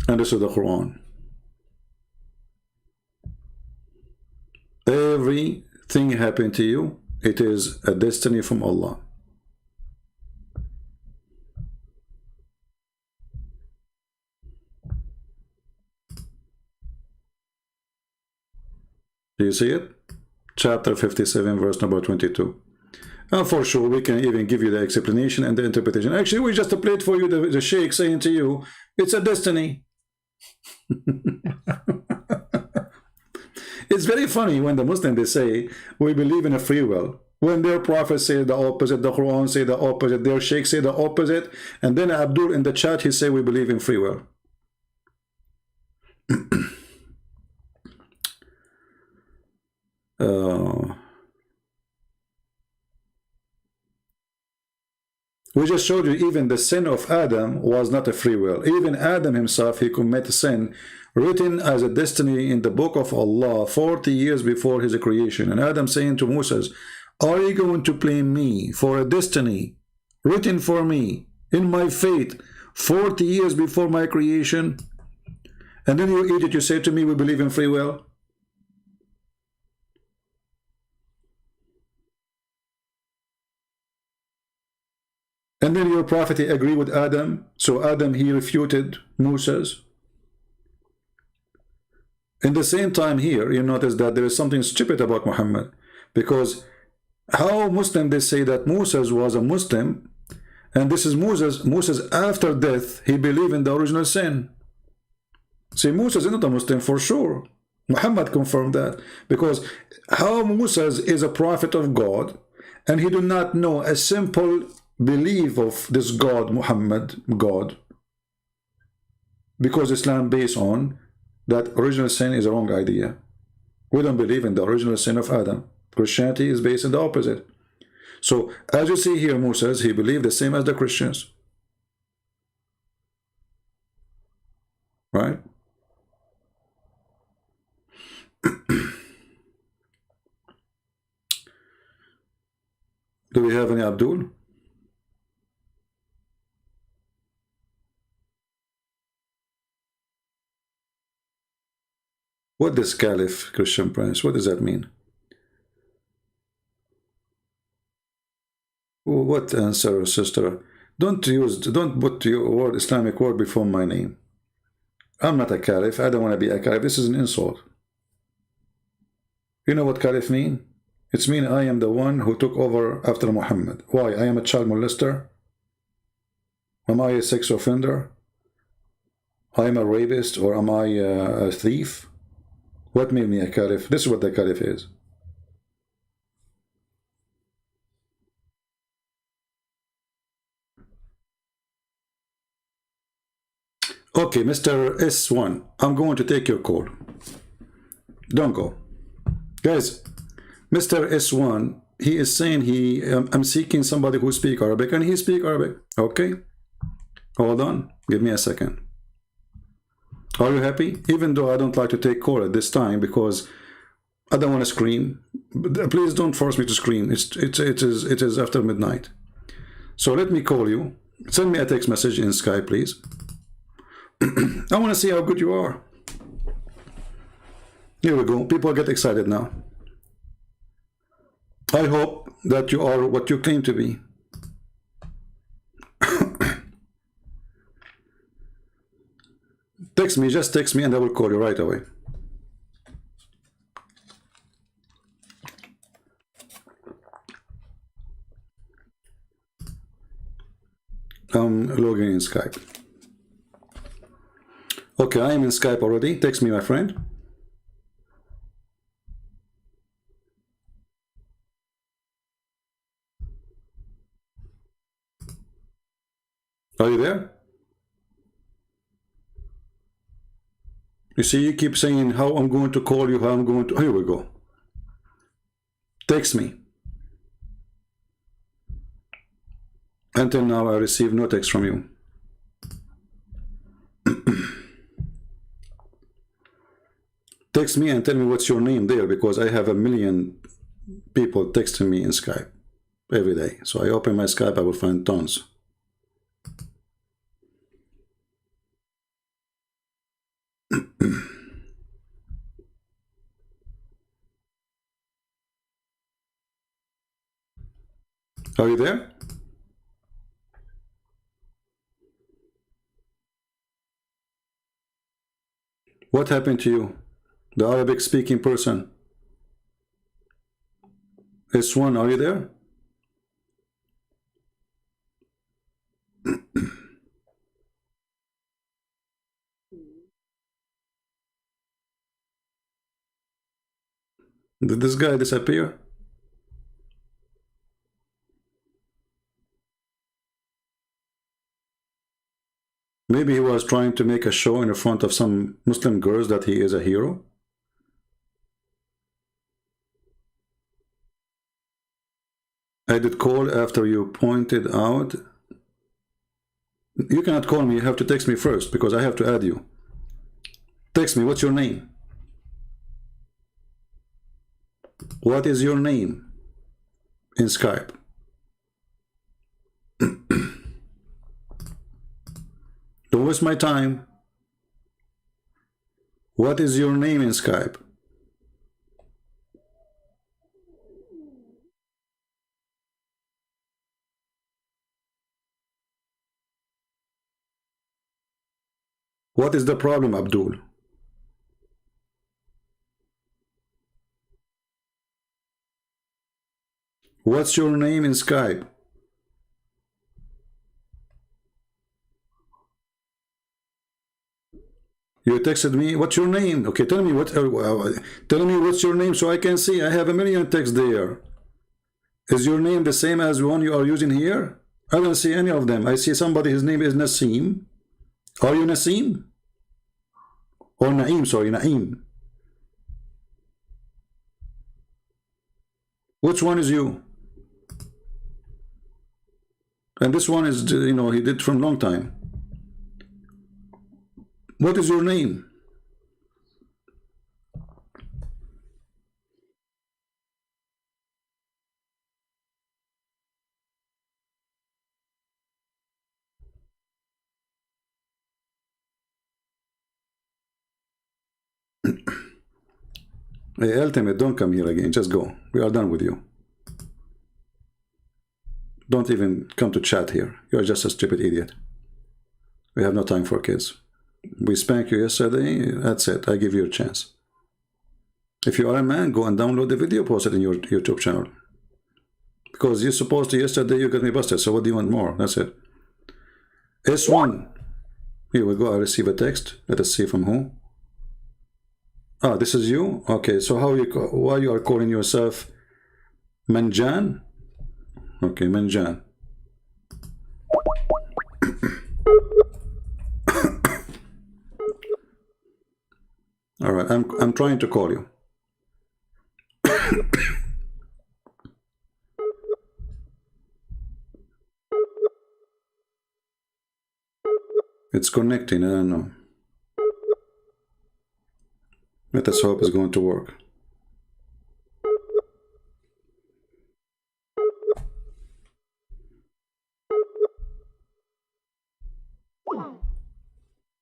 And this is the Quran. Everything happened to you, it is a destiny from Allah. Do you see it? Chapter 57, verse number 22. And for sure, we can even give you the explanation and the interpretation. Actually, we just played for you the Sheikh saying to you, it's a destiny. It's very funny when the Muslims, they say, we believe in a free will. When their prophets say the opposite, the Quran say the opposite, their Sheikh say the opposite, and then Abdul in the chat, he say we believe in free will. We just showed you even the sin of Adam was not a free will. Even Adam himself, he committed sin written as a destiny in the book of Allah 40 years before his creation. And Adam saying to Moses, are you going to blame me for a destiny written for me in my fate 40 years before my creation? And then you eat it, you say to me, we believe in free will? And then your prophet, he agreed with Adam. So Adam, he refuted Moses. In the same time here, you notice that there is something stupid about Muhammad. Because how Muslim they say that Moses was a Muslim, and this is Moses after death, he believed in the original sin. See, Moses is not a Muslim for sure. Muhammad confirmed that. Because how Moses is a prophet of God, and he do not know a simple belief of this God, Muhammad, God. Because Islam based on that original sin is a wrong idea. We don't believe in the original sin of Adam. Christianity is based on the opposite. So, as you see here, Moses, he believed the same as the Christians. Right? Do we have any Abdul? What does Caliph, Christian Prince, what does that mean? What answer, sister? Don't put your word, Islamic word before my name. I'm not a Caliph. I don't want to be a Caliph. This is an insult. You know what Caliph mean? It's mean I am the one who took over after Muhammad. Why? I am a child molester? Am I a sex offender? I am a rapist, or am I a thief? What made me a Caliph? This is what the Caliph is. Okay, Mr. S1, I'm going to take your call. Don't go. Guys, Mr. S1, he is saying I'm seeking somebody who speaks Arabic, and he speaks Arabic. Okay? Hold on. Give me a second. Are you happy? Even though I don't like to take call at this time because I don't want to scream. But please don't force me to scream. It is after midnight. So let me call you. Send me a text message in Skype, please. I want to see how good you are. Here we go. People get excited now. I hope that you are what you claim to be. Text me, just text me, and I will call you right away. I'm logging in Skype. Okay, I am in Skype already. Text me, my friend. Are you there? You see, you keep saying how I'm going to call you, how I'm going to... Here we go. Text me. Until now, I received no text from you. Text me and tell me what's your name there, because I have a million people texting me in Skype every day. So I open my Skype, I will find tons. Are you there? What happened to you? The Arabic speaking person. S1, are you there? Did this guy disappear? Maybe he was trying to make a show in front of some Muslim girls that he is a hero. I did call after you pointed out. You cannot call me, you have to text me first because I have to add you. Text me, what's your name? What is your name in Skype? Don't waste my time. What is your name in Skype? What is the problem, Abdul? What's your name in Skype? You texted me, what's your name? Okay, tell me what's your name so I can see. I have a million texts there. Is your name the same as one you are using here? I don't see any of them. I see somebody, his name is Nassim. Are you Nassim? Or Naeem, sorry, Naeem. Which one is you? And this one is, you know, he did from long time. What is your name? Hey, Ultimate, don't come here again. Just go. We are done with you. Don't even come to chat here. You're just a stupid idiot. We have no time for kids. We spanked you yesterday. That's it. I give you a chance. If you are a man, go and download the video, post it in your YouTube channel. Because you're supposed to, yesterday you got me busted. So what do you want more? That's it. S1. Here we go. I receive a text. Let us see from who. Ah, this is you? Okay, so why you are calling yourself Manjan? Okay, Manjan. All right, I'm trying to call you. It's connecting, I don't know. Let us hope it's going to work.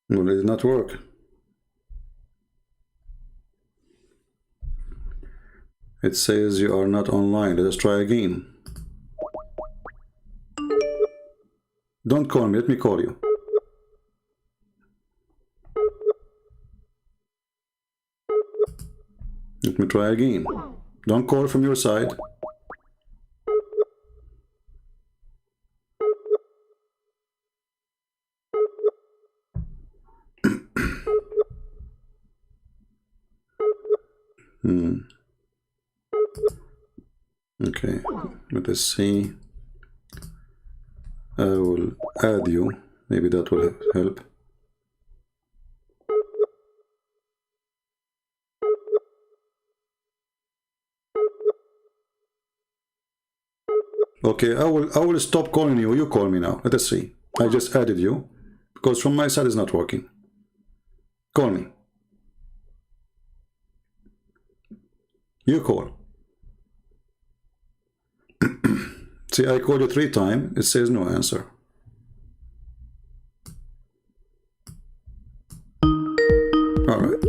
Well, it did not work. It says you are not online. Let us try again. Don't call me. Let me call you. Let me try again. Don't call from your side. Okay, let us see. I will add you. Maybe that will help. Okay, I will stop calling you. You call me now. Let us see. I just added you because from my side it's not working. Call me. You call. See, I called you 3 times. It says no answer. All right.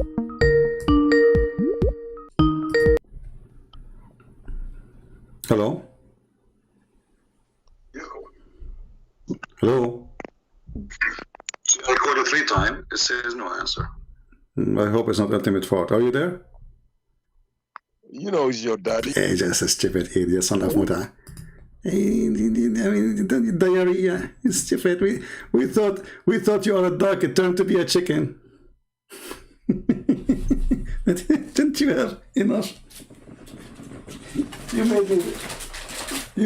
Hello? Hello? I called you 3 times. It says no answer. I hope it's not ultimate fault. Are you there? You know he's your daddy. Hey, just a stupid idiot, son of Muta. I mean, diarrhea. It's stupid. We thought you are a duck. It turned to be a chicken. Didn't you have enough? You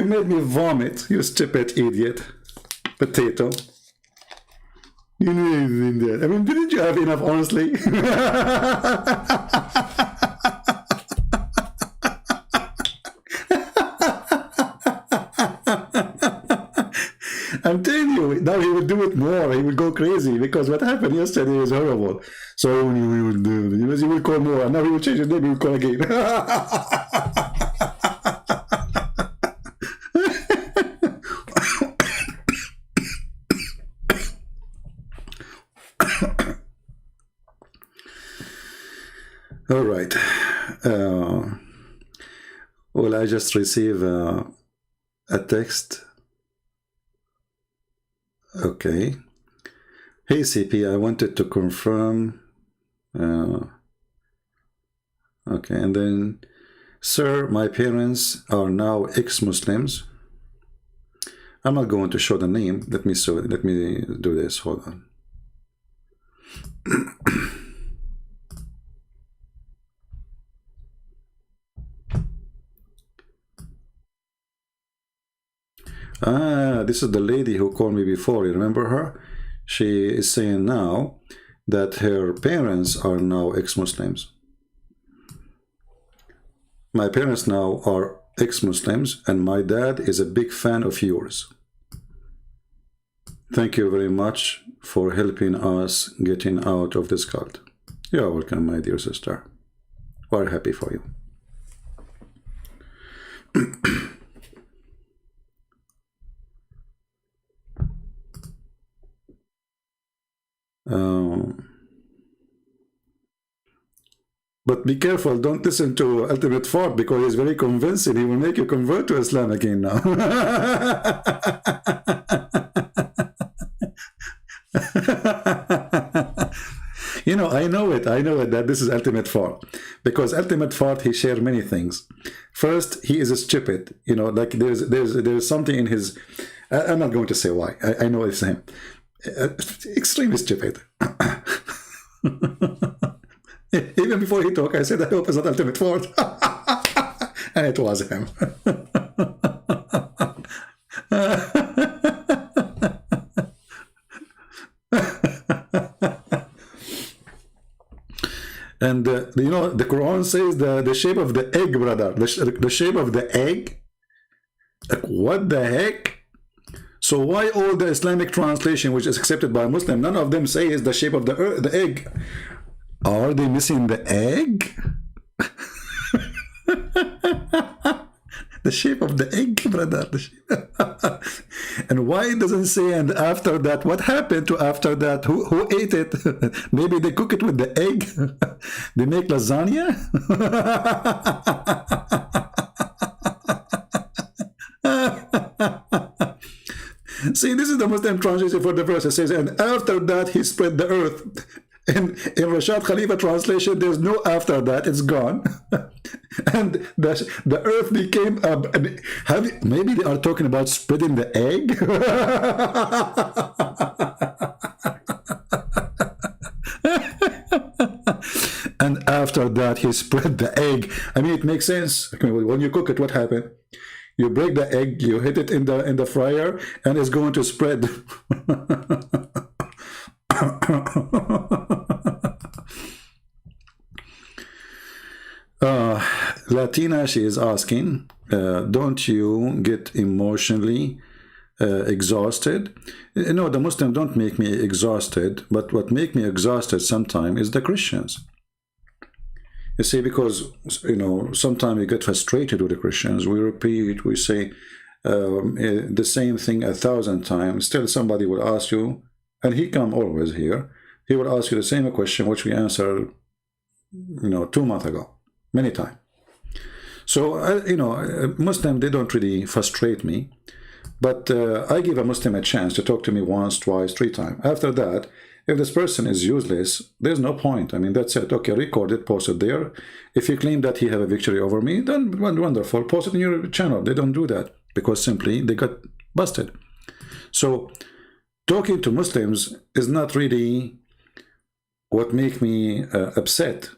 made me vomit. You stupid idiot. Potato. You knew that. I mean, didn't you have enough? Honestly. I'm telling you, now he will do it more. He will go crazy because what happened yesterday is horrible. So he will call more, and now he will change his name. He will call again. All right. Well, I just received a text. Okay. Hey CP, I wanted to confirm. Okay, and then, sir, my parents are now ex-Muslims. I'm not going to show the name. Let me do this. Hold on. This is the lady who called me before. You remember her? She is saying now that her parents are now ex-Muslims. My parents now are ex-Muslims, and my dad is a big fan of yours. Thank you very much for helping us getting out of this cult. You're welcome, my dear sister. We're happy for you. But be careful, don't listen to Ultimate Fort because he's very convincing. He will make you convert to Islam again now. You know, I know it that this is Ultimate Fort because Ultimate Fort, he shared many things. First, he is a stupid, you know, like there's something in his, I'm not going to say why, I know it's him. Extremely stupid. Even before he talked, I said, I hope it's not Ultimate Fort. And it was him. And you know, the Quran says the shape of the egg, brother. The shape of the egg. Like, what the heck? So why all the Islamic translation, which is accepted by Muslim, none of them say is the shape of the egg? Are they missing the egg? The shape of the egg, brother. And why it doesn't say, and after that, what happened to after that? Who ate it? Maybe they cook it with the egg. They make lasagna. See, this is the Muslim translation for the verse. It says, and after that he spread the earth. In Rashad Khalifa translation, there's no after that, it's gone. And the earth became maybe they are talking about spreading the egg. And after that he spread the egg. I mean, it makes sense. When you cook it, what happened? You break the egg, you hit it in the fryer, and it's going to spread. Latina, she is asking, don't you get emotionally exhausted? No, the Muslims don't make me exhausted, but what make me exhausted sometimes is the Christians. You see, because, you know, sometimes we get frustrated with the Christians. We repeat, we say the same thing 1,000 times. Still somebody will ask you, and he come always here, he will ask you the same question which we answered, you know, 2 months ago, many times. So, you know, Muslim, they don't really frustrate me. But I give a Muslim a chance to talk to me once, twice, 3 times. After that, if this person is useless, there's no point. I mean, that's it. Okay, record it, post it there. If you claim that he have a victory over me, then wonderful. Post it in your channel. They don't do that because simply they got busted. So talking to Muslims is not really what make me upset.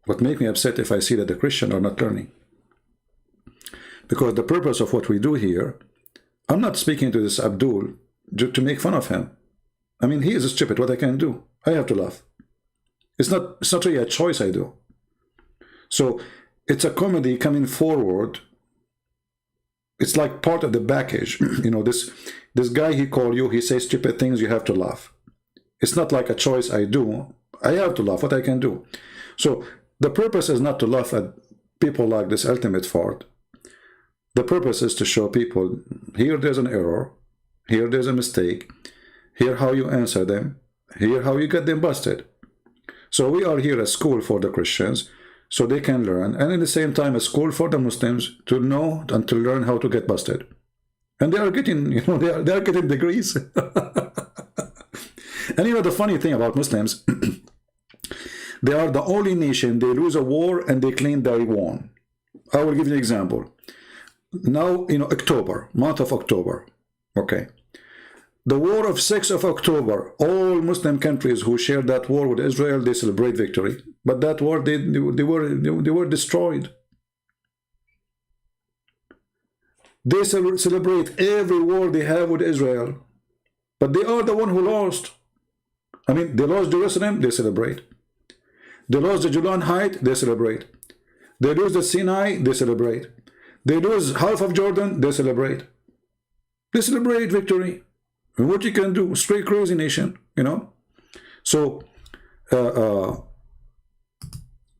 What make me upset if I see that the Christians are not learning. Because the purpose of what we do here, I'm not speaking to this Abdul to make fun of him. I mean, he is stupid. What I can do? I have to laugh. It's not really a choice I do. So it's a comedy coming forward. It's like part of the package. You know, this guy, he call you, he says stupid things, you have to laugh. It's not like a choice I do. I have to laugh. What I can do? So the purpose is not to laugh at people like this ultimate fart. The purpose is to show people, here there's an error, here there's a mistake, here how you answer them, here how you get them busted. So we are here a school for the Christians, so they can learn, and at the same time a school for the Muslims to know and to learn how to get busted. And they are getting, you know, they are getting degrees. And you know the funny thing about Muslims, they are the only nation, they lose a war and they claim they won. I will give you an example. Now, you know, October, month of October, okay. The war of 6th of October, all Muslim countries who shared that war with Israel, they celebrate victory. But that war, they were destroyed. They celebrate every war they have with Israel. But they are the one who lost. I mean, they lost Jerusalem, they celebrate. They lost the Golan Heights, they celebrate. They lose the Sinai, they celebrate. They lose half of Jordan, they celebrate. They celebrate victory. And what you can do, straight crazy nation, you know. So,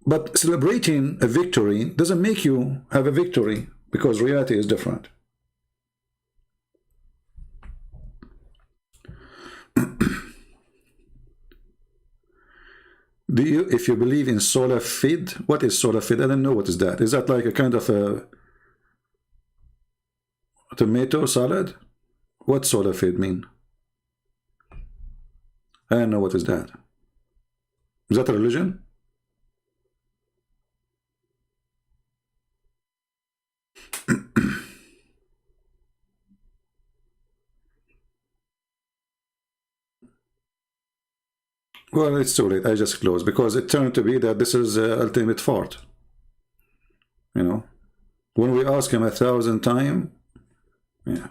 but celebrating a victory doesn't make you have a victory, because reality is different. If you believe in sola fide, what is sola fide? I don't know what is that. Is that like a kind of a tomato salad? What sola fide mean? I don't know what is that. Is that a religion? Well, it's too late. I just closed because it turned to be that this is ultimate fart. You know, when we ask him 1,000 times, yeah.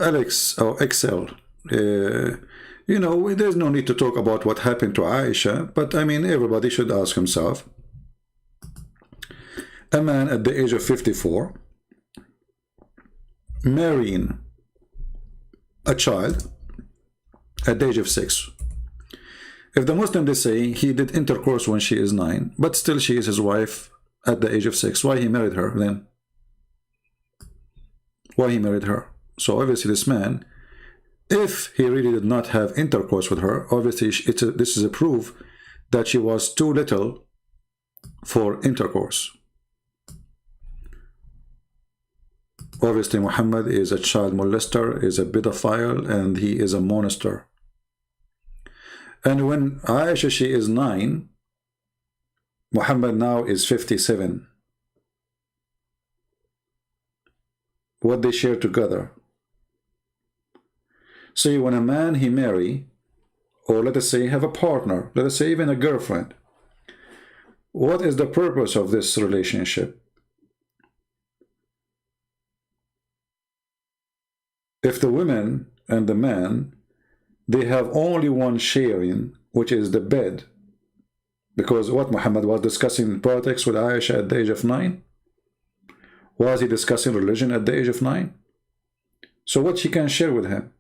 Alex or Excel, You know, there's no need to talk about what happened to Aisha, but I mean, everybody should ask himself. A man at the age of 54 marrying a child at the age of 6. If the Muslim, they say he did intercourse when she is 9, but still she is his wife at the age of 6, why he married her then? Why he married her? So obviously this man, if he really did not have intercourse with her, obviously this is a proof that she was too little for intercourse. Obviously Muhammad is a child molester, is a pedophile, and he is a monster. And when Aisha, she is 9, Muhammad now is 57. What they share together. See, when a man he marry, or let us say have a partner, let us say even a girlfriend, what is the purpose of this relationship? If the woman and the man, they have only one sharing, which is the bed, because what Muhammad was discussing politics with Aisha at the age of 9? Was he discussing religion at the age of 9? So what she can share with him?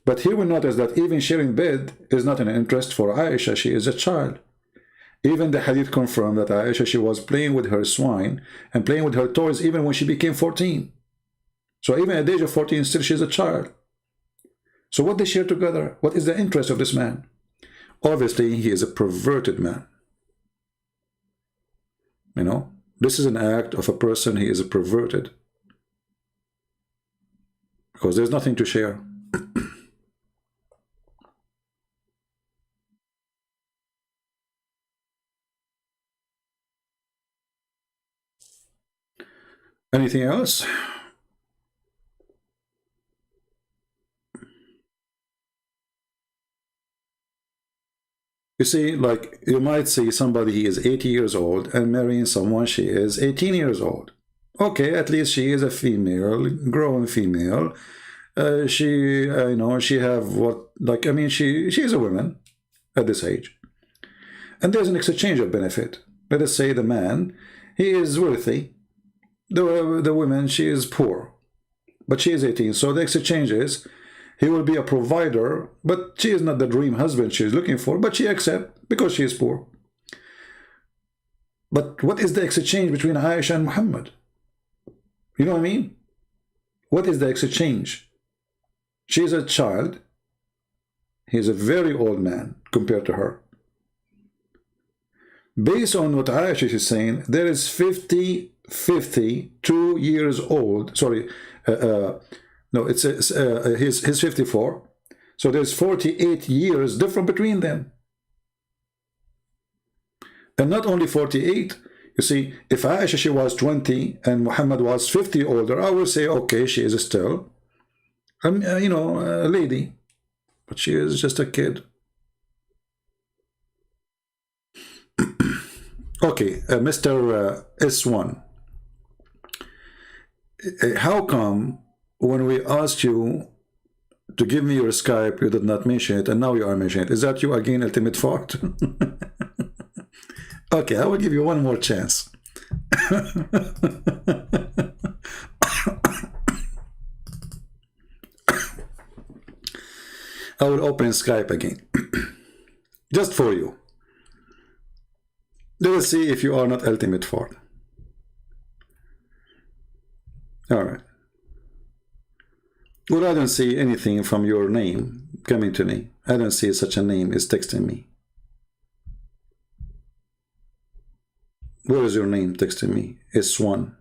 But here we notice that even sharing bed is not an interest for Aisha. She is a child. Even the hadith confirmed that Aisha, she was playing with her swine and playing with her toys even when she became 14. So even at the age of 14, still she's a child. So what they share together? What is the interest of this man? Obviously, he is a perverted man. You know, this is an act of a person, he is a perverted. Because there's nothing to share. Anything else? You see, like, you might see somebody, he is 80 years old and marrying someone, she is 18 years old. Okay, at least she is a female, grown female. She, you know, she have what, like, I mean, she is a woman at this age. And there's an exchange of benefit. Let us say the man, he is worthy. The woman, she is poor. But she is 18. So the exchange is, he will be a provider, but she is not the dream husband she is looking for, but she accepts because she is poor. But what is the exchange between Aisha and Muhammad? You know what I mean? What is the exchange? She is a child. He is a very old man compared to her. Based on what Aisha is saying, there is 52 years old. Sorry, no, he's 54. So there's 48 years different between them. And not only 48, you see, if Aisha, she was 20 and Muhammad was 50 older, I will say, okay, she is still, you know, a lady. But she is just a kid. Okay, Mr. S1. How come when we asked you to give me your Skype, you did not mention it, and now you are mentioning it? Is that you again, ultimate fart? Okay, I will give you one more chance. I will open Skype again. Just for you. Let us see if you are not ultimate fart. All right. Well, I don't see anything from your name coming to me. I don't see such a name is texting me. Where is your name texting me? It's one.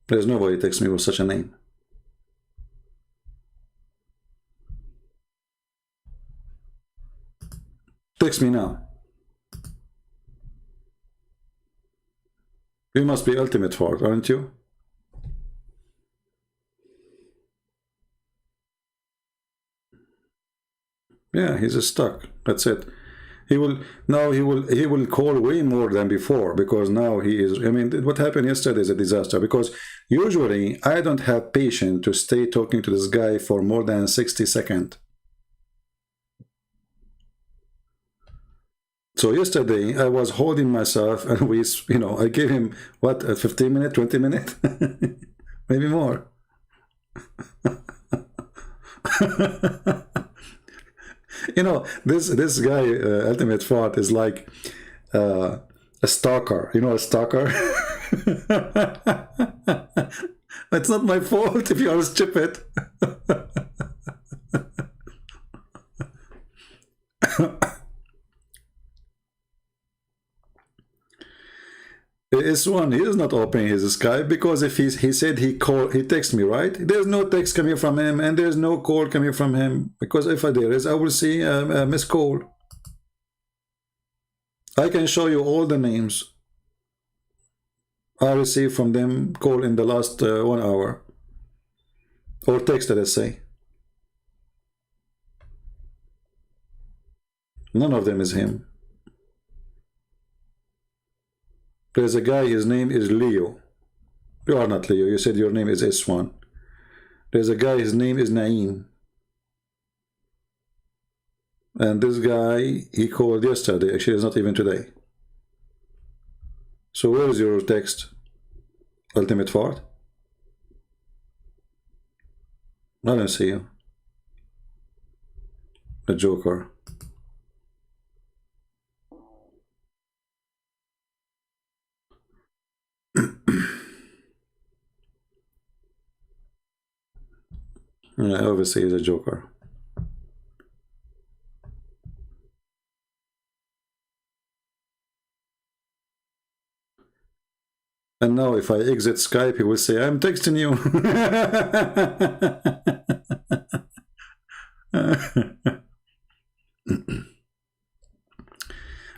There's nobody texting me with such a name. Text me now. You must be ultimate fart, aren't you? Yeah, he's stuck. That's it. He will now. He will call way more than before, because now he is. I mean, what happened yesterday is a disaster. Because usually I don't have patience to stay talking to this guy for more than 60 seconds. So yesterday I was holding myself, and we, you know, I gave him what, a 15 minute, 20 minute, maybe more. You know, this guy, Ultimate Fart, is like a stalker. You know, a stalker. It's not my fault if you are stupid. This one, he is not opening his Skype, because if he said he texted me, right? There's no text coming from him, and there's no call coming from him, because if there is, I will see a missed call. I can show you all the names I received from them, call in the last 1 hour, or text, let's say. None of them is him. There's a guy, his name is Leo. You are not Leo, you said your name is S1. There's a guy, his name is Naeem. And this guy, he called yesterday, actually it's not even today. So where is your text, Ultimate Fart? I don't see you. The Joker. Yeah, obviously he's a joker. And now if I exit Skype, he will say, I'm texting you.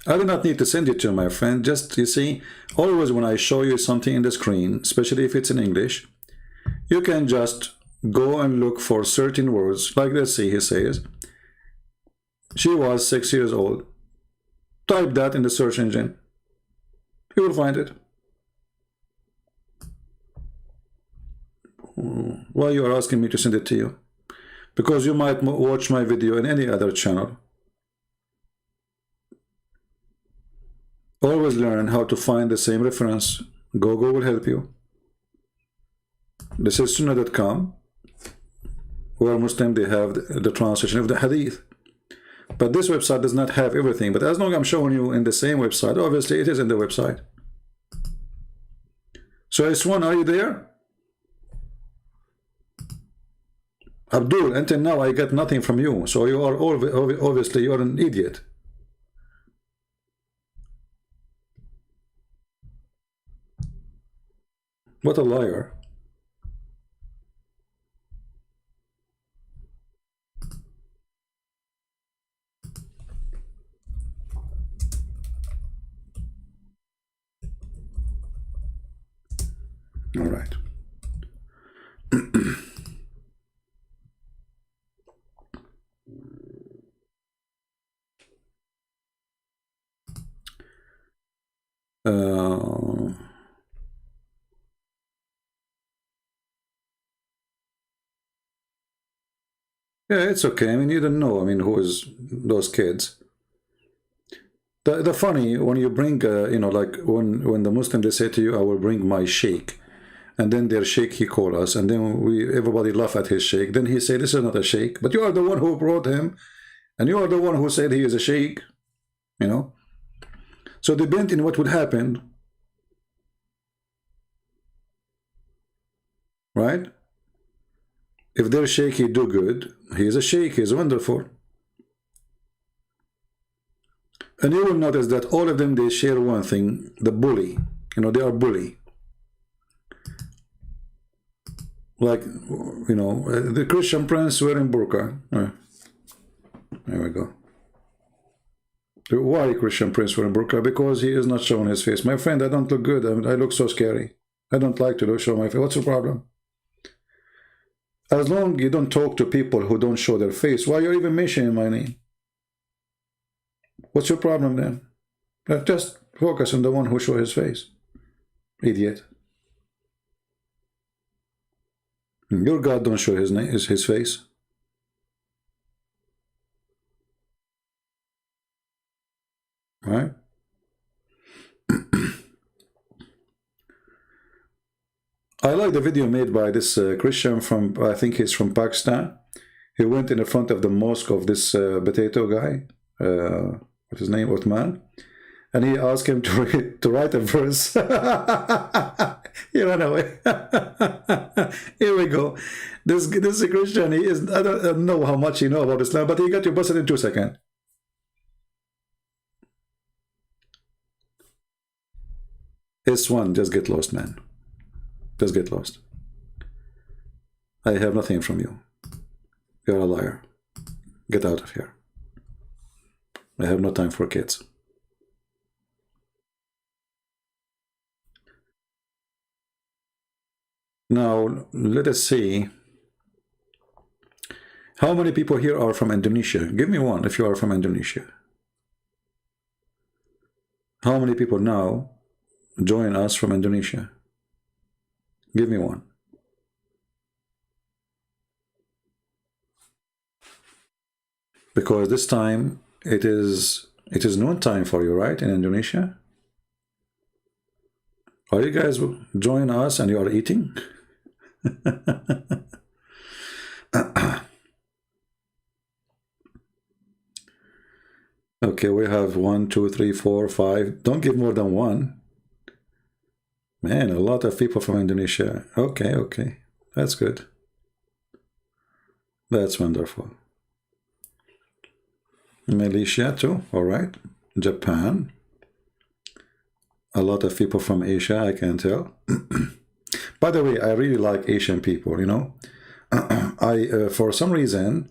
I do not need to send it to you, my friend. Just, you see, always when I show you something in the screen, especially if it's in English, you can just go and look for certain words. Like, let's see, he says, she was 6 years old. Type that in the search engine. You will find it. Why you are asking me to send it to you? Because you might watch my video in any other channel. Always learn how to find the same reference. Google will help you. This is sunnah.com, where Muslim, they have the translation of the hadith. But this website does not have everything. But as long as I'm showing you in the same website, obviously it is in the website. So S1, are you there? Abdul, until now I got nothing from you. So you are obviously you are an idiot. What a liar. All right. Yeah, it's okay. I mean, you don't know. I mean, who is those kids? The funny, when you bring, you know, like when the Muslim, they say to you, I will bring my sheikh. And then their sheikh, he called us. And then everybody laugh at his sheikh. Then he said, this is not a sheikh. But you are the one who brought him. And you are the one who said he is a sheikh. You know? So depending in what would happen. Right? If their sheikh, he do good, he is a sheikh, he is wonderful. And you will notice that all of them, they share one thing, the bully. You know, they are bully. Like, you know, the Christian prince wearing burqa. There we go. Why Christian prince wearing burqa? Because he is not showing his face. My friend, I don't look good. I look so scary. I don't like to show my face. What's the problem? As long as you don't talk to people who don't show their face, why are you even mentioning my name? What's your problem then? Just focus on the one who shows his face. Idiot. Your God don't show his face. Right? I like the video made by this Christian from, I think he's from Pakistan. He went in the front of the mosque of this potato guy, what's his name, Uthman, and he asked him to write a verse. He ran away. Here we go. This is a Christian. He is, I don't know how much he knows about Islam, but he got you busted in 2 seconds. It's one, just get lost, man. Just get lost. I have nothing from you. You're a liar. Get out of here. I have no time for kids. Now, let us see. How many people here are from Indonesia? Give me one if you are from Indonesia. How many people now join us from Indonesia? Give me one. Because this time it is noon time for you, right, in Indonesia? Are you guys join us and you are eating? Okay, we have 1, 2, 3, 4, 5. Don't give more than one. Man, a lot of people from Indonesia. Okay, okay. That's good. That's wonderful. Malaysia too, all right. Japan. A lot of people from Asia, I can tell. By the way, I really like Asian people, you know. For some reason,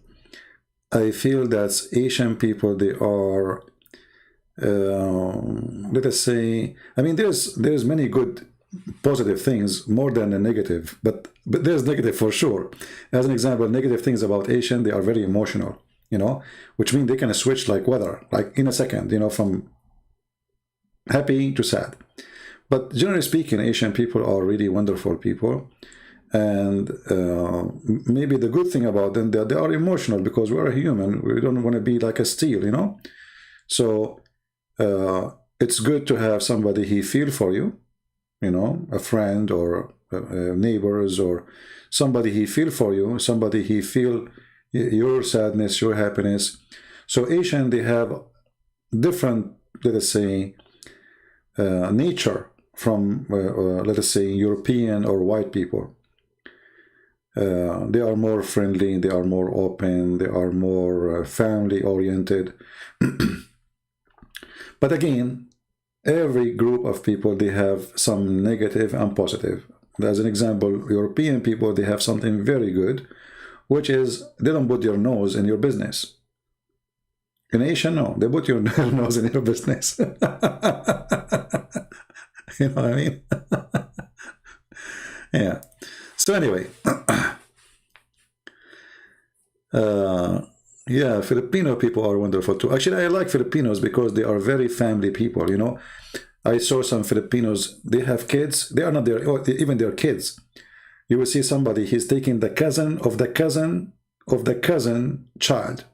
I feel that Asian people, they are, let us say, I mean, there's many good positive things more than the negative, but there's negative for sure. As an example, negative things about Asian, they are very emotional, you know, which means they can switch like weather, like in a second, you know, from happy to sad. But generally speaking, Asian people are really wonderful people. And maybe the good thing about them, they are emotional because we're a human. We don't want to be like a steel, you know. So it's good to have somebody he feel for you, you know, a friend or neighbors or somebody he feel for you, somebody he feel your sadness, your happiness. So Asian, they have different, let us say, nature from, let us say, European or white people. They are more friendly, they are more open, they are more family-oriented. But again, every group of people, they have some negative and positive. As an example, European people, they have something very good, which is they don't put your nose in your business. In Asia, no, they put your nose in your business. You know what I mean? Yeah. So anyway, yeah, Filipino people are wonderful too. Actually, I like Filipinos because they are very family people, you know. I saw some Filipinos, they have kids, they are not their, even their kids. You will see somebody, he's taking the cousin of the cousin of the cousin child,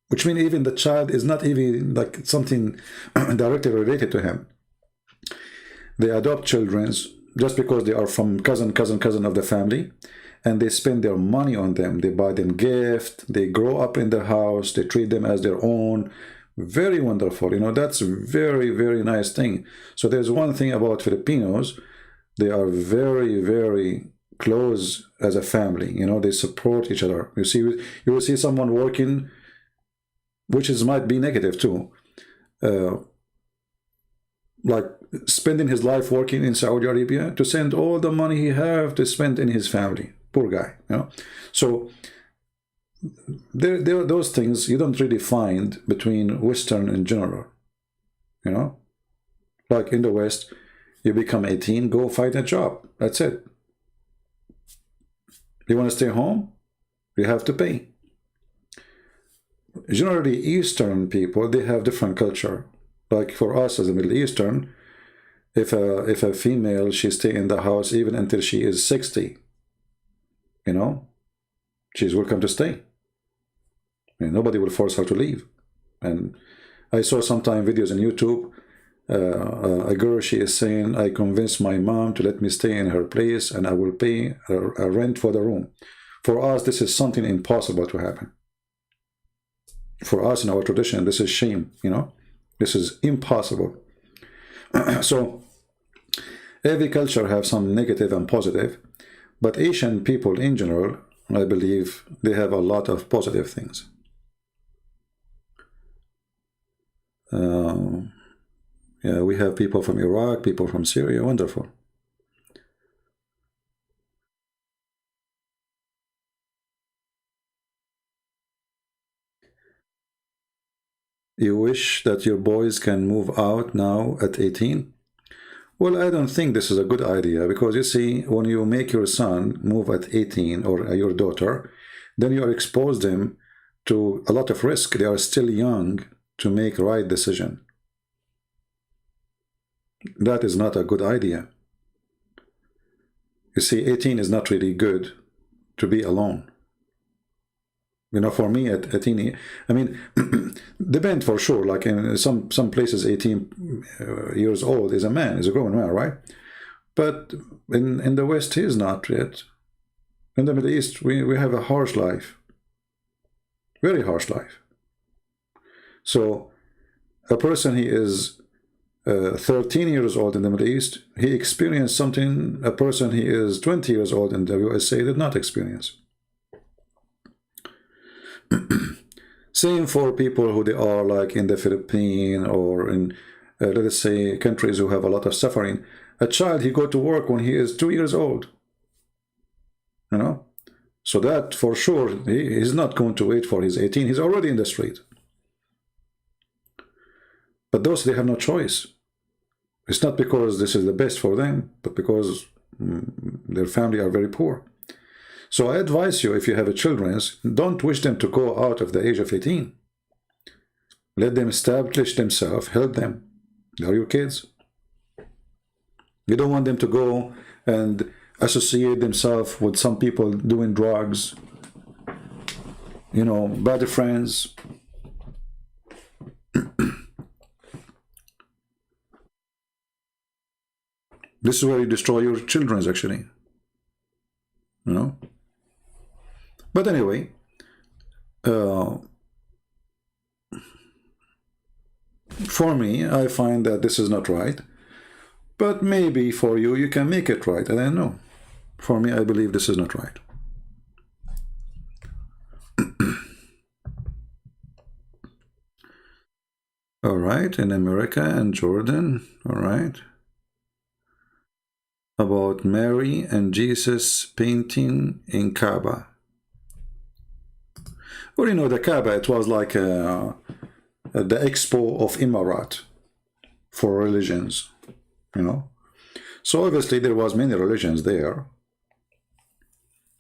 which means even the child is not even like something directly related to him. They adopt children just because they are from cousin of the family, and they spend their money on them. They buy them gifts, they grow up in their house, they treat them as their own. Very wonderful, you know, that's a very, very nice thing. So there's one thing about Filipinos, they are very, very close as a family, you know, they support each other. You will see someone working, which might be negative too, like spending his life working in Saudi Arabia to send all the money he have to spend in his family. Poor guy, you know. So there are those things you don't really find between Western in general, you know. Like in the West, you become 18, go find a job. That's it. You want to stay home? You have to pay. generally Eastern people, they have different culture. Like for us as a Middle Eastern, if a female, she stay in the house even until she is 60, you know, she's welcome to stay. And nobody will force her to leave. And I saw sometime videos on YouTube, a girl, she is saying, I convinced my mom to let me stay in her place and I will pay a rent for the room. For us, this is something impossible to happen. For us in our tradition, this is shame, you know. This is impossible. So every culture have some negative and positive, but Asian people in general, I believe they have a lot of positive things. Yeah, we have people from Iraq, people from Syria, wonderful. You wish that your boys can move out now at 18? Well, I don't think this is a good idea, because you see, when you make your son move at 18 or your daughter, then you expose them to a lot of risk. They are still young to make right decision. That is not a good idea. You see, 18 is not really good to be alone. You know, for me at 18, I mean, depend for sure. Like in some places, 18 years old is a man, is a grown man, right? But in the West, he is not yet. In the Middle East, we have a harsh life, very harsh life. So a person, he is 13 years old in the Middle East, he experienced something a person he is 20 years old in the USA did not experience. Same for people who they are like in the Philippines or in let us say countries who have a lot of suffering. A child, he go to work when he is 2 years old, you know, so that for sure he is not going to wait for his 18. He's already in the street. But those, they have no choice. It's not because this is the best for them, but because their family are very poor. So I advise you, if you have a children, don't wish them to go out of the age of 18. Let them establish themselves, help them. They are your kids. You don't want them to go and associate themselves with some people doing drugs, you know, bad friends. This is where you destroy your children, actually. You know? But anyway, for me, I find that this is not right. But maybe for you, you can make it right. I don't know. For me, I believe this is not right. All right, in America and Jordan, all right. About Mary and Jesus painting in Kaaba. Well, you know, the Kaaba, it was like the expo of Emirat for religions, you know. So obviously there was many religions there.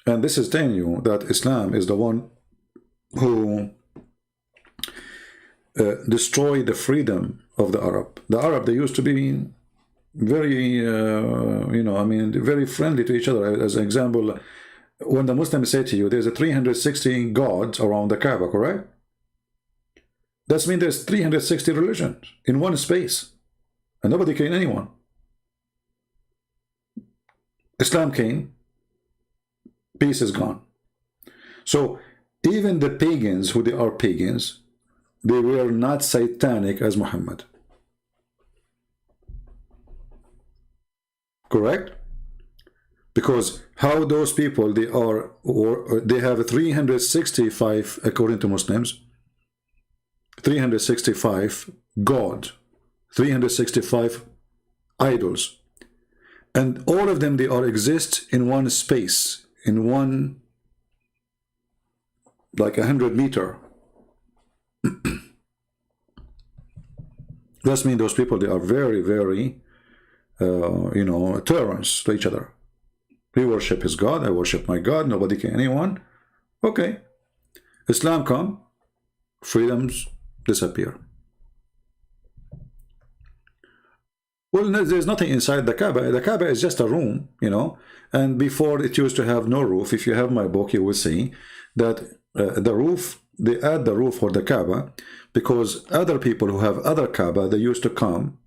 And this is telling you that Islam is the one who destroyed the freedom of the Arab. The Arab, they used to be very, you know, I mean, very friendly to each other. As an example, when the Muslims say to you, there's a 360 gods around the Kaaba, correct? That means there's 360 religions in one space, and nobody can anyone. Islam came, peace is gone. So even the pagans, who they are pagans, they were not satanic as Muhammad. Correct? Because how those people, they are, or they have 365, according to Muslims, 365 God, 365 idols, and all of them, they are exist in one space, in one, like 100 meter. That means those people, they are very, very you know, tolerance to each other. He worship his God, I worship my God, nobody can anyone. Okay. Islam come, freedoms disappear. Well, no, there's nothing inside the Kaaba. The Kaaba is just a room, you know, and before it used to have no roof. If you have my book, you will see that the roof, they add the roof for the Kaaba because other people who have other Kaaba, they used to come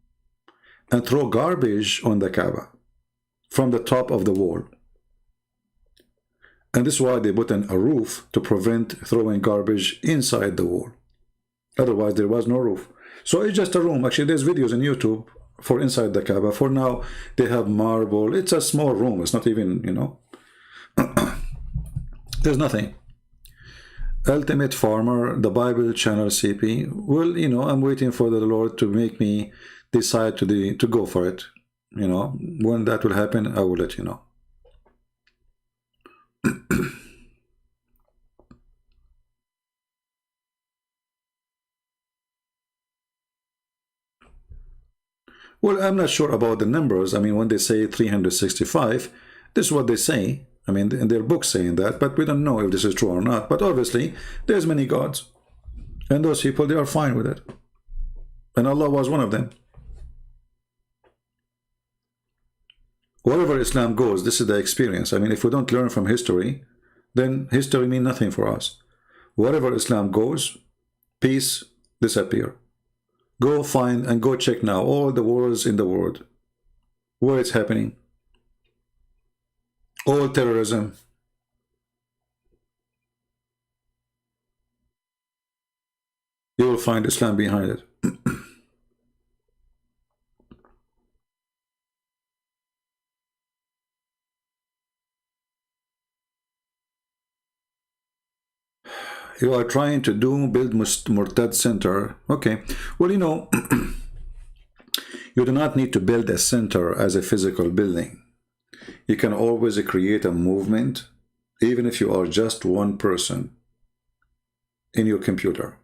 and throw garbage on the Kaaba from the top of the wall. And this is why they put in a roof to prevent throwing garbage inside the wall. Otherwise, there was no roof. So it's just a room. Actually, there's videos on YouTube for inside the Kaaba. For now, they have marble. It's a small room. It's not even, you know, there's nothing. Ultimate Farmer, the Bible channel CP. Well, you know, I'm waiting for the Lord to make me decide to go for it. You know, when that will happen, I will let you know. Well, I'm not sure about the numbers. I mean, when they say 365, this is what they say. I mean, in their books saying that, but we don't know if this is true or not. But obviously, there's many gods. And those people, they are fine with it. And Allah was one of them. Wherever Islam goes, this is the experience. I mean, if we don't learn from history, then history means nothing for us. Wherever Islam goes, peace disappear. Go find and go check now all the wars in the world, where it's happening. All terrorism. You will find Islam behind it. You are trying to build Murtad Center. Okay. Well, you know, you do not need to build a center as a physical building. You can always create a movement, even if you are just one person in your computer.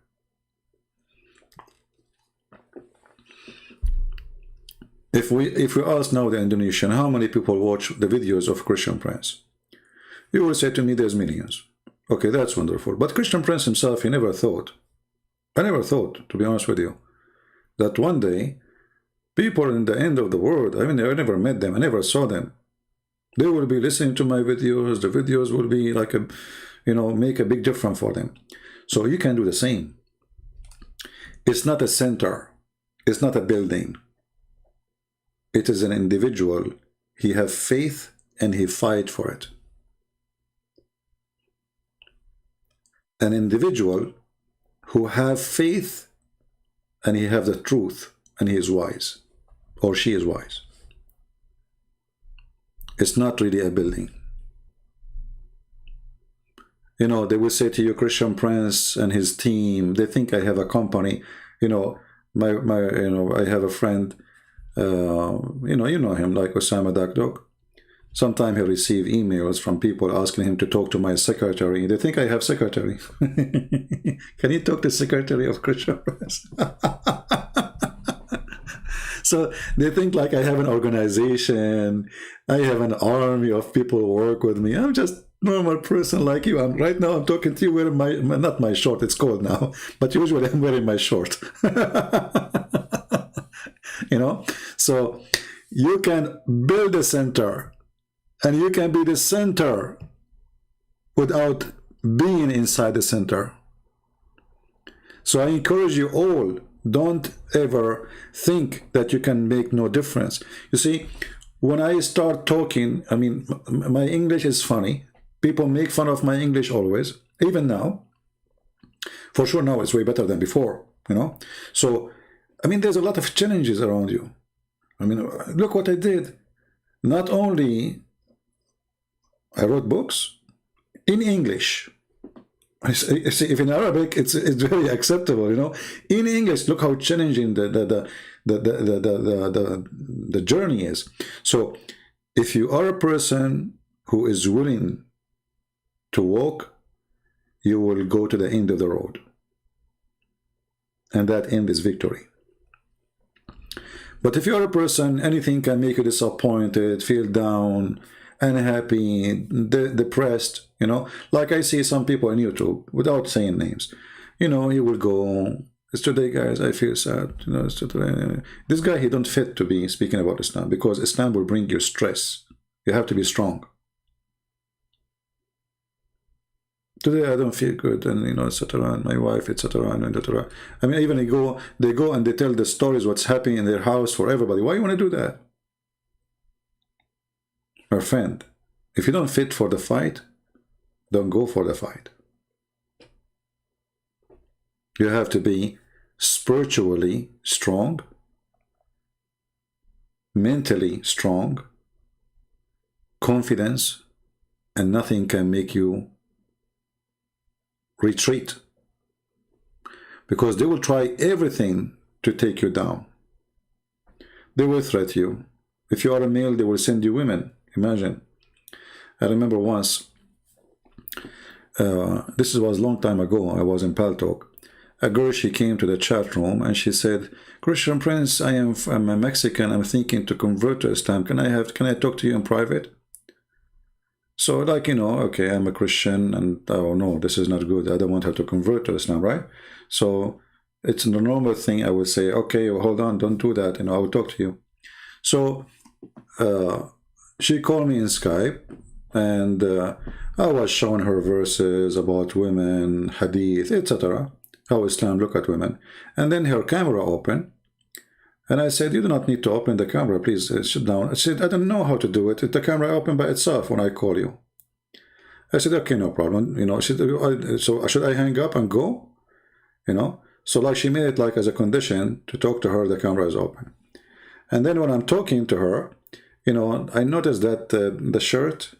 If we ask now the Indonesian, how many people watch the videos of Christian Prince? You will say to me, there's millions. Okay, that's wonderful. But Christian Prince himself, he never thought, I never thought, to be honest with you, that one day, people in the end of the world, I mean, I never met them, I never saw them. They will be listening to my videos, the videos will be like a, you know, make a big difference for them. So you can do the same. It's not a center. It's not a building. It is an individual. He have faith and he fight for it. An individual who have faith and he have the truth and he is wise, or she is wise. It's not really a building. You know, they will say to you, Christian Prince and his team, they think I have a company. You know, I have a friend, you know him, like Osama Dakdok. Sometimes he receive emails from people asking him to talk to my secretary. They think I have secretary. Can you talk to secretary of Christian Prince? So they think like I have an organization, I have an army of people who work with me. I'm just normal person like you. Right now I'm talking to you wearing my not my short, it's cold now, but usually I'm wearing my short. You know, so you can build a center and you can be the center without being inside the center. So I encourage you all, don't ever think that you can make no difference. You see, when I start talking, I mean, my English is funny. People make fun of my English always, even now. For sure now it's way better than before, you know. So, I mean, there's a lot of challenges around you. I mean, look what I did. Not only I wrote books in English. See, if in Arabic it's very acceptable, you know. In English, look how challenging the journey is. So, if you are a person who is willing to walk, you will go to the end of the road, and that end is victory. But if you are a person, anything can make you disappointed, feel down, unhappy, depressed, you know, like I see some people on YouTube, without saying names, you know, he will go, yesterday, guys, I feel sad. You know, yesterday, this guy, he don't fit to be speaking about Islam, because Islam will bring you stress. You have to be strong. Today I don't feel good, and you know, etc. And my wife, etc. And etc. I mean, even they go and they tell the stories what's happening in their house for everybody. Why you want to do that? My friend, if you don't fit for the fight, don't go for the fight. You have to be spiritually strong, mentally strong, confidence, and nothing can make you retreat, because they will try everything to take you down. They will threat you. If you are a male, they will send you women. Imagine. I remember once, this was a long time ago, I was in Paltalk. A girl, she came to the chat room and she said, Christian Prince, I'm a Mexican, I'm thinking to convert to Islam. Can I talk to you in private? So, like, you know, okay, I'm a Christian, and oh no, this is not good. I don't want her to convert to Islam, right? So it's the normal thing. I would say, okay, hold on, don't do that. You know, I will talk to you. So she called me in Skype, and I was showing her verses about women, hadith, etc., how Islam look at women. And then her camera opened. And I said, you do not need to open the camera, please sit down. I said, I don't know how to do it. The camera opened by itself when I call you. I said, okay, no problem. You know, she said, so should I hang up and go? You know, so like she made it like as a condition to talk to her, the camera is open. And then when I'm talking to her, you know, I noticed that the shirt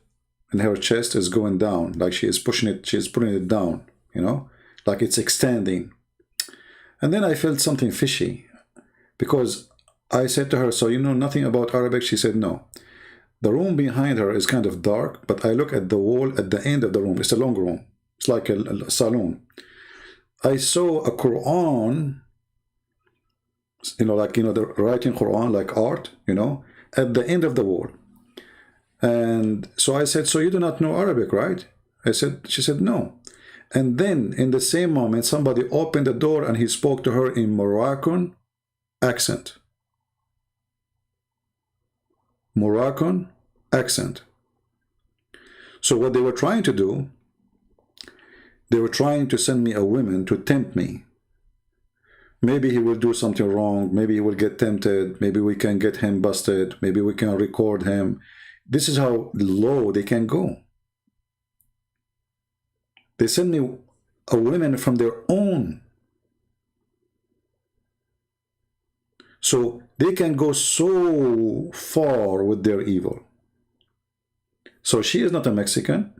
in her chest is going down, like she is pushing it, she's putting it down, you know, like it's extending. And then I felt something fishy. Because I said to her, so you know nothing about Arabic? She said, no. The room behind her is kind of dark, but I look at the wall at the end of the room. It's a long room. It's like a saloon. I saw a Quran, you know, like, you know, the writing Quran, like art, you know, at the end of the wall. And so I said, so you do not know Arabic, right? She said, no. And then in the same moment, somebody opened the door and he spoke to her in Moroccan accent. Moroccan accent. So what they were trying to do, they were trying to send me a woman to tempt me. Maybe he will do something wrong. Maybe he will get tempted. Maybe we can get him busted. Maybe we can record him. This is how low they can go. They send me a woman from their own. So they can go so far with their evil. So she is not a Mexican.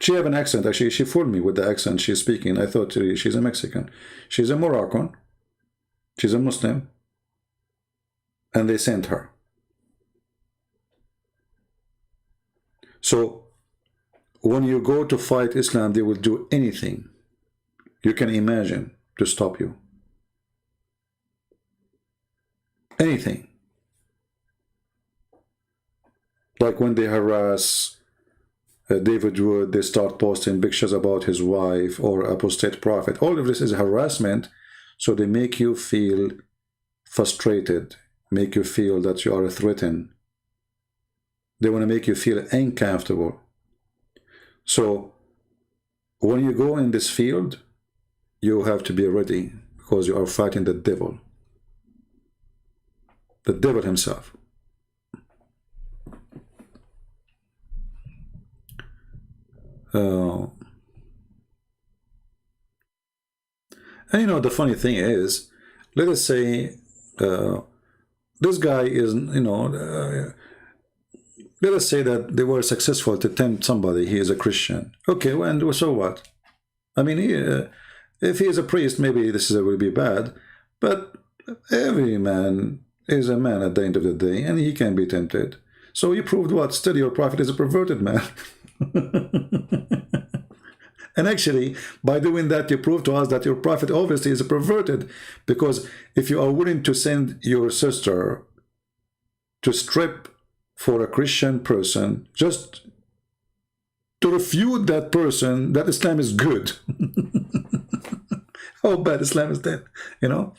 She have an accent. Actually, she fooled me with the accent she's speaking. I thought she's a Mexican. She's a Moroccan. She's a Muslim. And they sent her. So when you go to fight Islam, they will do anything you can imagine to stop you. Anything. Like when they harass David Wood, they start posting pictures about his wife or apostate prophet. All of this is harassment, so they make you feel frustrated, make you feel that you are threatened. They want to make you feel uncomfortable. So when you go in this field, you have to be ready, because you are fighting the devil. The devil himself. And you know, the funny thing is, let us say this guy is, you know, let us say that they were successful to tempt somebody. He is a Christian. Okay, well, and so what? I mean, if he is a priest, maybe this will be bad, but every man is a man at the end of the day, and he can be tempted. So you proved what? Still, your prophet is a perverted man. And actually, by doing that, you prove to us that your prophet obviously is a perverted, because if you are willing to send your sister to strip for a Christian person, just to refute that person, that Islam is good. how bad Islam is dead, you know.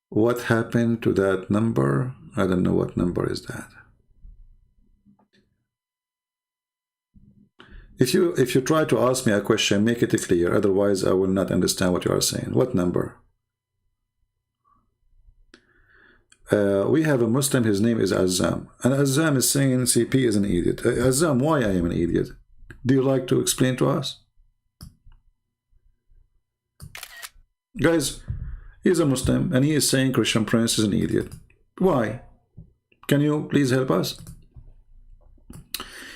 What happened to that number? I don't know what number is that. If you try to ask me a question, make it clear, otherwise I will not understand what you are saying. What number? We have a Muslim, his name is Azam, and Azam is saying CP is an idiot. Azam, why I am an idiot? Do you like to explain to us? Guys, he's a Muslim and he is saying Christian Prince is an idiot. Why? Can you please help us?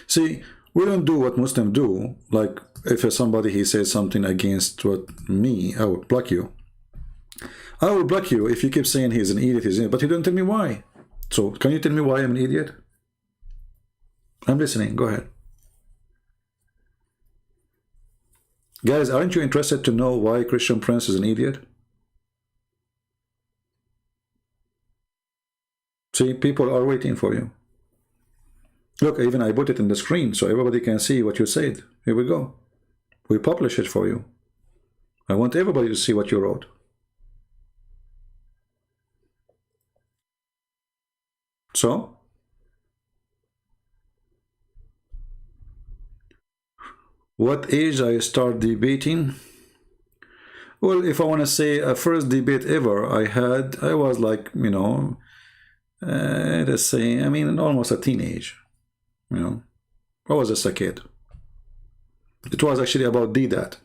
See, we don't do what Muslims do. Like if somebody he says something against what me, I would block you. I will block you if you keep saying he's an idiot, but you don't tell me why. So can you tell me why I'm an idiot? I'm listening. Go ahead. Guys, aren't you interested to know why Christian Prince is an idiot? See, people are waiting for you. Look, even I put it in the screen so everybody can see what you said. Here we go. We publish it for you. I want everybody to see what you wrote. So, what age I start debating? Well, if I want to say a first debate ever I had, I was like, you know, let's say, I mean, almost a teenage. You know, I was just a kid. It was actually about DDAT.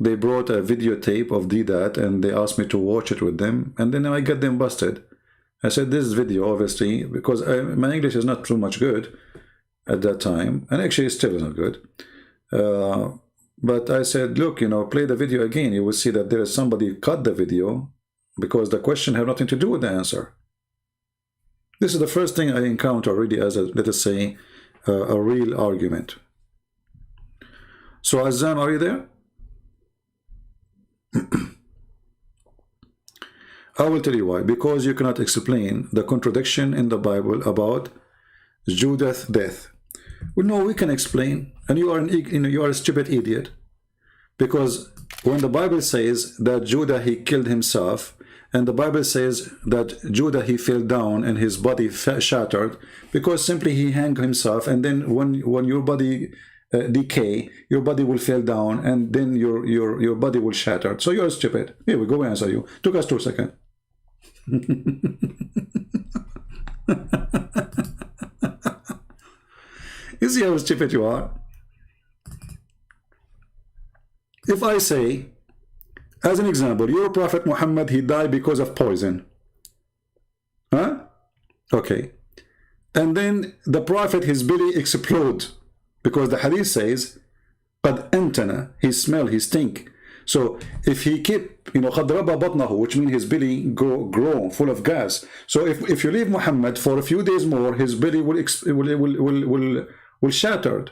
They brought a videotape of DDAT and they asked me to watch it with them, and then I got them busted. I said, this video, obviously, because my English is not too much good at that time, and actually it still is not good. But I said, look, you know, play the video again. You will see that there is somebody cut the video because the question had nothing to do with the answer. This is the first thing I encounter really as a, let us say, a real argument. So Azam, are you there? I will tell you why. Because you cannot explain the contradiction in the Bible about Judah's death. Well, no, we can explain, and you are a stupid idiot. Because when the Bible says that Judah he killed himself, and the Bible says that Judah he fell down and his body shattered, because simply he hanged himself, and then when your body decay, your body will fall down, and then your body will shatter. So you're stupid. Here we go, we answer you. Took us 2 seconds. You see how stupid you are? If I say, as an example, your Prophet Muhammad, he died because of poison. Huh? Okay. And then the Prophet, his belly explode. Because the hadith says, قَدْ أَنْتَنَا, he smell, he stink. So if he keep, you know, قَدْ رَبَى بَطْنَهُ, which means his belly grow full of gas. So if you leave Muhammad for a few days more, his belly will shattered.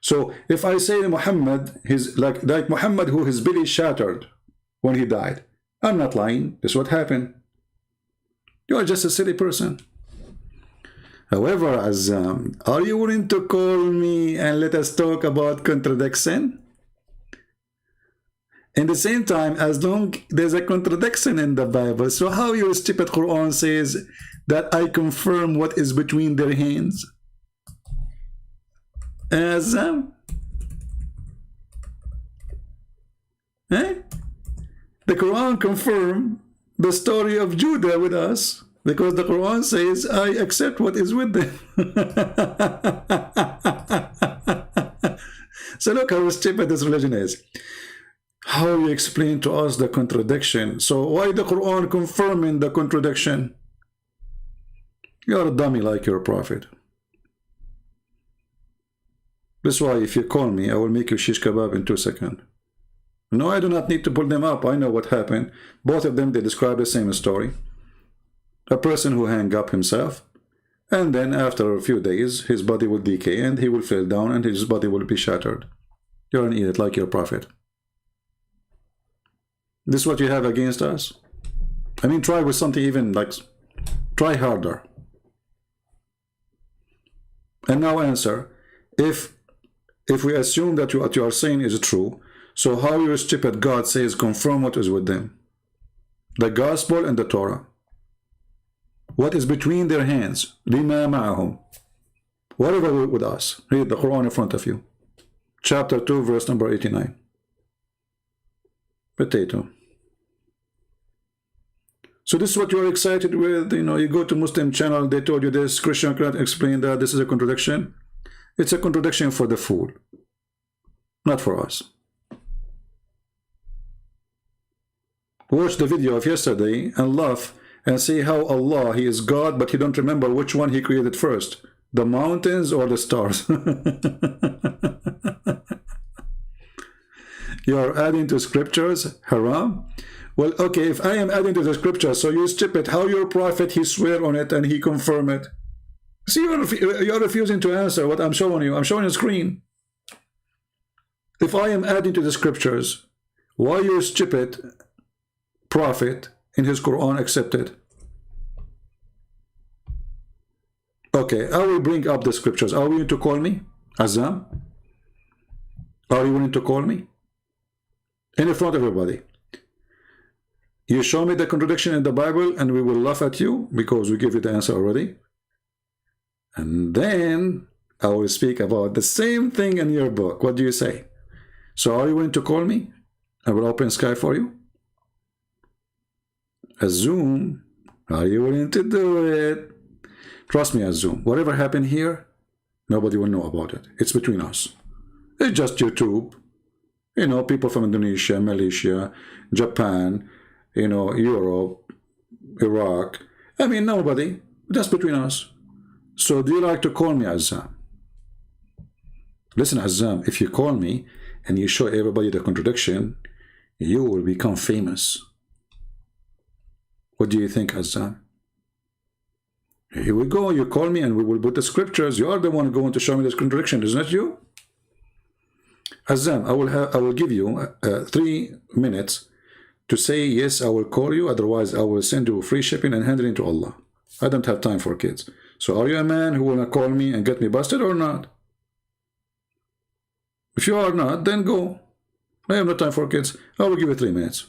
So if I say Muhammad, his like Muhammad who his belly shattered when he died, I'm not lying. This is what happened. You are just a silly person. However, Azam, are you willing to call me and let us talk about contradiction? In the same time, as long there's a contradiction in the Bible, so how your stupid Quran says that I confirm what is between their hands? Azam? Eh? The Quran confirmed the story of Judah with us, because the Quran says, I accept what is with them. So look how stupid this religion is. How you explain to us the contradiction. So why the Quran confirming the contradiction? You're a dummy like your prophet. That's why if you call me, I will make you shish kebab in 2 seconds. No, I do not need to pull them up. I know what happened. Both of them, they describe the same story. A person who hung up himself, and then after a few days, his body will decay and he will fall down and his body will be shattered. You're an idiot like your prophet. This is what you have against us? I mean, try with something even like Try harder. And now answer. If we assume that what you are saying is true, so how your stupid God says confirm what is with them? The gospel and the Torah. What is between their hands? لِمَا مَعَهُمْ. Whatever with us. Read the Quran in front of you. Chapter 2, verse number 89. Potato. So this is what you're excited with. You know, you go to Muslim channel, they told you this, Christian cannot explain that, this is a contradiction. It's a contradiction for the fool, not for us. Watch the video of yesterday and laugh and see how Allah, He is God, but you don't remember which one He created first, the mountains or the stars. You are adding to scriptures, haram. Well, okay, if I am adding to the scriptures, so you stupid, how your prophet, he swear on it and he confirm it? See, you're refusing to answer what I'm showing you. I'm showing you a screen. If I am adding to the scriptures, why your stupid prophet in his Quran accepted? Okay, I will bring up the scriptures. Are you willing to call me? Azam? Are you willing to call me? In front of everybody. You show me the contradiction in the Bible and we will laugh at you because we give you the answer already. And then I will speak about the same thing in your book. What do you say? So are you willing to call me? I will open Sky for you. Assume. Are you willing to do it? Trust me, Assume. Whatever happened here, nobody will know about it. It's between us. It's just YouTube. You know, people from Indonesia, Malaysia, Japan, you know, Europe, Iraq. I mean, nobody. That's between us. So do you like to call me Azam? Listen, Azam, if you call me and you show everybody the contradiction, you will become famous. What do you think, Azam? Here we go. You call me and we will put the scriptures. You are the one going to show me this contradiction, isn't it you? Azam, I will give you 3 minutes to say, yes, I will call you, otherwise I will send you free shipping and hand it to Allah. I don't have time for kids. So are you a man who will call me and get me busted or not? If you are not, then go. I have no time for kids. I will give you 3 minutes.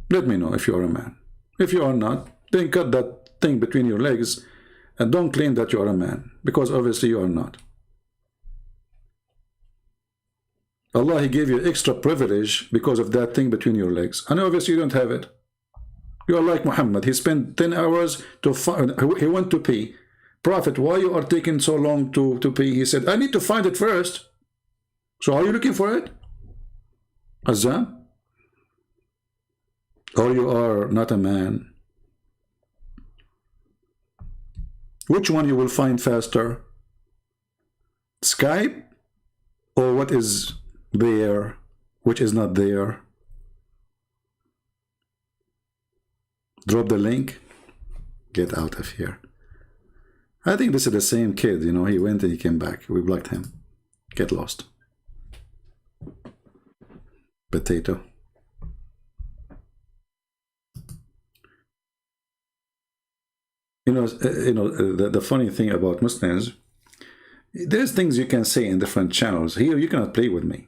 Let me know if you are a man. If you are not, then cut that thing between your legs and don't claim that you are a man, because obviously you are not. Allah, He gave you extra privilege because of that thing between your legs. And obviously you don't have it. You are like Muhammad. He spent 10 hours to find, he went to pee. Prophet, why you are taking so long to pee? He said, I need to find it first. So are you looking for it? Azam? Or you are not a man? Which one you will find faster? Skype? Or what is there, which is not there? Drop the link. Get out of here. I think this is the same kid, you know, he went and he came back. We blocked him. Get lost. Potato. You know, the funny thing about Muslims, there's things you can say in different channels. Here, you cannot play with me.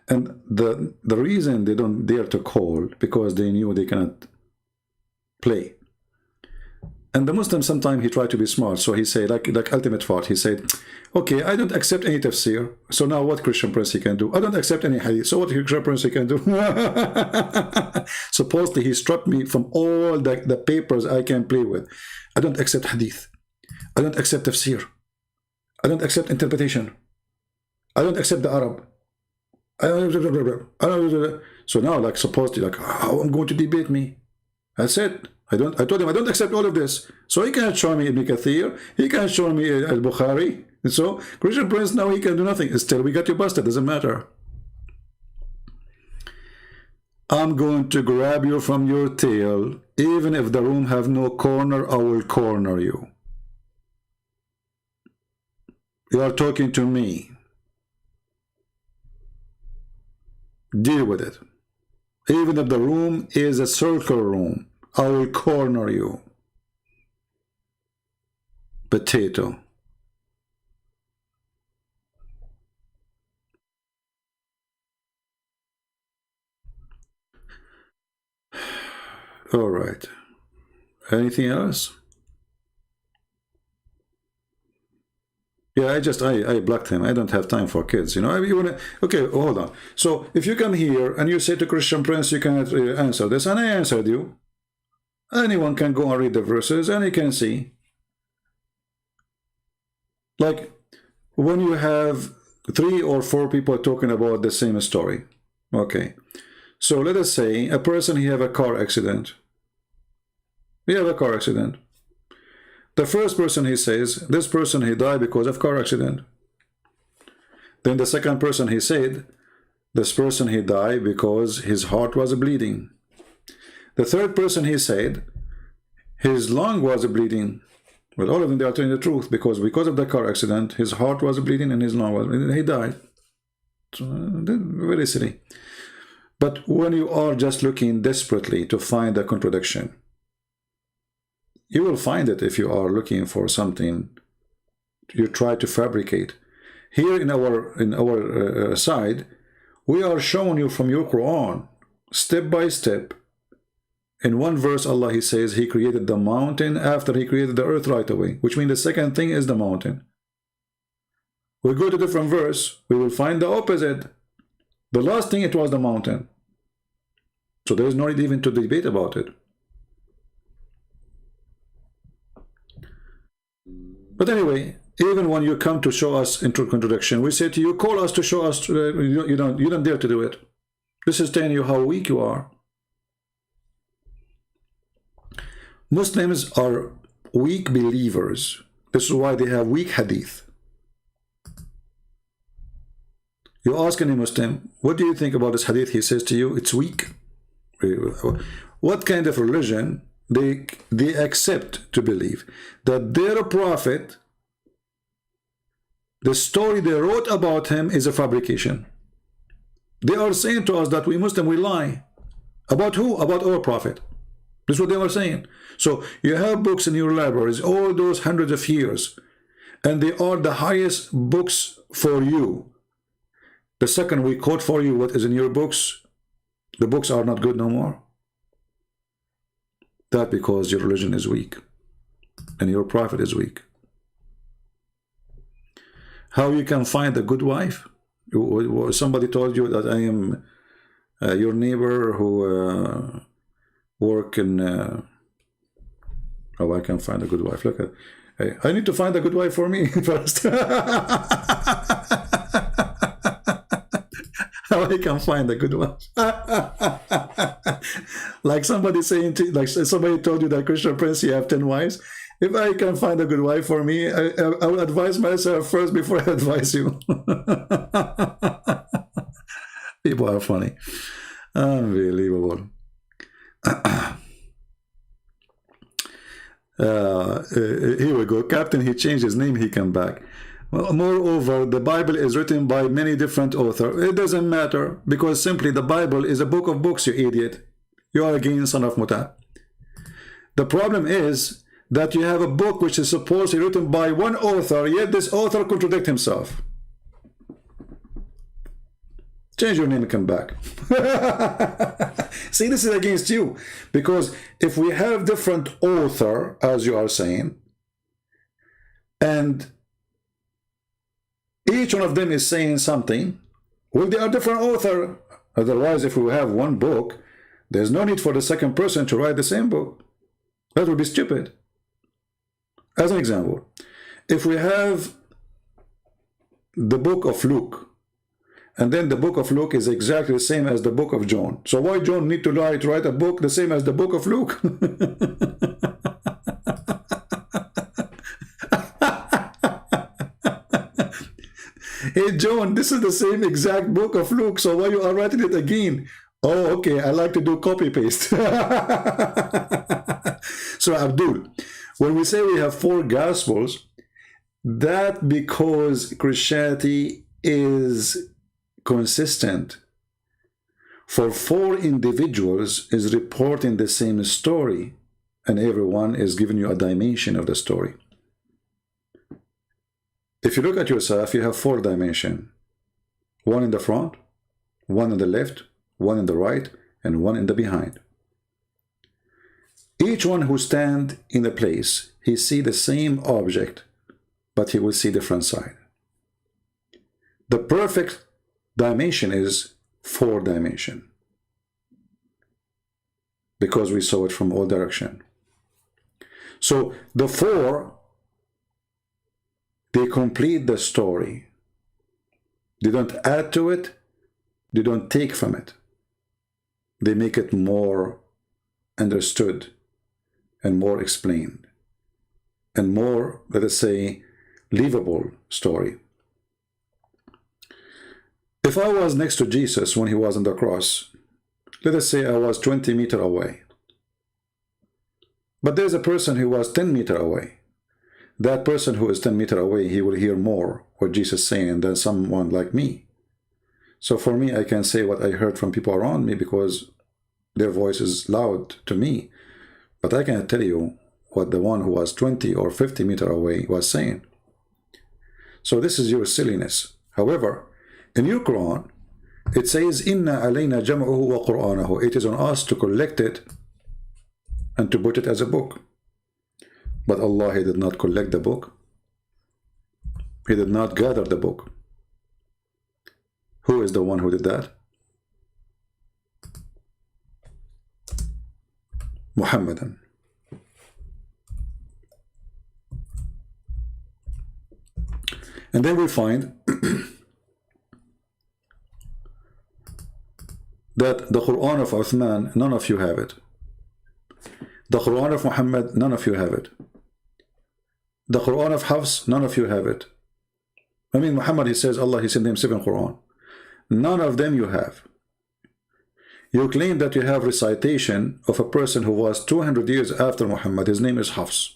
And the reason they don't dare to call, because they knew they cannot play. And the Muslim, sometimes he tried to be smart, so he said, like ultimate thought, he said, okay, I don't accept any tafsir, so now what Christian prince he can do? I don't accept any hadith, so what Christian prince he can do? Supposedly he struck me from all the papers I can play with. I don't accept hadith. I don't accept tafsir. I don't accept interpretation. I don't accept the Arab. So now, like, supposedly, like, how I'm going to debate me? I said, I told him I don't accept all of this. So he can't show me Ibn Kathir. He can't show me Al-Bukhari. And so Christian Prince, now he can do nothing. Still, we got you busted. Doesn't matter. I'm going to grab you from your tail. Even if the room have no corner, I will corner you. You are talking to me. Deal with it. Even if the room is a circle room, I will corner you. Potato. All right. Anything else? Yeah, I blocked him. I don't have time for kids, you know. You wanna, okay, hold on. So if you come here and you say to Christian Prince, you cannot answer this, and I answered you. Anyone can go and read the verses, and he can see. Like when you have 3 or 4 people talking about the same story. Okay. So let us say a person, he have a car accident. He have a car accident. The first person, he says, this person, he died because of car accident. Then the second person, he said, this person, he died because his heart was bleeding. The third person, he said, his lung was bleeding. Well, all of them, they are telling the truth, because of the car accident, his heart was bleeding and his lung was bleeding. He died. So, very silly. But when you are just looking desperately to find a contradiction, you will find it if you are looking for something you try to fabricate. Here in our side, we are showing you from your Quran, step by step. In one verse, Allah, he says, he created the mountain after he created the earth right away, which means the second thing is the mountain. We go to a different verse, we will find the opposite. The last thing, it was the mountain. So there is no need even to debate about it. But anyway, even when you come to show us into contradiction, we say to you, call us to show us, you don't dare to do it. This is telling you how weak you are. Muslims are weak believers. This is why they have weak hadith. You ask any Muslim, what do you think about this hadith? He says to you, it's weak. What kind of religion they accept to believe that their prophet, the story they wrote about him, is a fabrication? They are saying to us that we Muslim, we lie. About who? About our prophet. This is what they were saying. So you have books in your libraries, all those hundreds of years, and they are the highest books for you. The second we quote for you what is in your books, the books are not good no more. That because your religion is weak and your prophet is weak. How you can find a good wife? Somebody told you that I am your neighbor who work in oh, I can find a good wife. Look at, hey, I need to find a good wife for me first. How I can find a good wife? Like somebody saying to, like somebody told you that Christian Prince, you have 10 wives. If I can find a good wife for me, I will advise myself first before I advise you. People are funny. Unbelievable. Here we go. Captain, he changed his name, he came back. Well, moreover, the Bible is written by many different authors. It doesn't matter, because simply the Bible is a book of books, you idiot. You are again son of Muta. The problem is that you have a book which is supposedly written by one author, yet this author contradicts himself. Change your name and come back. See, this is against you. Because if we have different author, as you are saying, and each one of them is saying something, well, they are different author. Otherwise, if we have one book, there's no need for the second person to write the same book. That would be stupid. As an example, if we have the book of Luke, and then the book of Luke is exactly the same as the book of John. So why John need to write a book the same as the book of Luke? Hey John, this is the same exact book of Luke, so why you are writing it again? Oh, okay, I like to do copy-paste. So Abdul, when we say we have 4 Gospels, that because Christianity is consistent for 4 individuals is reporting the same story, and everyone is giving you a dimension of the story. If you look at yourself, you have 4 dimensions. 1 in the front, 1 in the left, 1 in the right, and 1 in the behind. Each one who stand in a place, he see the same object, but he will see different side. The perfect dimension is 4 dimension, because we saw it from all direction. So the 4, they complete the story. They don't add to it, they don't take from it. They make it more understood and more explained and more, let us say, livable story. If I was next to Jesus when he was on the cross, let us say I was 20 meters away, but there's a person who was 10 meters away. That person who is 10 meters away, he will hear more what Jesus is saying than someone like me. So for me, I can say what I heard from people around me because their voice is loud to me. But I cannot tell you what the one who was 20 or 50 meters away was saying. So this is your silliness. However, in your Quran, it says, Inna alayna jam'uhu wa Qur'anahu. It is on us to collect it and to put it as a book. But Allah, He did not collect the book. He did not gather the book. Who is the one who did that? Muhammadan. And then we find that the Quran of Uthman, none of you have it. The Quran of Muhammad, none of you have it. The Quran of Hafs, none of you have it. I mean, Muhammad, he says Allah, he sent him 7 Quran. None of them you have. You claim that you have recitation of a person who was 200 years after Muhammad. His name is Hafs.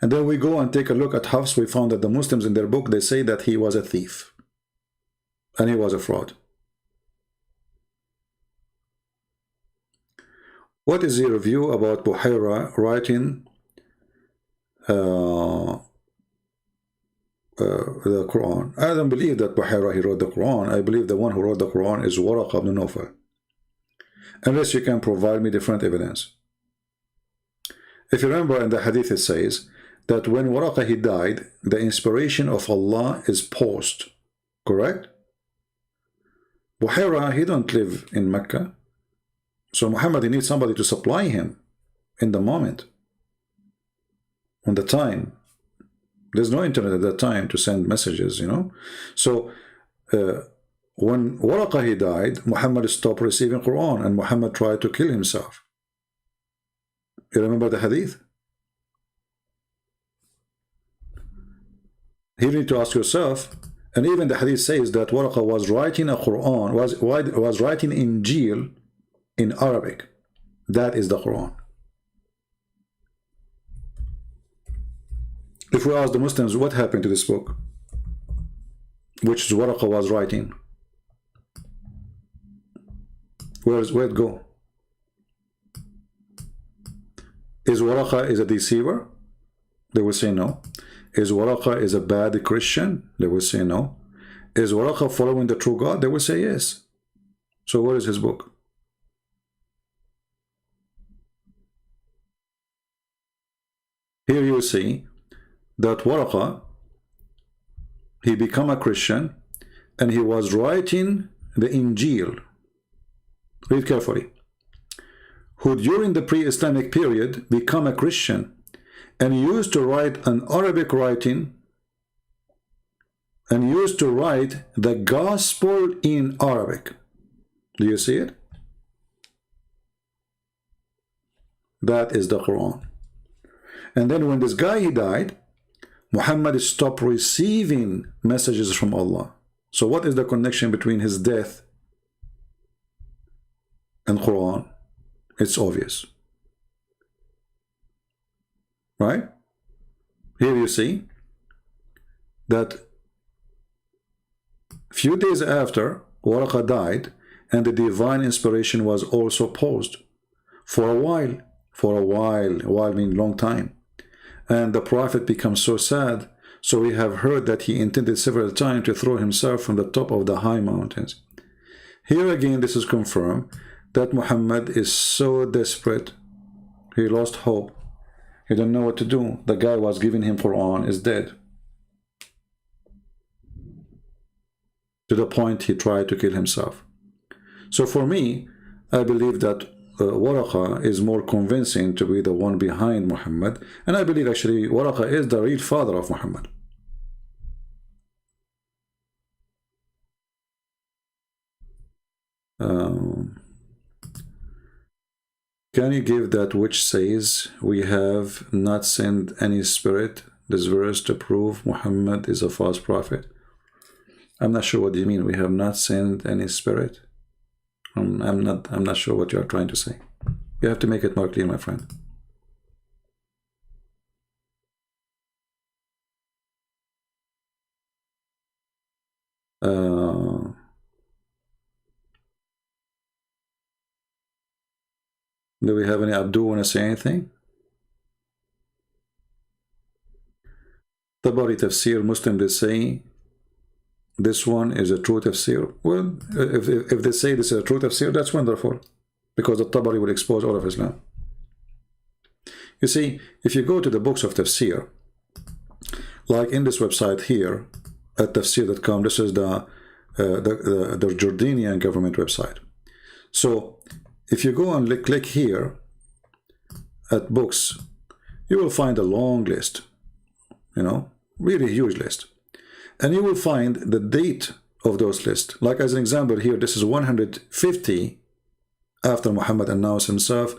And then we go and take a look at Hafs. We found that the Muslims in their book, they say that he was a thief. And he was a fraud. What is your view about Buhaira writing the Quran? I don't believe that Buhaira, he wrote the Quran. I believe the one who wrote the Quran is Waraq ibn Nawfal. Unless you can provide me different evidence. If you remember in the hadith it says that when Waraq he died, the inspiration of Allah is paused. Correct? Buhaira, he don't live in Mecca. So Muhammad, he needs somebody to supply him in the moment. On the time. There's no internet at that time to send messages, you know. So when Waraqah he died, Muhammad stopped receiving Quran and Muhammad tried to kill himself. You remember the hadith? Here you need to ask yourself, and even the hadith says that Waraqah was writing a Quran, was writing Injil in Arabic. That is the Quran. If we ask the Muslims what happened to this book, which Waraqah was writing, where'd it go? Is Waraqah is a deceiver? They will say no. Is Waraqah is a bad Christian? They will say no. Is Waraqah following the true God? They will say yes. So where is his book? Here you see that Waraqah, he became a Christian and he was writing the Injil. Read carefully. Who during the pre-Islamic period became a Christian and used to write an Arabic writing and used to write the gospel in Arabic. Do you see it? That is the Quran. And then when this guy he died, Muhammad stopped receiving messages from Allah. So what is the connection between his death and Quran? It's obvious. Right? Here you see that few days after Waraqah died, and the divine inspiration was also paused for a while means long time. And the prophet becomes so sad. So we have heard that he intended several times to throw himself from the top of the high mountains. Here again, this is confirmed that Muhammad is so desperate. He lost hope. He don't know what to do. The guy was giving him Quran is dead. To the point he tried to kill himself. So for me, I believe that Waraqa is more convincing to be the one behind Muhammad, and I believe actually Waraqa is the real father of Muhammad. Can you give that which says we have not sent any spirit, this verse, to prove Muhammad is a false prophet? I'm not sure what you mean. We have not sent any spirit. I'm not sure what you are trying to say. You have to make it more clear, my friend. Do we have any Abdul want to say anything? Tabari Tafsir, Muslim, they say this one is a true tafsir. Well, if they say this is a true tafsir, that's wonderful, because the Tabari will expose all of Islam. You see, if you go to the books of tafsir, like in this website here at tafsir.com, this is the Jordanian government website. So if you go and click here at books, you will find a long list, you know, really huge list. And you will find the date of those lists. Like as an example here, this is 150 after Muhammad announced himself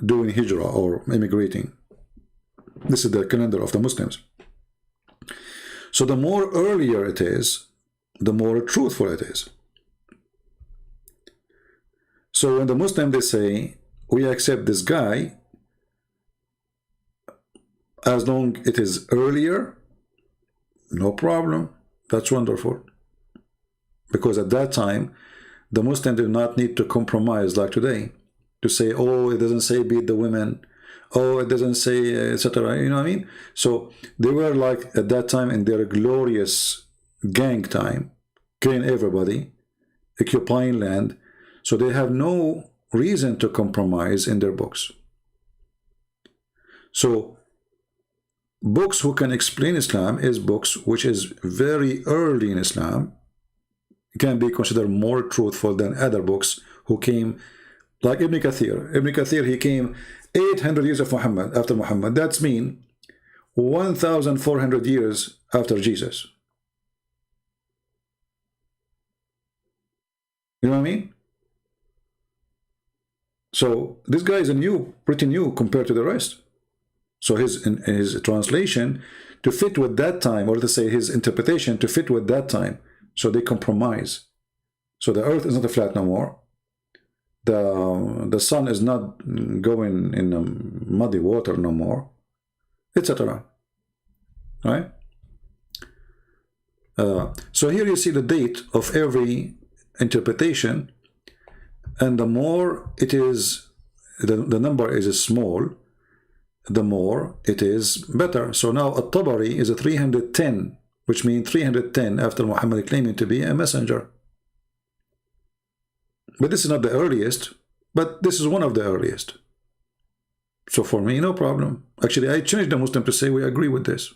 doing hijrah or immigrating. This is the calendar of the Muslims. So the more earlier it is, the more truthful it is. So when the Muslim, they say, we accept this guy as long it is earlier, no problem. That's wonderful. Because at that time, the Muslim did not need to compromise like today. To say, oh, it doesn't say beat the women. Oh, it doesn't say, etc. You know what I mean? So they were like, at that time, in their glorious gang time, killing everybody, occupying land. So they have no reason to compromise in their books. So books who can explain Islam is books which is very early in Islam, can be considered more truthful than other books who came, like Ibn Kathir. Ibn Kathir, he came 800 years after Muhammad. That's mean 1,400 years after Jesus. You know what I mean? So this guy is pretty new compared to the rest. So his translation to fit with that time, or to say his interpretation to fit with that time. So they compromise. So the earth is not a flat no more. The sun is not going in muddy water no more, etc. Right? So here you see the date of every interpretation, and the more it is, the number is small, the more it is better. So now At-Tabari is a 310, which means 310 after Muhammad claiming to be a messenger. But this is not the earliest, but this is one of the earliest. So for me, no problem. Actually, I changed the Muslim to say we agree with this.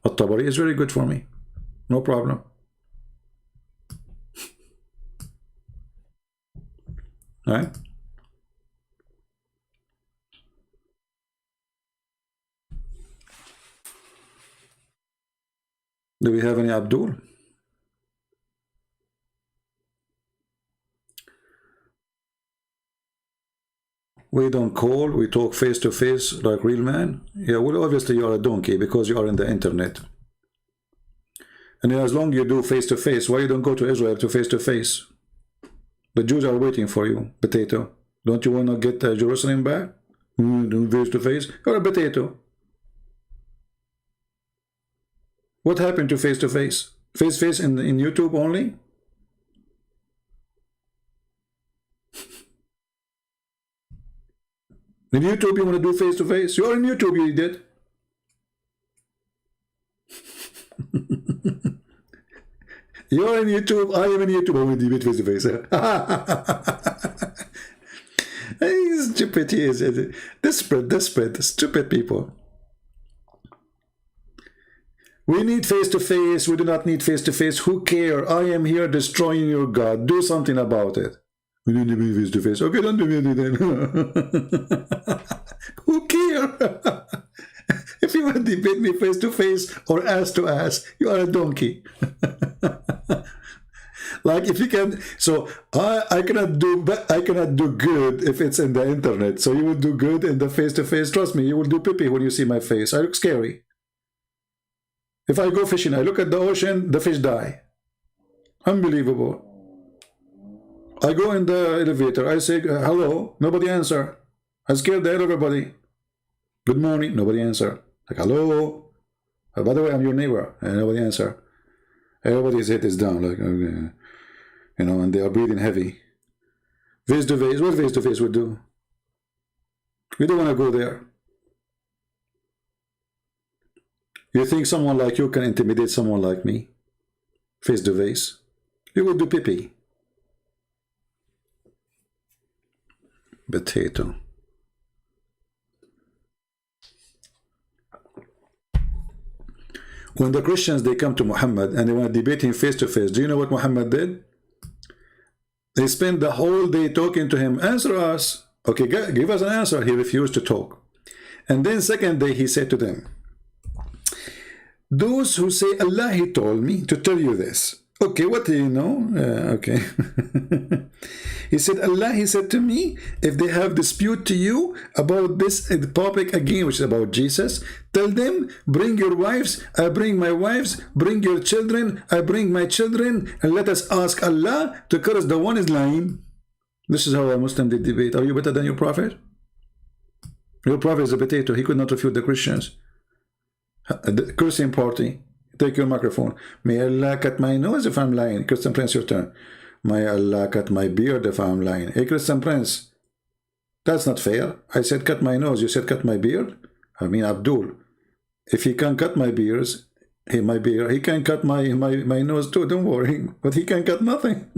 At-Tabari is very good for me. No problem. Right? Do we have any Abdul? We don't call, we talk face to face like real man. Yeah, well, obviously you are a donkey because you are in the internet. And as long as you do face to face, why you don't go to Israel to face to face? The Jews are waiting for you, potato. Don't you want to get Jerusalem back? Do face to face? You're a potato. What happened to face to face? Face to face in YouTube only? In YouTube, you want to do face to face? You're in YouTube, you idiot. You're in YouTube, I am in YouTube, I will debate face to face. Stupid, he is. Desperate, stupid people. We need face to face, we do not need face to face. Who care? I am here destroying your God. Do something about it. We need to be face to face. Okay, don't do anything then. Who care? If you want to debate me face to face or ass to ass, you are a donkey. Like if you can, so I cannot do good if it's in the internet. So you will do good in the face to face. Trust me, you will do pee-pee when you see my face. I look scary. If I go fishing, I look at the ocean, the fish die. Unbelievable. I go in the elevator, I say hello, nobody answer. I scared the hell of everybody. Good morning, nobody answer. Like hello. By the way, I'm your neighbor, and nobody answer. Everybody's head is down, like okay. You know, and they are breathing heavy. Face to face, what face to face would do? We don't want to go there. You think someone like you can intimidate someone like me? Face to face? You will do pee-pee. Potato. When the Christians, they come to Muhammad and they want to debate him face to face, do you know what Muhammad did? They spent the whole day talking to him. Answer us. Okay, give us an answer. He refused to talk. And then second day he said to them, those who say Allah, he told me to tell you this. Okay, what do you know? Okay. He said, Allah, he said to me, if they have dispute to you about this topic again, which is about Jesus, tell them, bring your wives, I bring my wives, bring your children, I bring my children, and let us ask Allah to curse the one is lying. This is how a Muslim did debate. Are you better than your prophet? Your prophet is a potato. He could not refute the Christians. The cursing party, take your microphone. May Allah cut my nose if I'm lying. Christian Prince, your turn. May Allah cut my beard if I'm lying. Hey, Christian Prince, that's not fair. I said cut my nose, you said cut my beard. I mean Abdul, if he can cut my beards, he can cut my nose too, don't worry. But he can cut nothing.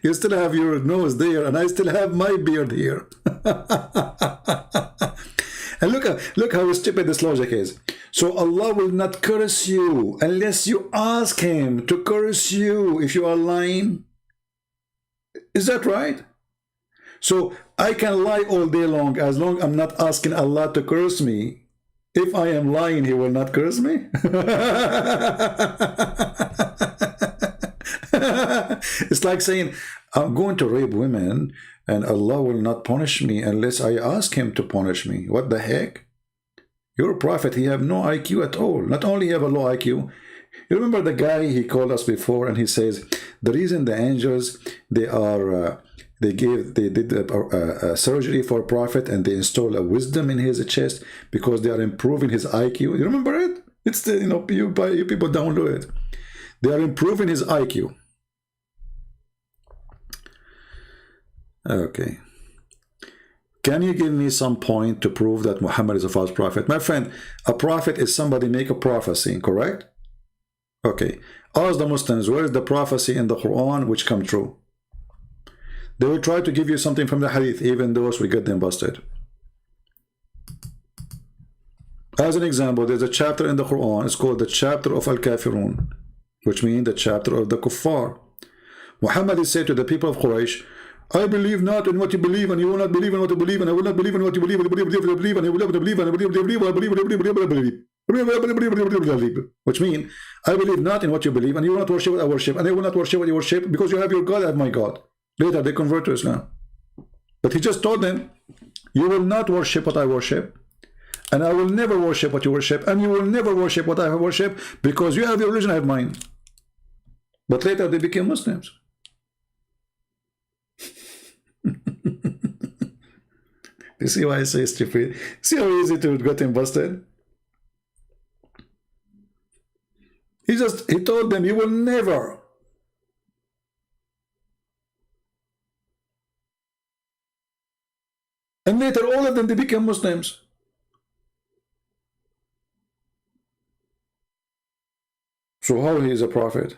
You still have your nose there, and I still have my beard here. And look how stupid this logic is. So Allah will not curse you unless you ask him to curse you if you are lying. Is that right? So I can lie all day long as long as I'm not asking Allah to curse me. If I am lying, he will not curse me. It's like saying, I'm going to rape women and Allah will not punish me unless I ask him to punish me. What the heck? You're a prophet. He have no IQ at all. Not only have a low IQ. You remember the guy he called us before, and he says the reason the angels they did a surgery for a prophet and they install a wisdom in his chest because they are improving his IQ. You remember it? It's the, you people download it. They are improving his IQ. Okay. Can you give me some point to prove that Muhammad is a false prophet? My friend, a prophet is somebody make a prophecy, correct? Okay. Ask the Muslims, where is the prophecy in the Quran which come true? They will try to give you something from the hadith, even those we get them busted. As an example, there's a chapter in the Quran, it's called the chapter of Al-Kafirun, which means the chapter of the Kuffar. Muhammad is said to the people of Quraysh, I believe not in what you believe, and you will not believe in what you believe, and I will not believe in what you believe, and I will believe, and I will not believe, and I will believe, which means, I believe not in what you believe, and you will not worship what I worship, and I will not worship what you worship, because you have your God, I have my God. Later, they convert to Islam. But he just told them, you will not worship what I worship, and I will never worship what you worship, and you will never worship what I worship, because you have your religion, I have mine. But later, they became Muslims. You see why I say stupid? See how easy to get him busted? He told them, you will never. And later all of them, they became Muslims. So how he is a prophet?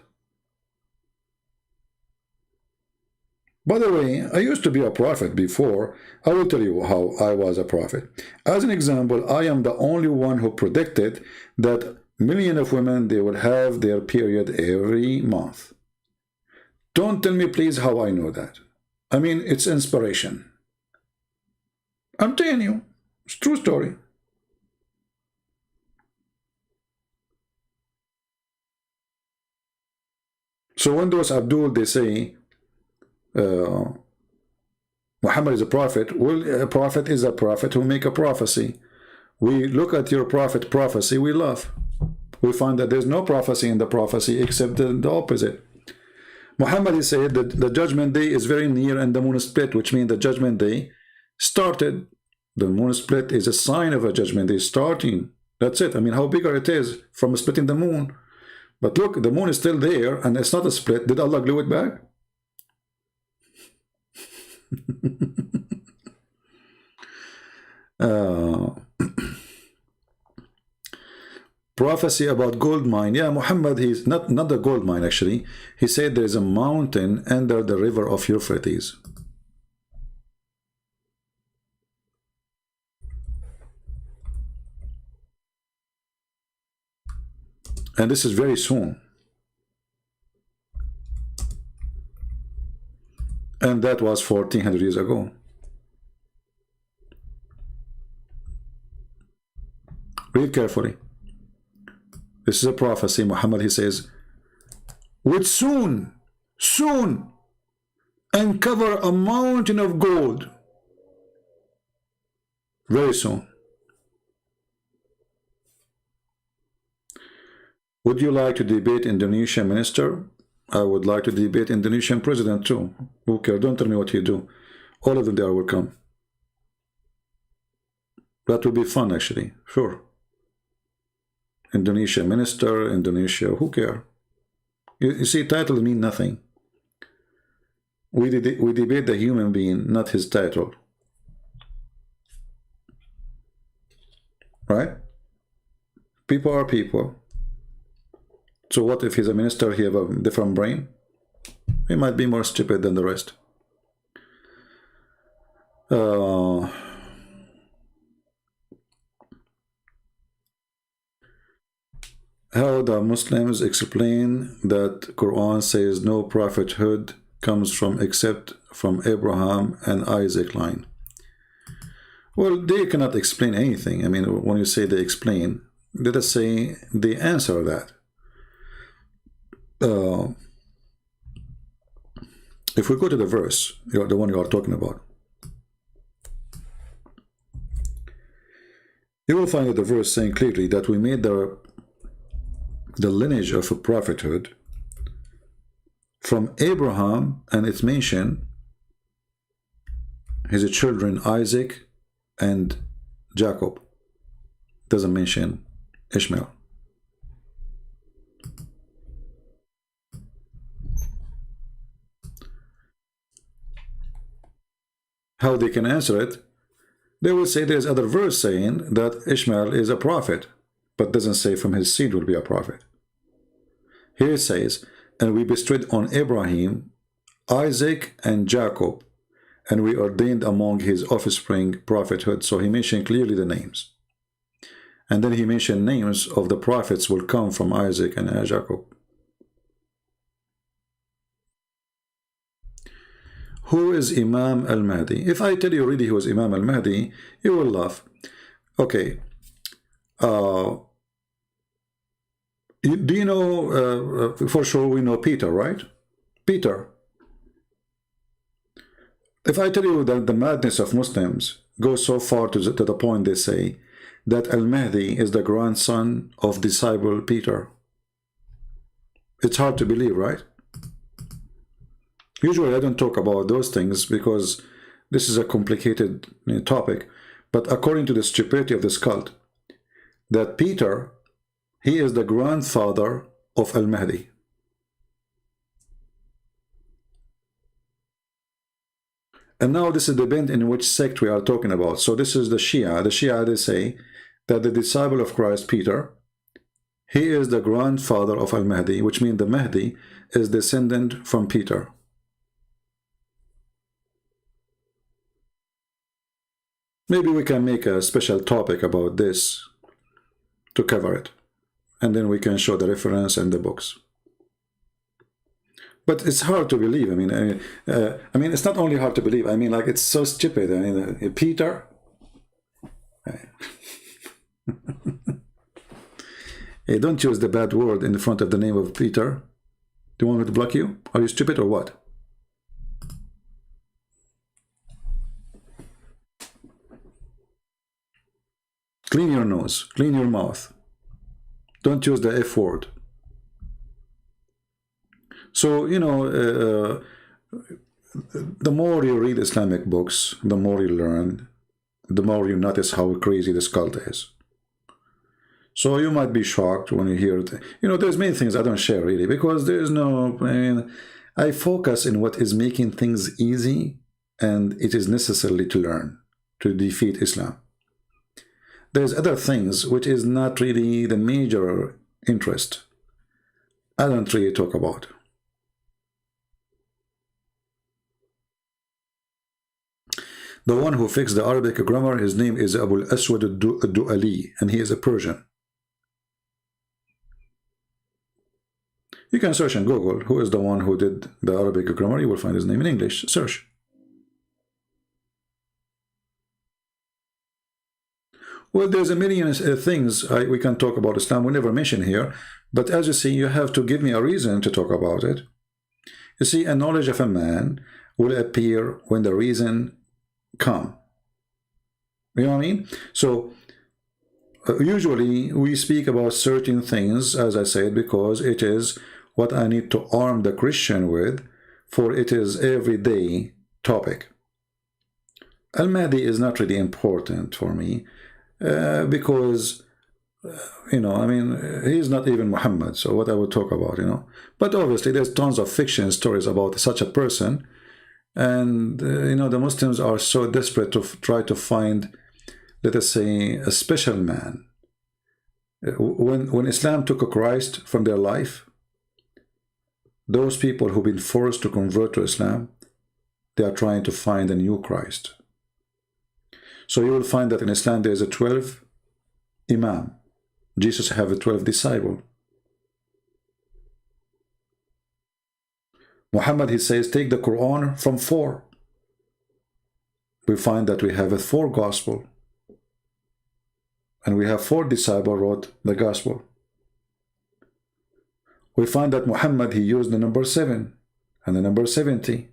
By the way, I used to be a prophet before. I will tell you how I was a prophet. As an example, I am the only one who predicted that millions of women, they will have their period every month. Don't tell me, please, how I know that. I mean, it's inspiration. I'm telling you, it's a true story. So when those Abdul, they say, Muhammad is a prophet. Well, a prophet is a prophet who make a prophecy. We look at your prophecy, we laugh. We find that there's no prophecy in the prophecy except the opposite. Muhammad said that the judgment day is very near and the moon split, which means the judgment day started. The moon split is a sign of a judgment day starting. That's it. I mean, how bigger it is from splitting the moon. But look, the moon is still there and it's not a split. Did Allah glue it back? Prophecy about gold mine. Yeah, Muhammad, he's not the gold mine actually. He said there is a mountain under the river of Euphrates. And this is very soon. And that was 1400 years ago. Read carefully. This is a prophecy. Muhammad, he says, would soon uncover a mountain of gold. Very soon. Would you like to debate Indonesian minister? I would like to debate Indonesian president too. Who cares? Don't tell me what you do. All of them, they are welcome. That would be fun actually. Sure. Indonesia minister, Indonesia, who cares? You see, title mean nothing. We debate the human being, not his title. Right? People are people. So what if he's a minister, he have a different brain? He might be more stupid than the rest. How the Muslims explain that Quran says no prophethood comes from except from Abraham and Isaac line? Well, they cannot explain anything. I mean, when you say they explain, let us say they answer that. If we go to the verse, the one you are talking about, you will find that the verse saying clearly that we made the lineage of a prophethood from Abraham, and it's mentioned his children Isaac and Jacob. Doesn't mention Ishmael. How they can answer it? They will say there's other verse saying that Ishmael is a prophet, but doesn't say from his seed will be a prophet. Here it says, and we bestowed on Abraham, Isaac, and Jacob, and we ordained among his offspring prophethood. So he mentioned clearly the names. And then he mentioned names of the prophets will come from Isaac and Jacob. Who is Imam al-Mahdi? If I tell you really who is Imam al-Mahdi, you will laugh. Okay. Do you know, for sure we know Peter, right? Peter. If I tell you that the madness of Muslims goes so far to the point they say that al-Mahdi is the grandson of disciple Peter. It's hard to believe, right? Usually I don't talk about those things because this is a complicated topic. But according to the stupidity of this cult, that Peter, he is the grandfather of al-Mahdi. And now this is depend in which sect we are talking about. So this is the Shia. The Shia, they say that the disciple of Christ, Peter, he is the grandfather of Al-Mahdi, which means the Mahdi is descendant from Peter. Maybe we can make a special topic about this to cover it. And then we can show the reference and the books. But it's hard to believe. I mean, it's not only hard to believe. I mean, like, it's so stupid. I mean, Peter. Hey, don't use the bad word in front of the name of Peter. Do you want me to block you? Are you stupid or what? Clean your nose. Clean your mouth. Don't use the F word. So, you know, the more you read Islamic books, the more you learn, the more you notice how crazy this cult is. So you might be shocked when you hear it. You know, there's many things I don't share really, because there's no, I mean, I focus in what is making things easy, and it is necessary to learn to defeat Islam. There's other things which is not really the major interest. I don't really talk about. The one who fixed the Arabic grammar, his name is Abu al-Aswad al-Du'ali, and he is a Persian. You can search in Google who is the one who did the Arabic grammar. You will find his name in English. Search. Well, there's a million things we can talk about Islam. We never mention here. But as you see, you have to give me a reason to talk about it. You see, a knowledge of a man will appear when the reason come. You know what I mean? So usually we speak about certain things, as I said, because it is what I need to arm the Christian with, for it is everyday topic. Al-Mahdi is not really important for me, because you know, I mean, he's not even Muhammad, so what I would talk about, you know. But obviously there's tons of fiction stories about such a person. And, you know, the Muslims are so desperate to try to find, let us say, a special man. When Islam took Christ from their life, those people who've been forced to convert to Islam, they are trying to find a new Christ. So you will find that in Islam there is a 12 Imam. Jesus have a 12 disciple. Muhammad, he says, take the Quran from 4. We find that we have a 4 gospel. And we have 4 disciples wrote the gospel. We find that Muhammad, he used the number 7 and the number 70.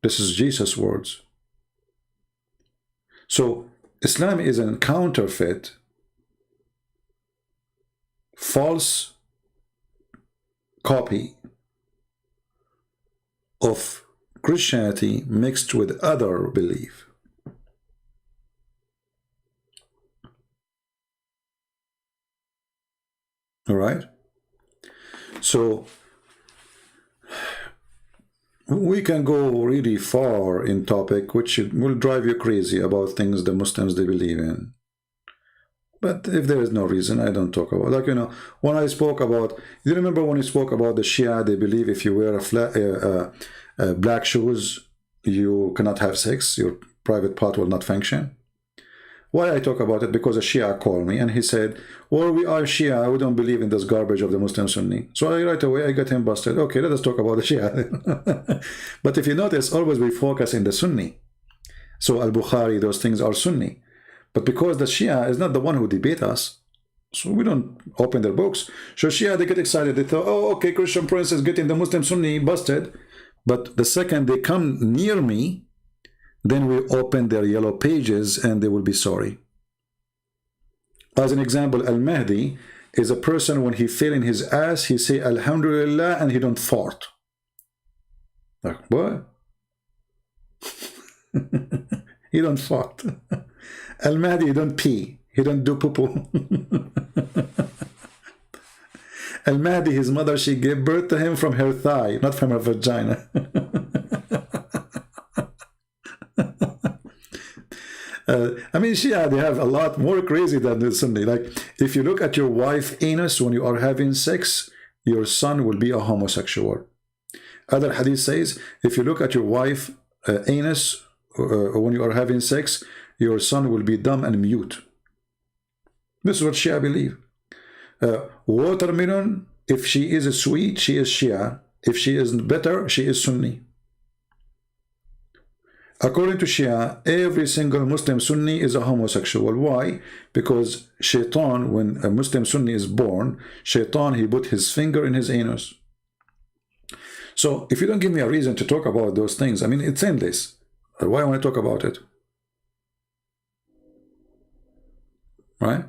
This is Jesus' words. So Islam is a counterfeit, false copy of Christianity mixed with other belief. All right? So we can go really far in topic, which will drive you crazy about things the Muslims they believe in. But if there is no reason, I don't talk about. Like, you know, when I spoke about, you remember when we spoke about the Shia, they believe if you wear black shoes, you cannot have sex, your private part will not function. Why I talk about it? Because a Shia called me and he said, well, we are Shia, we don't believe in this garbage of the Muslim Sunni. So right away I got him busted. Okay, let us talk about the Shia. But if you notice, always we focus in the Sunni. So Al-Bukhari, those things are Sunni. But because the Shia is not the one who debate us, so we don't open their books. So Shia, they get excited. They thought, oh, okay, Christian Prince is getting the Muslim Sunni busted. But the second they come near me, then we open their yellow pages and they will be sorry. As an example, Al-Mahdi is a person when he fell in his ass, he say Alhamdulillah and he don't fart. Like, what? He don't fart. Al-Mahdi, he don't pee. He don't do poo-poo. Al-Mahdi, his mother, she gave birth to him from her thigh, not from her vagina. I mean, Shia, they have a lot more crazy than the Sunni. Like, if you look at your wife anus when you are having sex, your son will be a homosexual. Other hadith says, if you look at your wife anus when you are having sex, your son will be dumb and mute. This is what Shia believe. Watermelon, if she is sweet, she is Shia. If she is bitter, she is Sunni. According to Shia, every single Muslim Sunni is a homosexual. Why? Because Shaitan, when a Muslim Sunni is born, Shaitan, he put his finger in his anus. So if you don't give me a reason to talk about those things, I mean, it's endless. Why I want to talk about it? Right?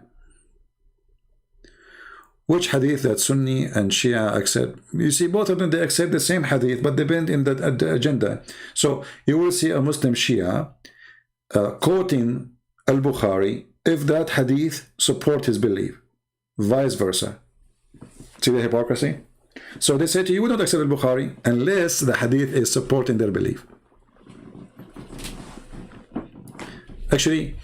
Which hadith that Sunni and Shia accept? You see, both of them, they accept the same hadith, but depend in the agenda. So you will see a Muslim Shia quoting Al-Bukhari if that hadith support his belief, vice versa. See the hypocrisy? So they say to you, we don't accept Al-Bukhari unless the hadith is supporting their belief. Actually,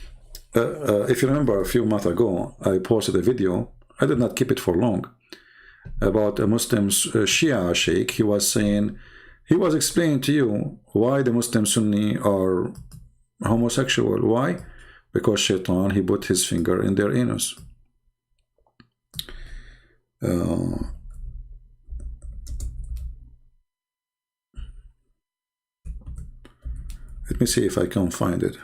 if you remember a few months ago, I posted a video, I did not keep it for long, about a Muslim Shia sheikh. He was saying, he was explaining to you why the Muslim Sunni are homosexual. Why? Because Shaitan, he put his finger in their anus. Let me see if I can find it.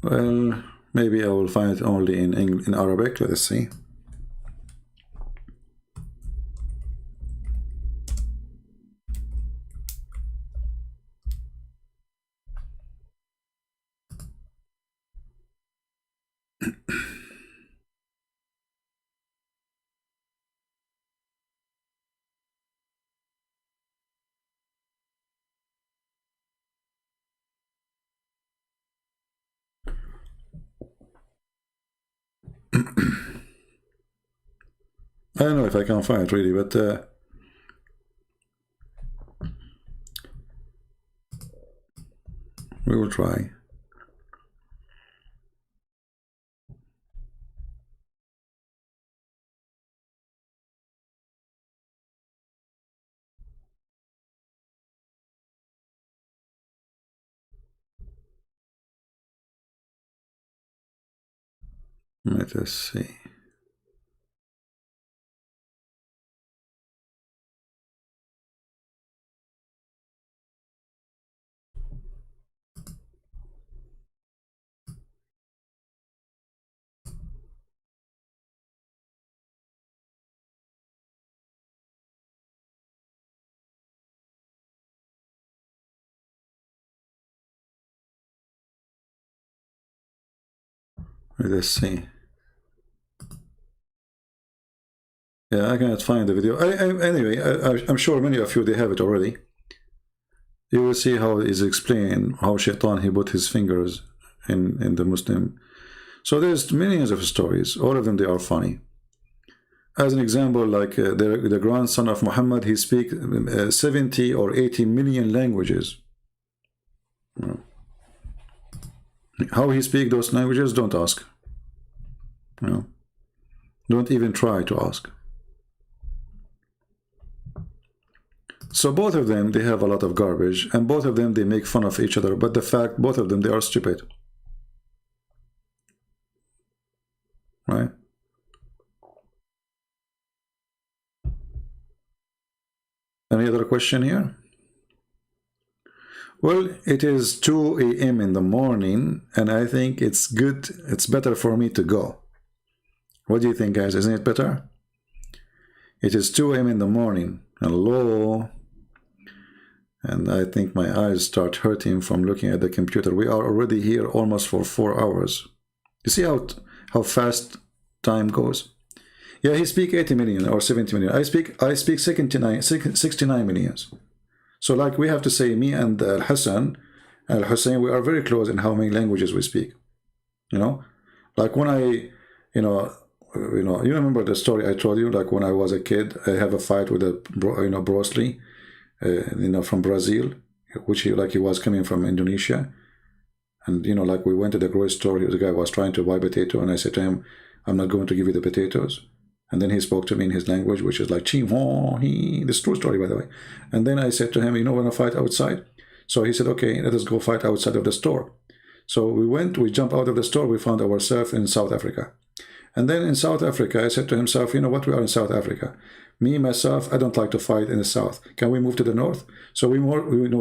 Well, maybe I will find it only in Arabic. Let us see. I don't know if I can find it really, but we will try. Let us see. Let us see. Yeah, I cannot find the video. Anyway, I'm sure many of you, they have it already. You will see how it is explained, how Shaitan, he put his fingers in the Muslim. So there's millions of stories. All of them, they are funny. As an example, like the grandson of Muhammad, he speaks 70 or 80 million languages. How he speaks those languages, don't ask. Don't even try to ask. So both of them, they have a lot of garbage, and both of them, they make fun of each other, but the fact, both of them, they are stupid. Right? Any other question here? Well, it is 2 a.m. in the morning, and I think it's good, it's better for me to go. What do you think, guys? Isn't it better? It is 2 a.m. in the morning. Hello. And I think my eyes start hurting from looking at the computer. We are already here almost for 4 hours. You see how fast time goes. Yeah, he speak 80 million or 70 million. I speak 69 millions. So like we have to say, me and Al-Hussein, we are very close in how many languages we speak. You know, like when I, you remember the story I told you, like when I was a kid, I have a fight with Bruce Lee, from Brazil, which he was coming from Indonesia. And, like we went to the grocery store, the guy was trying to buy potato, and I said to him, I'm not going to give you the potatoes. And then he spoke to me in his language, which is like, this is a true story, by the way. And then I said to him, we're going to fight outside. So he said, okay, let us go fight outside of the store. So we jumped out of the store, we found ourselves in South Africa. And then in South Africa, I said to himself, you know what, we are in South Africa. Me, myself, I don't like to fight in the south. Can we move to the north? So we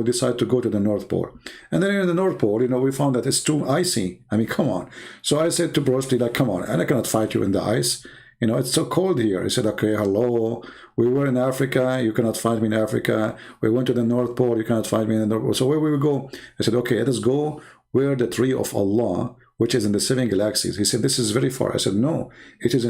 decide to go to the North Pole. And then in the North Pole, we found that it's too icy. I mean, come on. So I said to Bruce Lee, come on, and I cannot fight you in the ice. It's so cold here. He said, okay, hello. We were in Africa. You cannot find me in Africa. We went to the North Pole. You cannot find me in the North Pole. So where we will go? I said, okay, let us go where the tree of Allah, which is in the 7 galaxies. He said, this is very far. I said, no, it is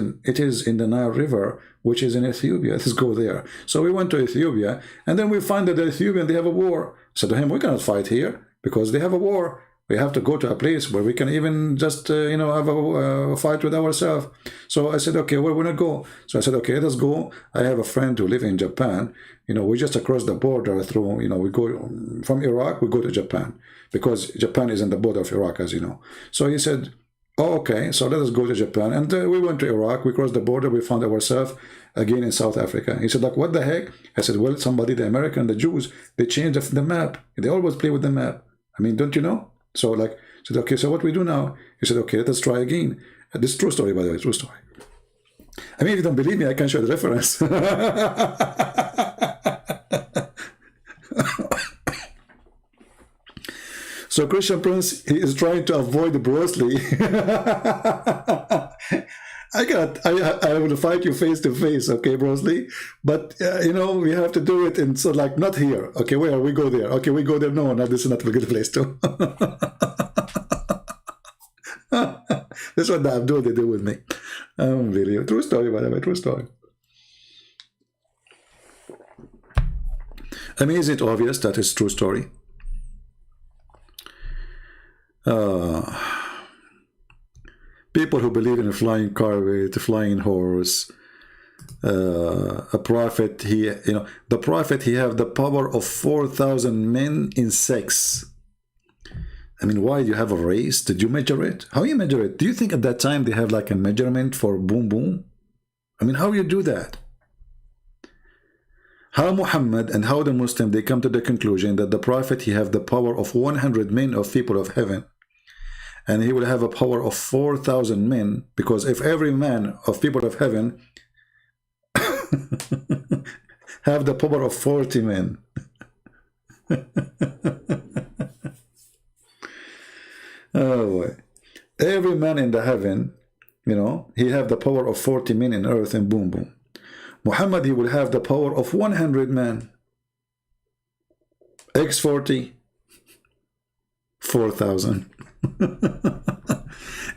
in the Nile River, which is in Ethiopia. Let's go there. So we went to Ethiopia, and then we find that the Ethiopian, they have a war. I said to him, we cannot fight here because they have a war. We have to go to a place where we can even just, have a fight with ourselves. So I said, okay, where we going to go? So I said, okay, let's go. I have a friend who lives in Japan. We just across the border through, we go from Iraq, we go to Japan because Japan is in the border of Iraq, as you know. So he said, oh, okay, so let us go to Japan. And we went to Iraq, we crossed the border, we found ourselves again in South Africa. He said, what the heck? I said, well, the American, the Jews, they changed the map. They always play with the map. I mean, don't you know? So said, okay, so what we do now? He said, okay, let us try again. This is true story, by the way, true story. I mean, if you don't believe me, I can show the reference. So Christian Prince, he is trying to avoid Bruce Lee. I will fight you face to face, okay, Bruce Lee? But, we have to do it in, so not here. Okay, where? We go there. Okay, we go there. No, this is not a good place too. That's what the Abdul they do with me. Unbelievable. True story, by the way, true story. I mean, is it obvious that it's true story? People who believe in a flying car with a flying horse, a prophet, the prophet, he have the power of 4,000 men in sex. I mean, why do you have a race? Did you measure it? How you measure it? Do you think at that time they have like a measurement for boom boom? I mean, how you do that? How Muhammad and how the Muslim, they come to the conclusion that the prophet, he have the power of 100 men of people of heaven. And he will have a power of 4,000 men, because if every man of people of heaven have the power of 40 men. Oh boy. Every man in the heaven, he have the power of 40 men in earth, and boom boom. Muhammad, he will have the power of 100 men. X40, 4,000.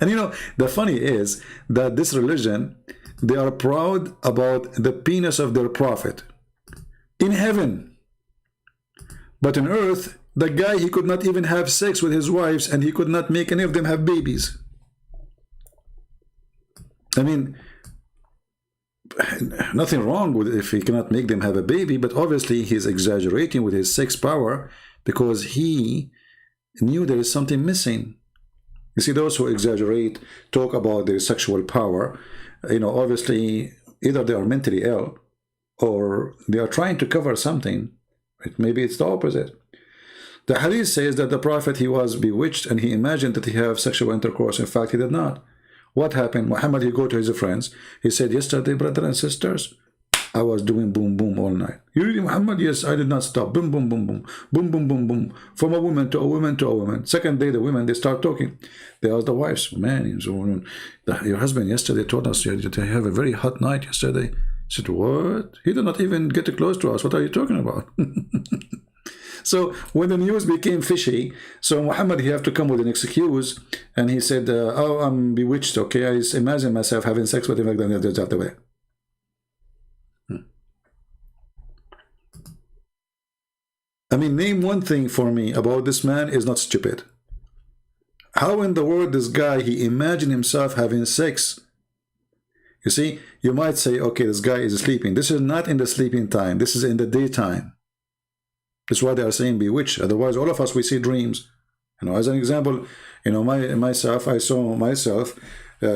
And the funny is that this religion, they are proud about the penis of their prophet in heaven, but on earth, the guy, he could not even have sex with his wives, and he could not make any of them have babies. I mean, nothing wrong with if he cannot make them have a baby, but obviously he's exaggerating with his sex power because he knew there is something missing. You see, those who exaggerate, talk about their sexual power, obviously either they are mentally ill or they are trying to cover something. Maybe it's the opposite. The hadith says that the prophet, he was bewitched and he imagined that he have sexual intercourse. In fact, he did not. What happened? Muhammad, he go to his friends. He said, yesterday, brothers and sisters, I was doing boom boom all night. You really, Muhammad? Yes, I did not stop. Boom boom boom boom. Boom boom boom boom. From a woman to a woman to a woman. Second day, the women, they start talking. They ask the wives, man, your husband yesterday told us you have a very hot night yesterday. I said, what? He did not even get close to us. What are you talking about? So when the news became fishy, so Muhammad, he have to come with an excuse, and he said, "Oh, I'm bewitched. Okay, I imagine myself having sex with him like that the way." I mean, name one thing for me about this man is not stupid. How in the world this guy, he imagined himself having sex? You see, you might say, okay, this guy is sleeping. This is not in the sleeping time. This is in the daytime. That's why they are saying bewitched. Otherwise, all of us, we see dreams. You know, as an example, you know, I saw myself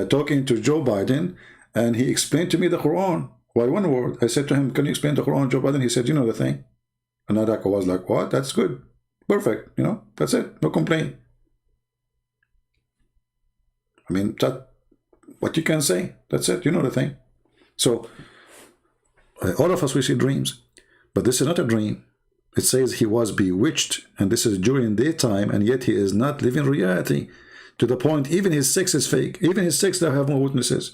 talking to Joe Biden, and he explained to me the Quran. Why one word? I said to him, can you explain the Quran, Joe Biden? He said, you know the thing. And I was like, what? That's good. Perfect. You know, that's it. No complaint. I mean, that what you can say. That's it. You know the thing. So, all of us, we see dreams. But this is not a dream. It says he was bewitched, and this is during daytime, and yet he is not living reality. To the point, even his sex is fake. Even his sex, they have no witnesses.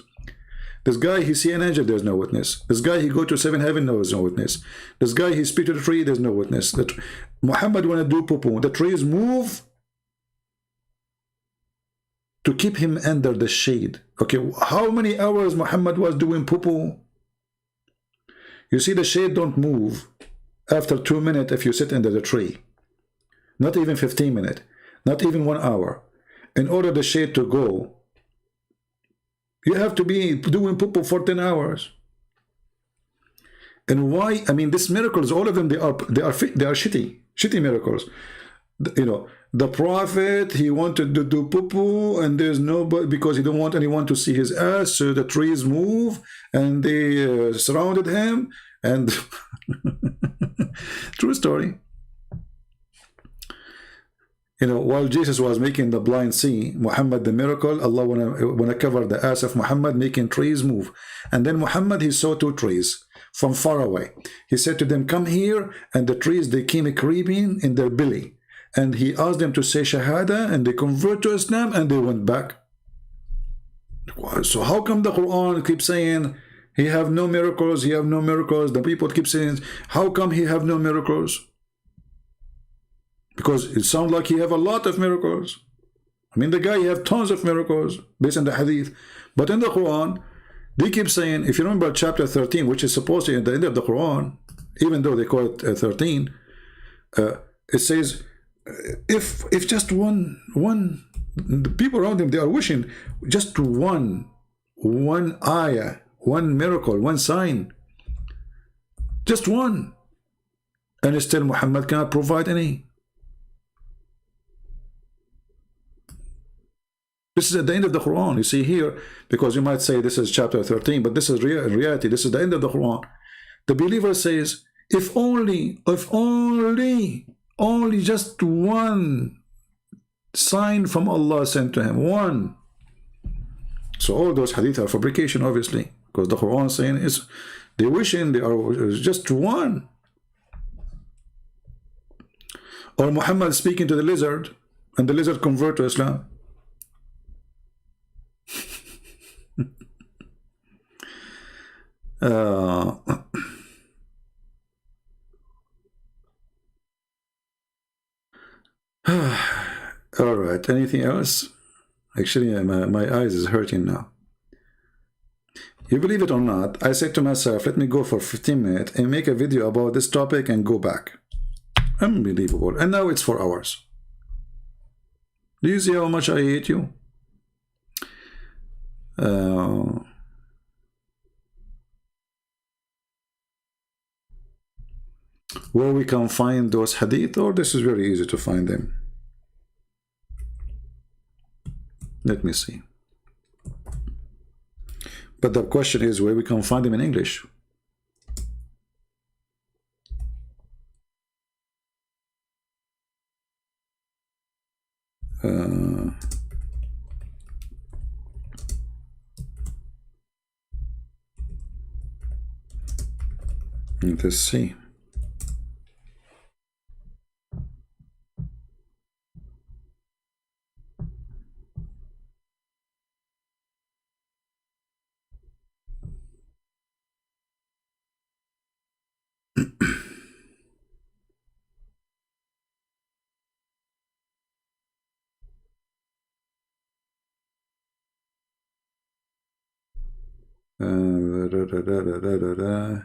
This guy, he see an angel, there's no witness. This guy, he go to seven heaven, there's no witness. This guy, he speak to the tree, there's no witness. That Muhammad wanna do poo-poo. The trees move to keep him under the shade. Okay, how many hours Muhammad was doing poo-poo? You see, the shade don't move after 2 minutes if you sit under the tree. Not even 15 minutes. Not even 1 hour. In order the shade to go, you have to be doing poo-poo for 10 hours. And why? I mean, these miracles, all of them, they are shitty miracles. You know, the prophet, he wanted to do poo-poo, and there's nobody, because he don't want anyone to see his ass, so the trees move, and they surrounded him, and true story. You know, while Jesus was making the blind see, Muhammad the miracle, Allah wanna cover the ass of Muhammad, making trees move. And then Muhammad, he saw 2 trees from far away. He said to them, come here, and the trees, they came creeping in their belly. And he asked them to say Shahada, and they convert to Islam, and they went back. So how come the Quran keeps saying he have no miracles, he have no miracles? The people keep saying, how come he have no miracles? Because it sounds like he have a lot of miracles. I mean, the guy, he have tons of miracles based on the hadith. But in the Quran, they keep saying, if you remember chapter 13, which is supposed to be at the end of the Quran, even though they call it 13, it says, if just one, the people around them, they are wishing just one ayah, one miracle, one sign, just one, and still Muhammad cannot provide any. This is at the end of the Quran. You see here, because you might say this is chapter 13, but this is reality. This is the end of the Quran. The believer says, if only just one sign from Allah sent to him, one. So all those hadith are fabrication, obviously, because the Quran is saying is they wishing they are just one. Or Muhammad speaking to the lizard, and the lizard convert to Islam. All right, anything else? Actually, my eyes is hurting now. You believe it or not, I said to myself, let me go for 15 minutes and make a video about this topic and go back. Unbelievable. And now it's 4 hours. Do you see how much I hate you? Where we can find those hadith, or this is very easy to find them. Let me see. But the question is where we can find them in English. Let's see. Da, da, da, da, da, da, da.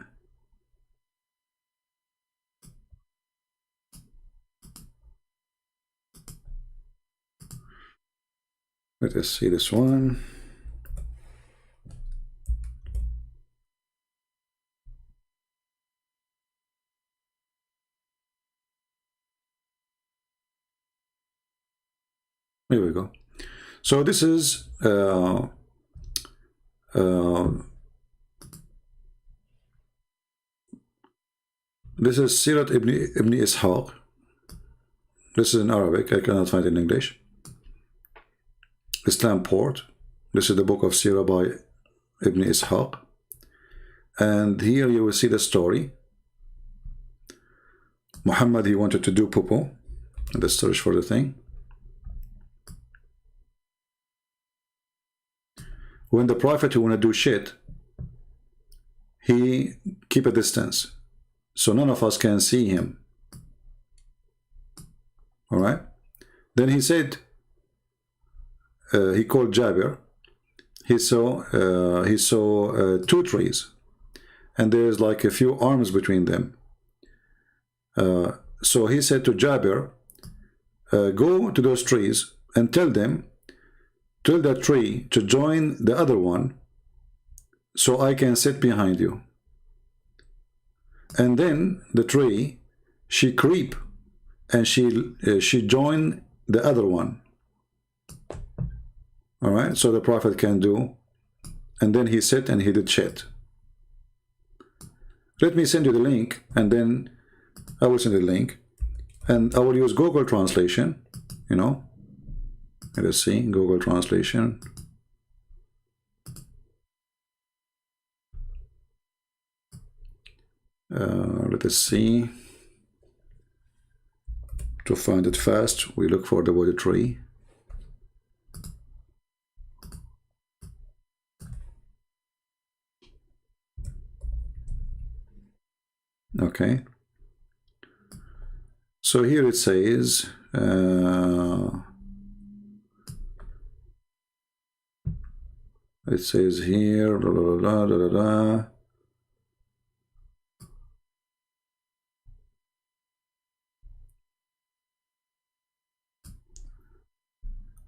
Let us see this one. Here we go. So this is Sirat Ibn Ishaq. This is in Arabic. I cannot find it in English. Islam Port. This is the book of Sirah by Ibn Ishaq. And here you will see the story. Muhammad, he wanted to do poo-poo. Let's search for the thing. When the Prophet who want to do shit, he keep a distance, so none of us can see him. All right. Then he said, he called Jabir. He saw two trees, and there's like a few arms between them. So he said to Jabir, go to those trees and tell that tree to join the other one, so I can sit behind you. And then the tree, she creep, and she join the other one. All right, so the Prophet can do, and then he sit and he did shit. Let me send you the link, and then I will send the link, and I will use Google translation, you know. Let us see, Google translation. Let us see. To find it fast, we look for the word tree. Okay. So here it says, here, blah, blah, blah, blah, blah, blah.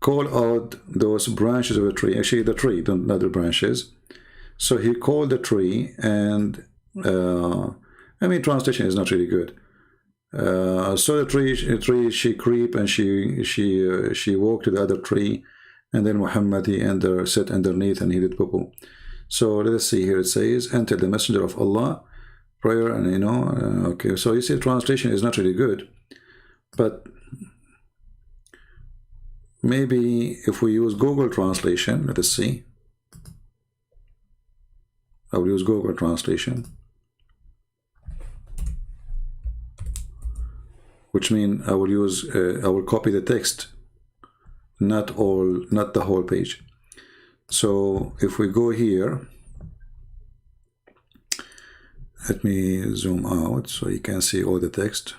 Call out those branches of a tree. Actually, the tree, not the branches. So he called the tree, and I mean, translation is not really good. So the tree, she creep, and she walked to the other tree, and then Muhammad, he sat underneath, and he did poo-poo. So let us see here. It says, enter the messenger of Allah, prayer, and you know, okay. So you see, translation is not really good, but maybe if we use Google translation, let us see. I will use Google translation, which means I will copy the text, not the whole page. So if we go here, let me zoom out so you can see all the text.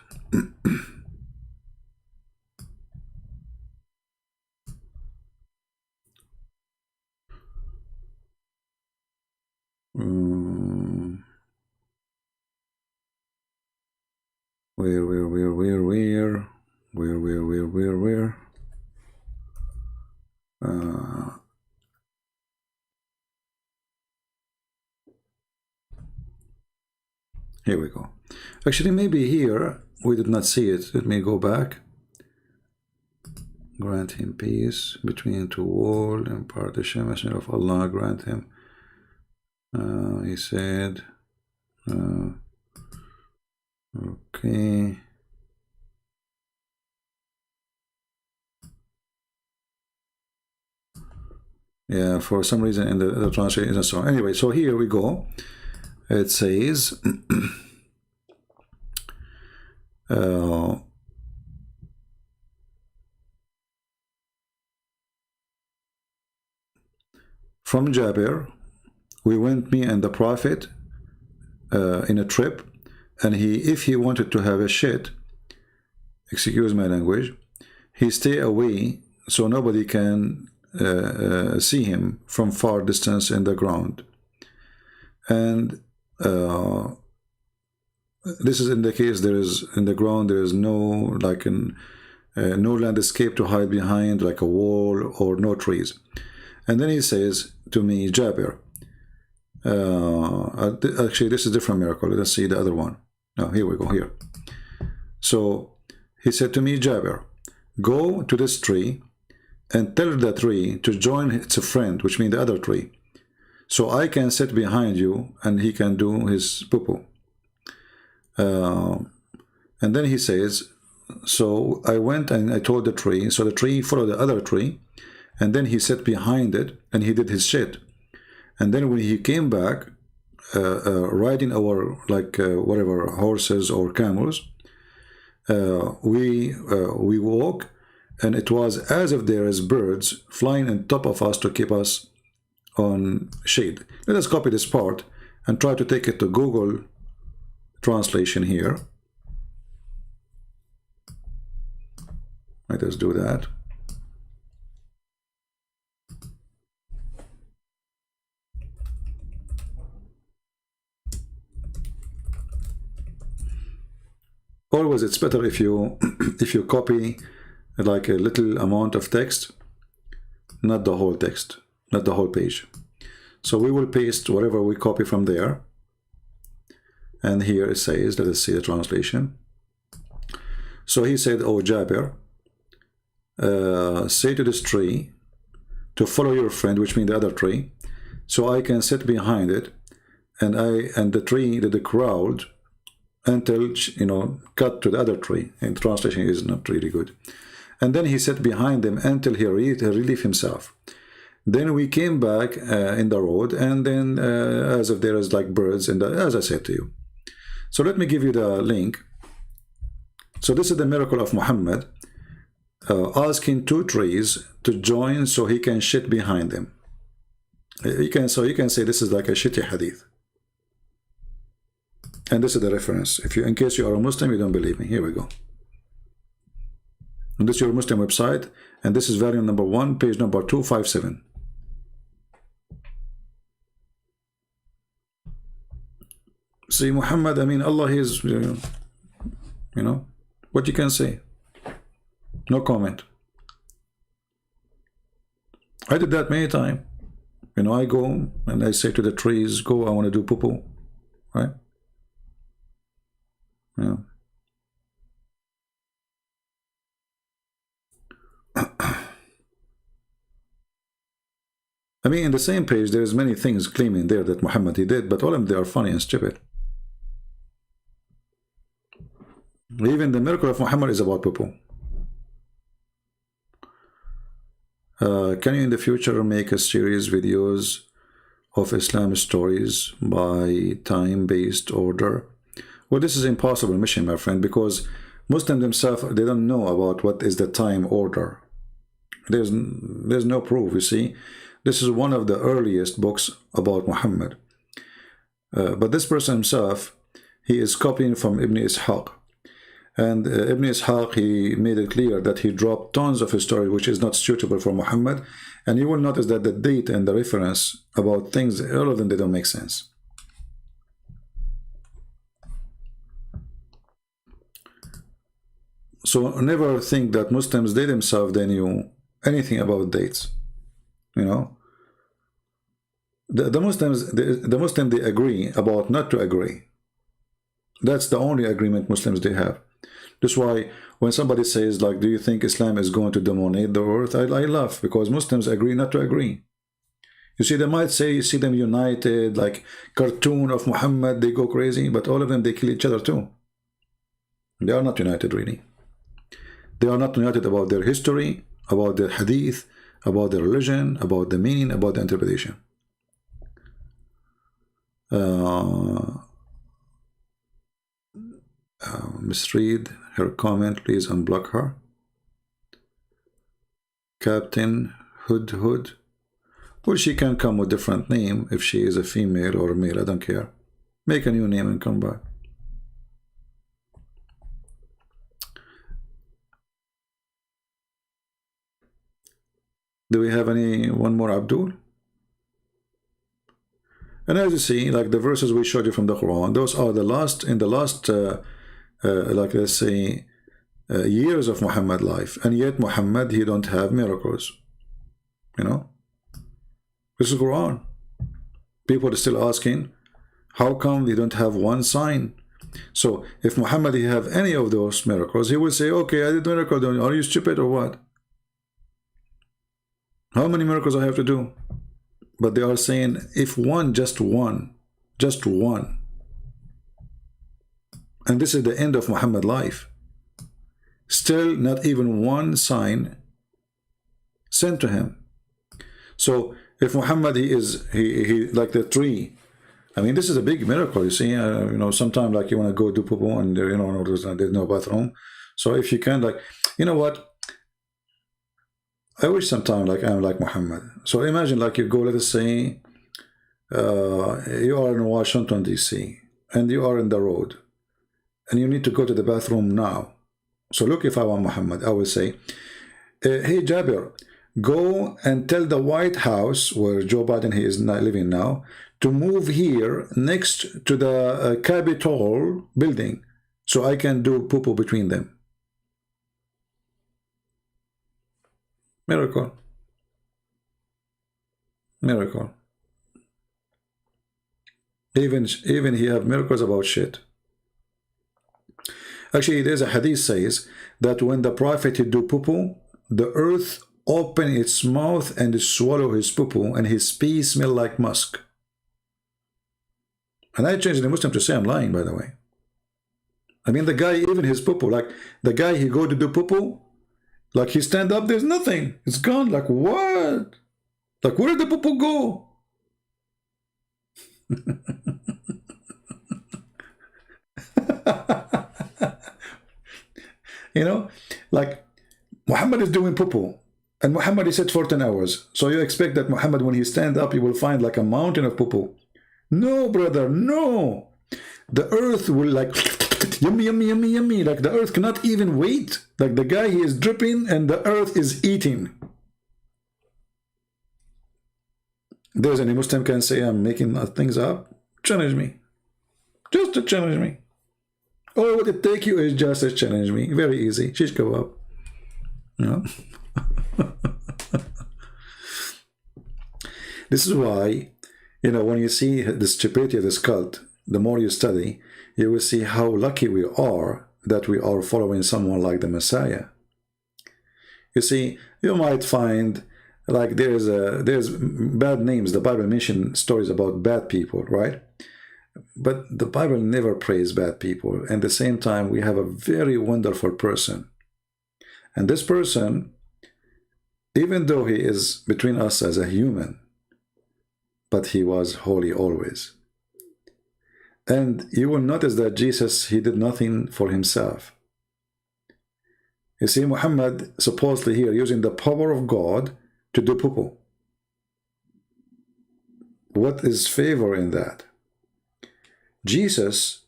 Where? Here we go. Actually, maybe here we did not see it. Let me go back. Grant him peace between two walls and partition. Messenger of Allah, grant him. He said, okay. Yeah, for some reason in the translation isn't so. Anyway, so here we go. It says, from Jabir, we went, me and the Prophet, in a trip, and if he wanted to have a shit, excuse my language, he stay away so nobody can see him from far distance in the ground. and this is in the case there is in the ground there is no like no landscape to hide behind, like a wall or no trees. And then he says to me, Jabir, actually this is a different miracle. Let's see the other one. No, here we go, here. So he said to me, Jabir, go to this tree and tell the tree to join its friend, which means the other tree, so I can sit behind you and he can do his poo-poo. And then he says, so I went and I told the tree, so the tree followed the other tree, and then he sat behind it and he did his shit. And then when he came back, riding our whatever horses or camels, we walk, and it was as if there is birds flying on top of us to keep us on shade. Let us copy this part and try to take it to Google translation here. Let us do that. Always it's better if you if you copy like a little amount of text, not the whole text, not the whole page. So we will paste whatever we copy from there, and here it says, let us see the translation. So he said, oh Jabir, say to this tree to follow your friend, which means the other tree, so I can sit behind it, and the tree did the crowd until, you know, cut to the other tree. And translation is not really good. And then he sat behind them until he relieved himself. Then we came back in the road, and then as if there is like birds, and as I said to you. So let me give you the link. So this is the miracle of Muhammad, asking two trees to join so he can shit behind them. You can say this is like a shitty hadith. And this is the reference. If you, in case you are a Muslim, you don't believe me, here we go. And this is your Muslim website, and this is volume number 1, page number 257. See, Muhammad, I mean, Allah is, you know, what you can say. No comment. I did that many times. You know, I go and I say to the trees, go, I want to do poo-poo, right? Yeah. I mean, in the same page, there's many things claiming there that Muhammad he did, but all of them, they are funny and stupid. Even the miracle of Muhammad is about poo-poo. Can you in the future make a series videos of Islam stories by time-based order? Well, this is impossible mission, my friend, because Muslims themselves, they don't know about what is the time order. There's no proof, you see. This is one of the earliest books about Muhammad. But this person himself, he is copying from Ibn Ishaq. And Ibn Ishaq, he made it clear that he dropped tons of his story which is not suitable for Muhammad. And you will notice that the date and the reference about things, all of them, they don't make sense. So never think that Muslims, they themselves, they knew anything about dates. You know, the Muslims, they agree about not to agree. That's the only agreement Muslims they have. That's why when somebody says, like, do you think Islam is going to dominate the earth? I laugh, because Muslims agree not to agree. You see, they might say, you see them united, like cartoon of Muhammad, they go crazy, but all of them, they kill each other too. They are not united, really. They are not united about their history, about their hadith, about their religion, about the meaning, about the interpretation. Misread her comment, please unblock her. Captain Hood. Well, she can come with different name if she is a female or a male, I don't care. Make a new name and come back. Do we have one more Abdul? And as you see, like the verses we showed you from the Quran, those are the last, in the last, like let's say, years of Muhammad life. And yet Muhammad, he don't have miracles. You know? This is Quran. People are still asking, how come they don't have one sign? So if Muhammad he have any of those miracles, he will say, okay, I did miracle. Are you stupid or what? How many miracles I have to do? But they are saying, if one, just one, and this is the end of Muhammad life, still not even one sign sent to him. So if Muhammad he like the tree, I mean, this is a big miracle. You see, you know, sometimes like you want to go do poo and there, you know, there's no bathroom. So if you can, like, you know what? I wish sometimes like I'm like Muhammad. So imagine like you go, let us say, you are in Washington DC and you are in the road and you need to go to the bathroom now. So look, if I were Muhammad, I would say, hey Jabir, go and tell the White House where Joe Biden he is not living now to move here next to the Capitol building so I can do poo between them. Miracle. Miracle. Even he have miracles about shit. Actually, there's a hadith says that when the prophet he do poo, the earth open its mouth and swallow his poo, and his pee smell like musk. And I changed the Muslim to say I'm lying, by the way. I mean, the guy, even his poo, like the guy he go to do poo, like he stand up, there's nothing. It's gone. Like what? Like where did the poo go? You know, like Muhammad is doing poo, and Muhammad is set for 10 hours. So you expect that Muhammad, when he stand up, he will find like a mountain of poo. No, brother, no. The earth will like yummy, yummy, yummy, yummy. Like the earth cannot even wait. Like the guy, he is dripping and the earth is eating. There's any Muslim can say I'm making things up? Challenge me. Just to challenge me. All what it take you is just to challenge me. Very easy. Shish kebab. You know? This is why, you know, when you see the stupidity of this cult, the more you study, you will see how lucky we are that we are following someone like the Messiah. You see, you might find like there's bad names. The Bible mentions stories about bad people, right? But the Bible never praised bad people. At the same time, we have a very wonderful person. And this person, even though he is between us as a human, but he was holy always. And you will notice that Jesus, he did nothing for himself. You see, Muhammad supposedly here using the power of God to do poo. What is favor in that? Jesus,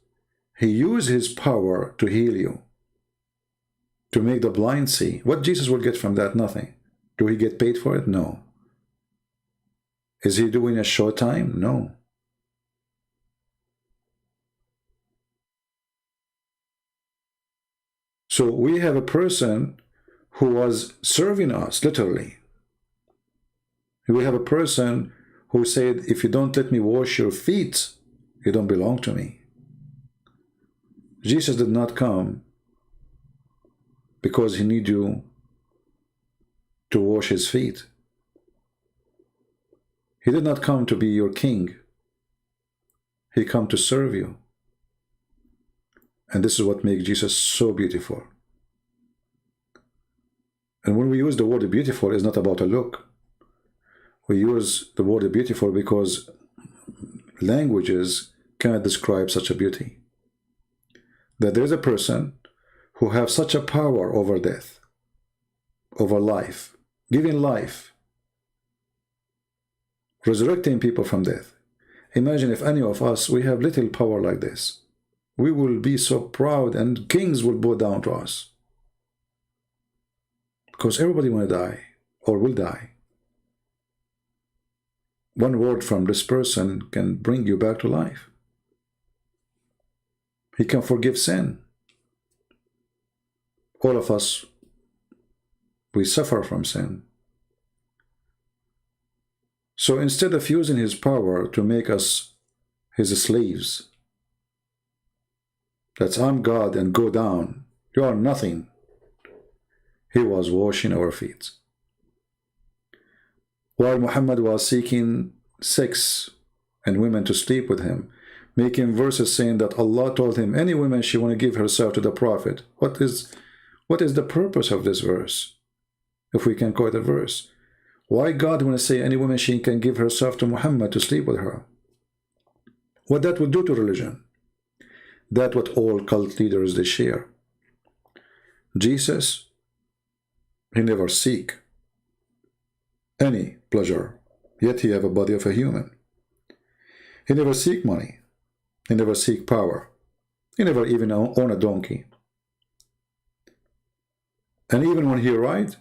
he used his power to heal you, to make the blind see. What Jesus will get from that? Nothing. Do he get paid for it? No. Is he doing a short time? No. So we have a person who was serving us, literally. We have a person who said, if you don't let me wash your feet, you don't belong to me. Jesus did not come because he needs you to wash his feet. He did not come to be your king. He came to serve you. And this is what makes Jesus so beautiful. And when we use the word beautiful, it's not about a look. We use the word beautiful because languages cannot describe such a beauty. That there is a person who has such a power over death, over life, giving life, resurrecting people from death. Imagine if any of us, we have little power like this. We will be so proud and kings will bow down to us. Because everybody will die or will die. One word from this person can bring you back to life. He can forgive sin. All of us, we suffer from sin. So instead of using his power to make us his slaves, that's I'm God and go down, you are nothing, he was washing our feet. While Muhammad was seeking sex and women to sleep with him, making verses saying that Allah told him any woman she want to give herself to the Prophet. What is the purpose of this verse? If we can quote a verse, why God want to say any woman she can give herself to Muhammad to sleep with her? What that would do to religion? That's what all cult leaders they share. Jesus, he never seek any pleasure, yet he have a body of a human. He never seek money. He never seek power. He never even own a donkey. And even when he ride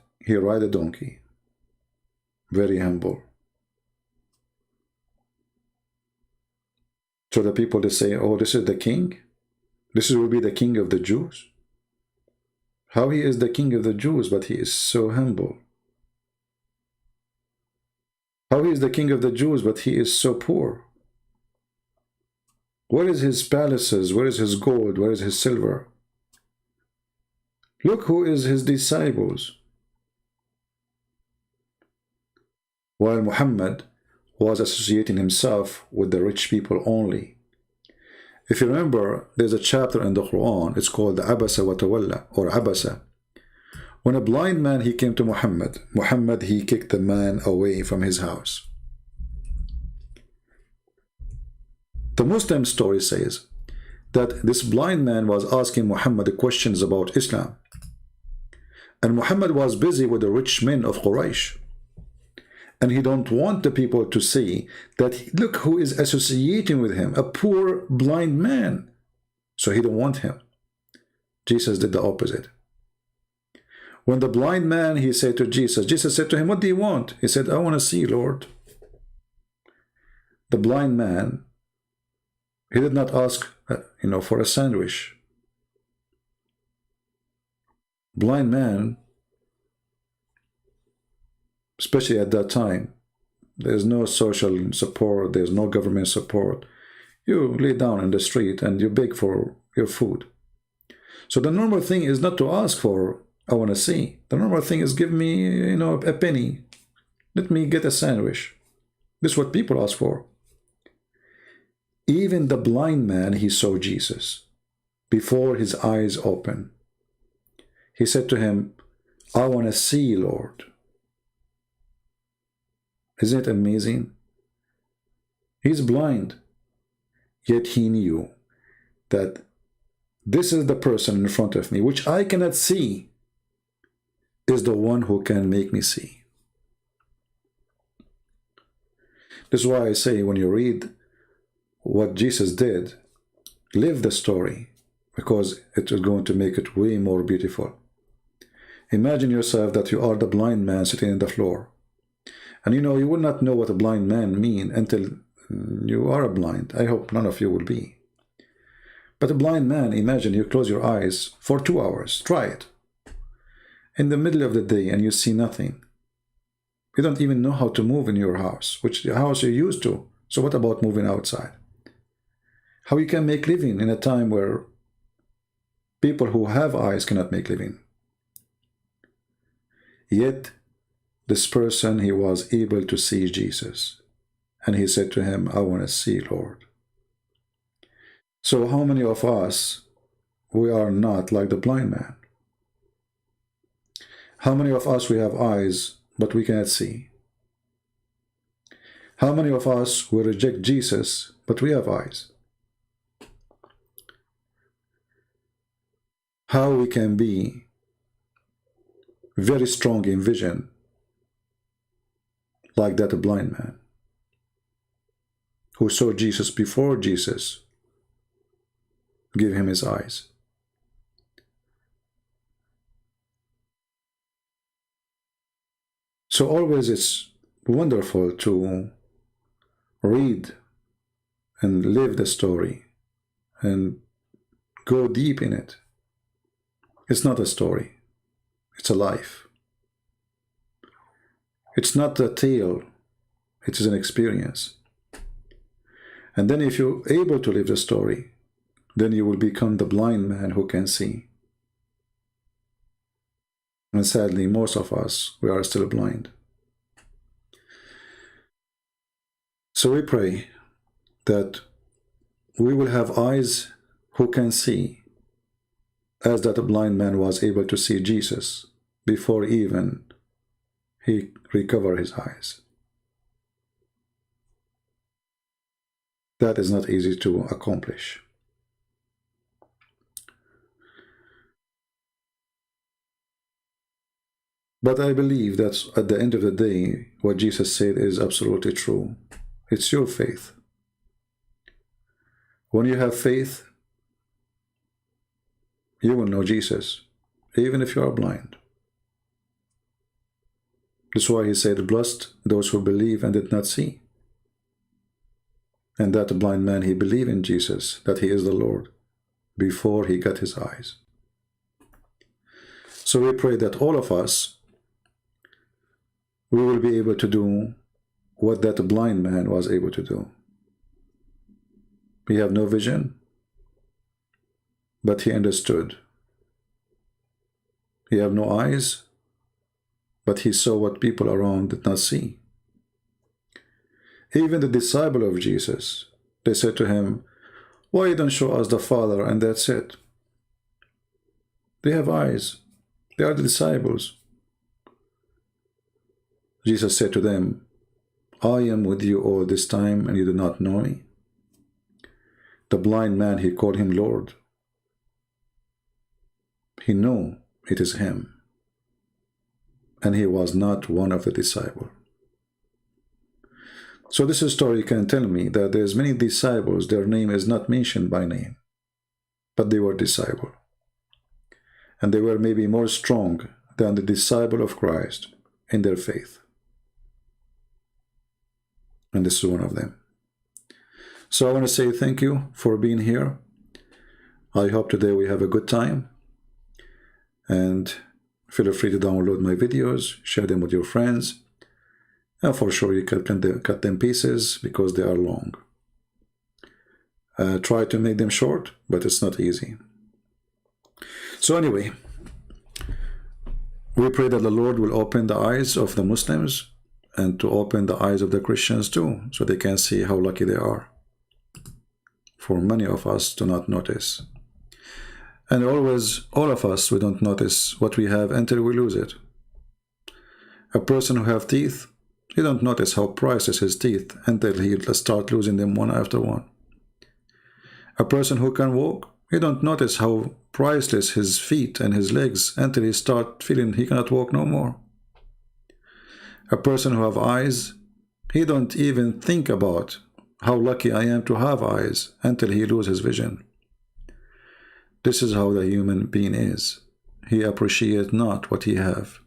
a donkey. Very humble. So the people, they say, oh, this is the king? This will be the king of the Jews? How he is the king of the Jews, but he is so humble? How he is the king of the Jews, but he is so poor? Where is his palaces? Where is his gold? Where is his silver? Look who is his disciples. While Muhammad was associating himself with the rich people only. If you remember, there's a chapter in the Quran, it's called the Abasa wa Tawalla, or Abasa. When a blind man, he came to Muhammad, he kicked the man away from his house. The Muslim story says that this blind man was asking Muhammad questions about Islam. And Muhammad was busy with the rich men of Quraysh. And he don't want the people to see that, look who is associating with him, a poor blind man. So he don't want him. Jesus did the opposite. When the blind man, he said to Jesus, Jesus said to him, what do you want? He said, I want to see, Lord. The blind man, he did not ask, for a sandwich. Blind man, especially at that time, there's no social support, there's no government support. You lay down in the street and you beg for your food. So the normal thing is not to ask for, I want to see. The normal thing is give me, a penny. Let me get a sandwich. This is what people ask for. Even the blind man, he saw Jesus before his eyes opened. He said to him, I want to see, Lord. Isn't it amazing? He's blind, yet he knew that this is the person in front of me, which I cannot see, is the one who can make me see. This is why I say when you read what Jesus did, live the story, because it is going to make it way more beautiful. Imagine yourself that you are the blind man sitting on the floor. And you will not know what a blind man means until you are blind. I hope none of you will be. But a blind man, imagine you close your eyes for 2 hours. Try it. In the middle of the day and you see nothing. You don't even know how to move in your house, which the house you're used to. So what about moving outside? How you can make living in a time where people who have eyes cannot make living. Yet, this person, he was able to see Jesus. And he said to him, I want to see, Lord. So how many of us, we are not like the blind man? How many of us, we have eyes, but we cannot see? How many of us will reject Jesus, but we have eyes? How we can be very strong in vision, like that blind man who saw Jesus before Jesus gave him his eyes. So always it's wonderful to read and live the story and go deep in it. It's not a story, it's a life. It's not a tale, it is an experience. And then if you're able to live the story, then you will become the blind man who can see. And sadly, most of us, we are still blind. So we pray that we will have eyes who can see, as that blind man was able to see Jesus before even he recovered his eyes. That is not easy to accomplish. But I believe that at the end of the day, what Jesus said is absolutely true. It's your faith. When you have faith, you will know Jesus, even if you are blind. That's why he said, blessed those who believe and did not see. And that blind man, he believed in Jesus, that he is the Lord, before he got his eyes. So we pray that all of us, we will be able to do what that blind man was able to do. He had no vision, but he understood. He had no eyes, but he saw what people around did not see. Even the disciple of Jesus, they said to him, why you don't show us the Father and that's it? They have eyes. They are the disciples. Jesus said to them, I am with you all this time and you do not know me. The blind man, he called him Lord. He knew it is him. And he was not one of the disciples. So this story can tell me that there's many disciples, their name is not mentioned by name, but they were disciples. And they were maybe more strong than the disciple of Christ in their faith. And this is one of them. So I want to say thank you for being here. I hope today we have a good time. And feel free to download my videos, share them with your friends. And for sure you can cut them pieces because they are long. Try to make them short, but it's not easy. So anyway, we pray that the Lord will open the eyes of the Muslims and to open the eyes of the Christians too, so they can see how lucky they are. For many of us do not notice. And always, all of us, we don't notice what we have until we lose it. A person who has teeth, he don't notice how priceless his teeth until he start losing them one after one. A person who can walk, he don't notice how priceless his feet and his legs until he start feeling he cannot walk no more. A person who have eyes, he don't even think about how lucky I am to have eyes until he loses his vision. This is how the human being is. He appreciates not what he have.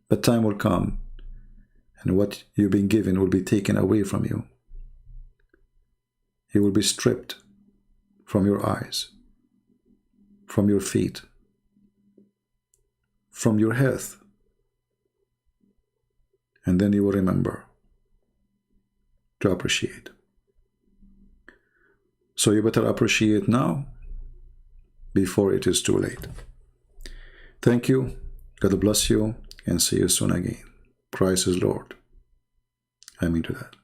But time will come, and what you've been given will be taken away from you. You will be stripped from your eyes, from your feet, from your health. And then you will remember to appreciate. So you better appreciate now before it is too late. Thank you. God bless you and see you soon again. Christ is Lord. Amen to that.